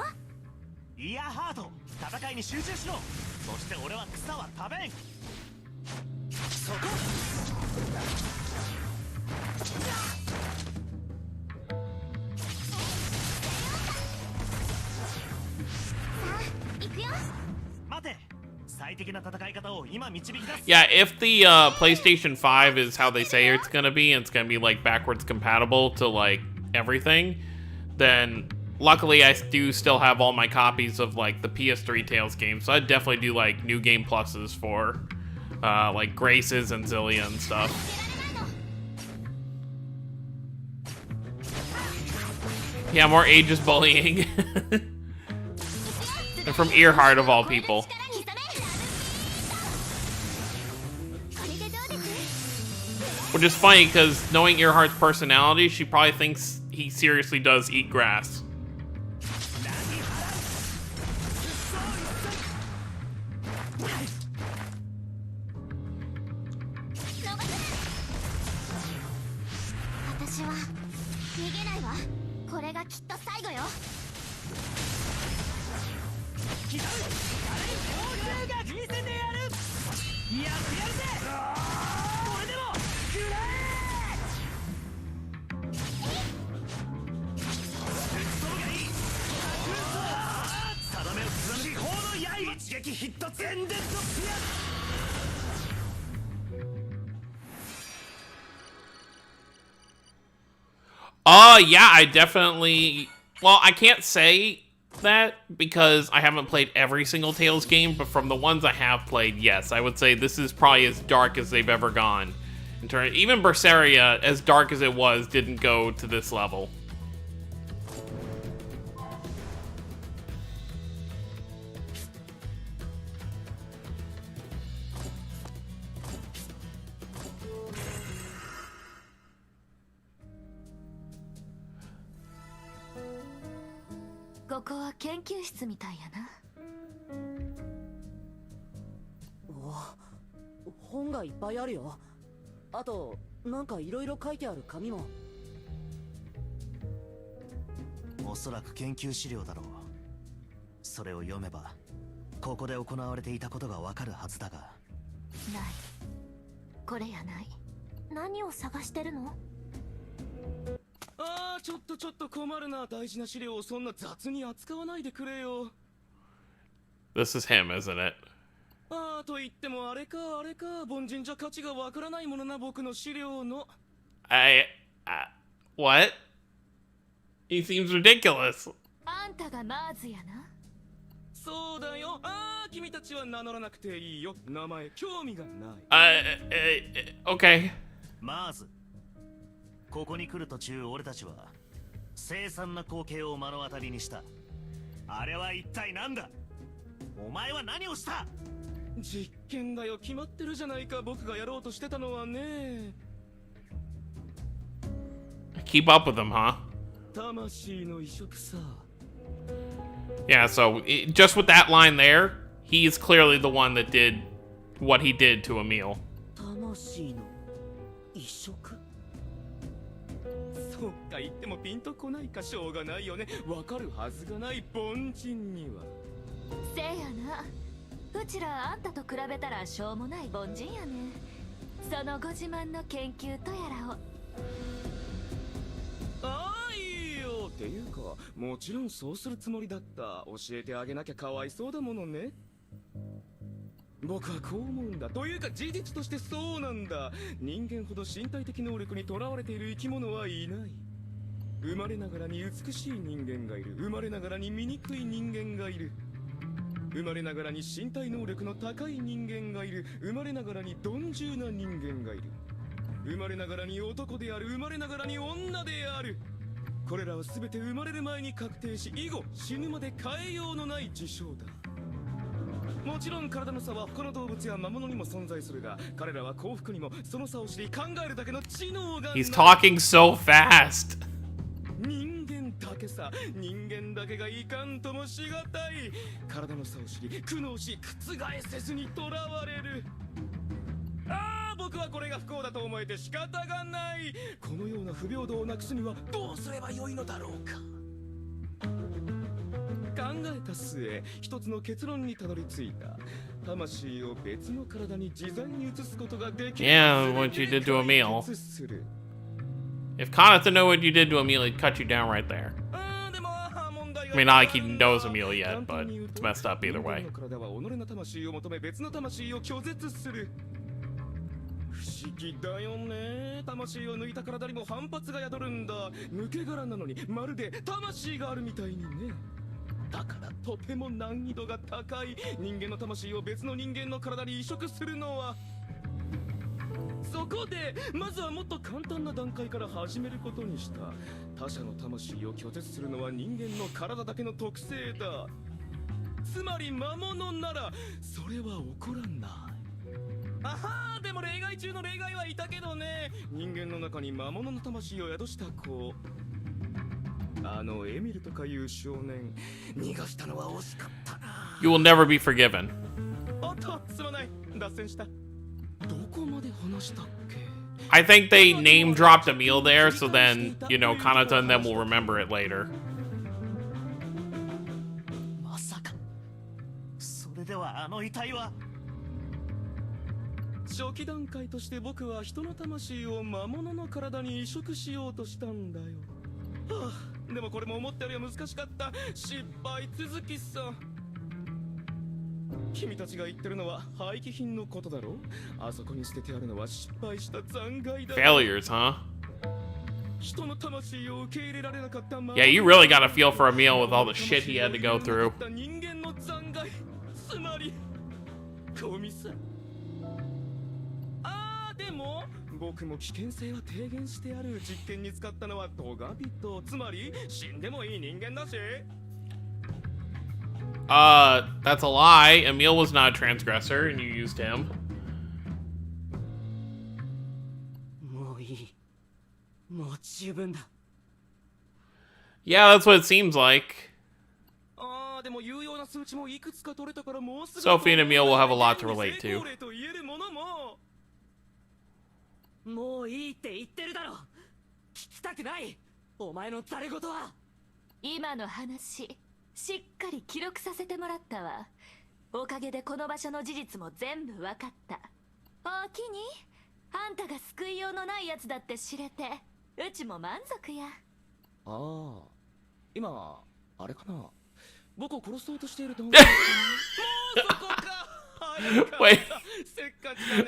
イヤーハート、戦いに集中しろ。そして俺は草は食べん。そこ。さあ、行くよ。待て。最適な戦い方を今導き出す。 Yeah, if the PlayStation 5 is how they say it's gonna be, and it's gonna be like backwards compatible to like everything, then luckily I do still have all my copies of like the PS3 Tales games, so I'd definitely do like new game pluses for like Graces and Zillia and stuff. Yeah, more ages bullying. And from Earhart of all people. Which is funny because knowing Earhart's personality, she probably thinks he seriously does eat grass. Yeah, I definitely... Well, I can't say that because I haven't played every single Tales game, but from the ones I have played, yes, I would say this is probably as dark as they've ever gone. Even Berseria, as dark as it was, didn't go to this level.ここは研究室みたいやな。本がいっぱいあるよ。あとなんかいろいろ書いてある紙も。おそらく研究資料だろう。それを読めばここで行われていたことがわかるはずだが。ない。これやない。何を探してるの？ああ、ちょっと困るな。大事な資料をそんな雑に扱わないでくれよ。 This is him, isn't it? ああ、と言ってもあれか。凡人じゃ価値がわからないものな、僕の資料の。What? He seems ridiculous. あんたがマーズやな。そうだよ。ああ、君たちは名乗らなくていいよ。名前興味がない。Okay. まずここに来る途中、俺たちは凄惨な光景を目の当たりにした。あれは一体何だ？お前は何をした？実験だよ。決まってるじゃないか。僕がやろうとしてたのはね。 Keep up with him, huh? 魂の移植さ。 Yeah, so just with that line there, he's clearly the one that did what he did to Emil. 魂の移植。そうか、言ってもピンとこないか。しょうがないよね。わかるはずがない、凡人には。せやな。うちらあんたと比べたらしょうもない凡人やね。そのご自慢の研究とやらを。ああ、いいよ。っていうか、もちろんそうするつもりだった。教えてあげなきゃかわいそうだものね。僕はこう思うんだ。というか事実としてそうなんだ。人間ほど身体的能力にとらわれている生き物はいない。生まれながらに美しい人間がいる。生まれながらに醜い人間がいる。生まれながらに身体能力の高い人間がいる。生まれながらに鈍重な人間がいる。生まれながらに男である。生まれながらに女である。これらは全て生まれる前に確定し、以後死ぬまで変えようのない事象だ。もちろん体の差は他の動物や魔物にも存在するが、彼らは幸福にもその差を知り考えるだけの知能がない。 He's talking so fast. 人間だけさ。人間だけがいかんともしがたい。体の差を知り苦悩し、覆せずにとらわれる。ああ、僕はこれが不幸だと思えて仕方がない。このような不平等をなくすにはどうすればよいのだろうか。考えた末、一つの結論にたどり着いた。魂を別の体に自在に移すことができる。 Yeah, what you did to Emil. If Kanata knew what you did to Emil, he'd cut you down right there. I mean, not like he knows Emil yet, but it's messed up either way. 不思議だよね。魂を抜いた体にも反発が宿るんだ。抜け殻なのにまるで魂があるみたいにね。だからとても難易度が高い。人間の魂を別の人間の体に移植するのは。そこでまずはもっと簡単な段階から始めることにした。他者の魂を拒絶するのは人間の体だけの特性だ。つまり魔物ならそれは起こらない。あはー、でも例外中の例外はいたけどね。人間の中に魔物の魂を宿した子、エミルとかいう少年、逃がしたのは惜しかったな。 You will never be forgiven. おっと、すまない。脱線した。どこまで話したっけ？ I think they name dropped Emil there, so then, you know, Kanata and them will remember it later. まさかそれではあの遺体は。初期段階として僕は人の魂を魔物の体に移植しようとしたんだよ。はあ、でもこれも思ったよりは難しかった。失敗続きさ。君たちが言ってるのは廃棄品のことだろ。あそこに捨ててあるのは失敗した残骸だ。 Failures, huh? Yeah, you really got to feel for Emil with all the shit he had to go through. でも僕も危険性は低減してある。実験に使ったのはトガビト、つまり死んでもいい人間だし。That's a lie. Emil was not a transgressor, and you used him. もういい。もう十分だ。 Yeah, that's what it seems like. ああ、でも有用な数値もいくつか取れたからもうすぐ。 Sophie and Emil will have a lot to relate to. もういいって言ってるだろ。聞きたくない。お前のざれ言は。今の話しっかり記録させてもらったわ。おかげでこの場所の事実も全部分かった。おおきにあんたが救いようのないやつだって知れてうちも満足や。ああ、今あれかな、僕を殺そうとしていると思う。もうそこか。 Wait.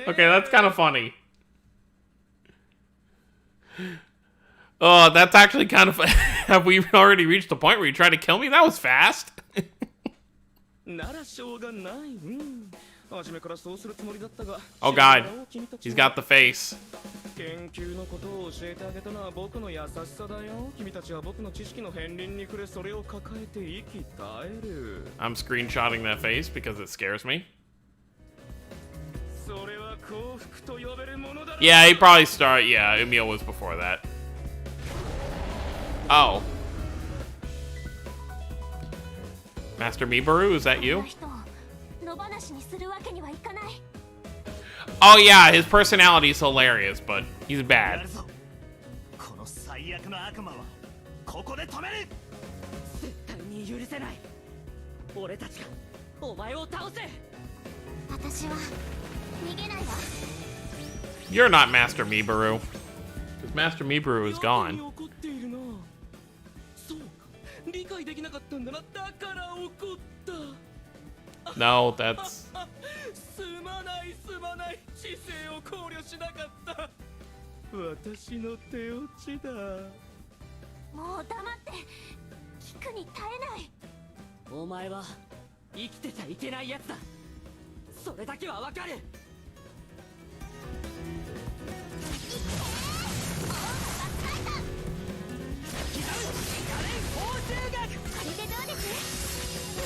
Okay, that's kind of funny. Oh, that's actually kind of... Have we already reached the point where you tried to kill me? That was fast. Oh god. He's got the face. I'm screenshotting that face because it scares me. Yeah, he probably started... Yeah, Emil was before that. Oh. Master Mibaru, is that you? Oh yeah, his personality is hilarious, but he's bad. You're not Master Mibaru. Because Master Mibaru is gone. No, that's...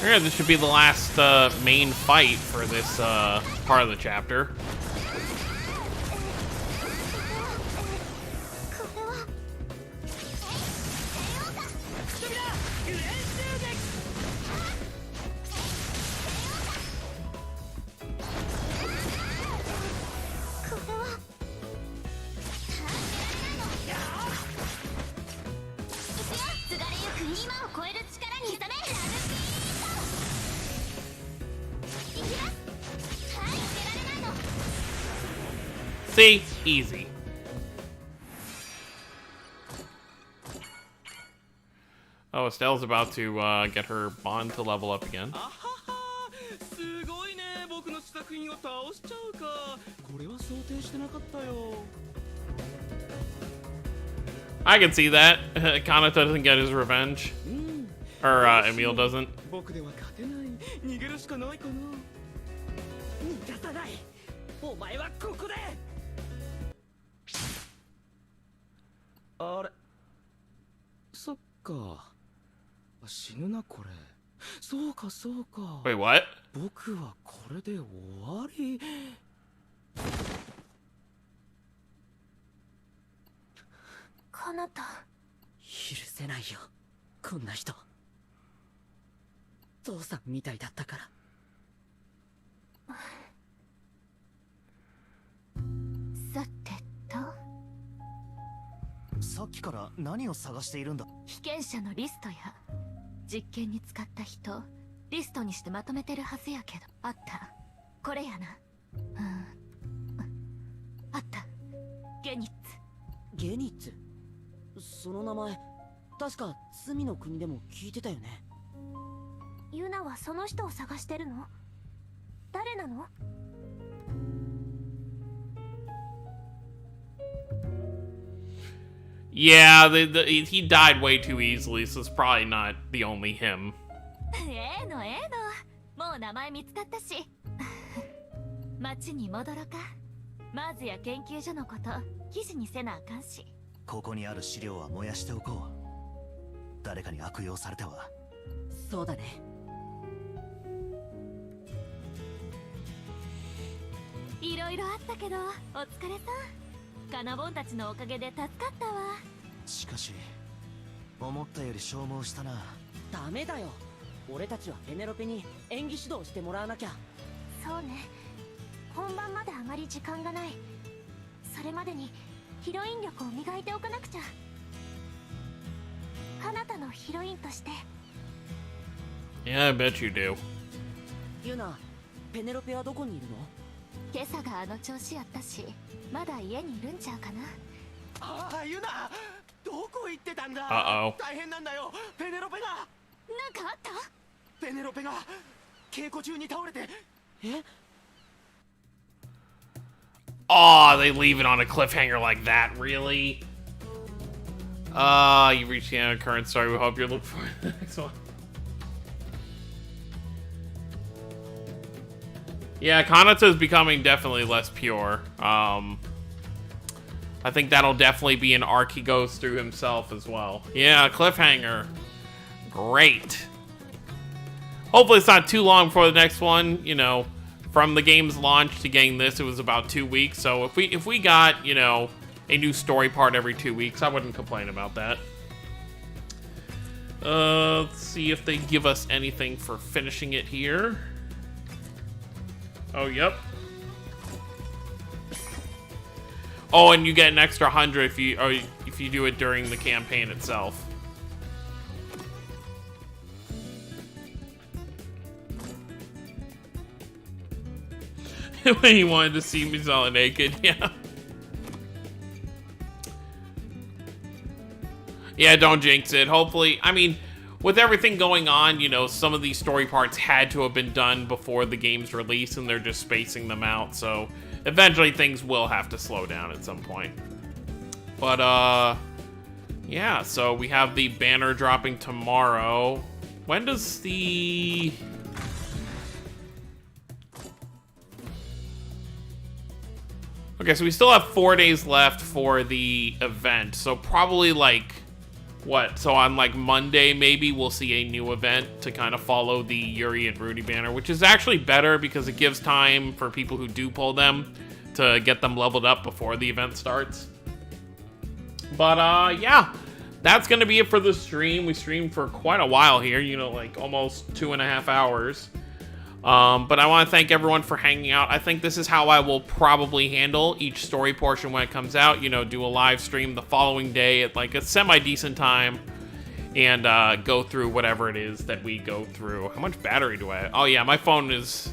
Yeah, this should be the last main fight for this part of the chapter. See? Easy. Oh, Estelle's about to get her bond to level up again. I can see that. Kanata doesn't get his revenge. Or Emil doesn't. Wait, what? 僕はこれで終わり。かなた。許せないよ、こんな人。父さんみたいだったから。さてと、さっきから何を探しているんだ。被験者のリストや実験に使った人リストにしてまとめてるはずやけど。あった、これやな。あった、ゲニッツ。ゲニッツ、その名前確か罪の国でも聞いてたよね。ユナはその人を探してるの？誰なの？ Yeah, he died way too easily, so it's probably not the only him. ええのええの、もう名前見つかったし。町に戻ろか。マーズや研究所のこと記事にせなあかんし。ここにある資料は燃やしておこう。誰かに悪用されては。そうだね。いろいろあったけど、お疲れさん。カナボンたちのおかげで助かったわ。しかし思ったより消耗したな。ダメだよ。俺たちはペネロペに演技指導してもらわなきゃ。そうね。本番まであまり時間がない。それまでにヒロイン力を磨いておかなくちゃ。彼方のヒロインとして。 Yeah, I bet you do. ユナ、ペネロペはどこにいるの？今朝があの調子やったし、まだ家にいるんちゃうかな。ああ、ユナ、どこ行ってたんだ。 Uh-oh. 大変なんだよ。ペネロペが。なんかあった？ペネロペが稽古中に倒れて。え？ Oh, they leave it on a cliffhanger like that, really? You reached the end of the current story. We hope you're looking forward to the next one. Yeah, Kanata is becoming definitely less pure. I think that'll definitely be an arc he goes through himself as well. Yeah, cliffhanger. Great. Hopefully it's not too long before the next one. You know, from the game's launch to getting this, it was about 2 weeks. So if we got, you know, a new story part every 2 weeks, I wouldn't complain about that. Let's see if they give us anything for finishing it here. Oh, yep. Oh, and you get an extra 100 if you do it during the campaign itself. When he wanted to see me solid naked, yeah. Yeah, don't jinx it. Hopefully, I mean, with everything going on, you know, some of these story parts had to have been done before the game's release, and they're just spacing them out, so eventually things will have to slow down at some point. But, yeah, so we have the banner dropping tomorrow. When does the... Okay, so we still have 4 days left for the event, so probably like... What? So on like Monday, maybe we'll see a new event to kind of follow the Yuri and Rudy banner, which is actually better because it gives time for people who do pull them to get them leveled up before the event starts. But yeah, that's gonna be it for the stream. We streamed for quite a while here, you know, like almost 2.5 hours. But I want to thank everyone for hanging out. I think this is how I will probably handle each story portion when it comes out. You know, do a live stream the following day at like a semi-decent time and go through whatever it is that we go through. How much battery do I have? Oh yeah, my phone is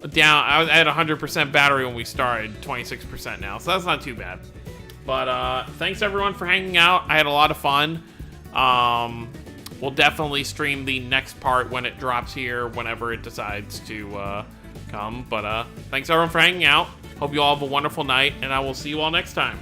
down. I was at 100% battery when we started, 26% now, so that's not too bad. But thanks everyone for hanging out. I had a lot of fun. We'll definitely stream the next part when it drops here, whenever it decides to come. But thanks everyone for hanging out. Hope you all have a wonderful night, and I will see you all next time.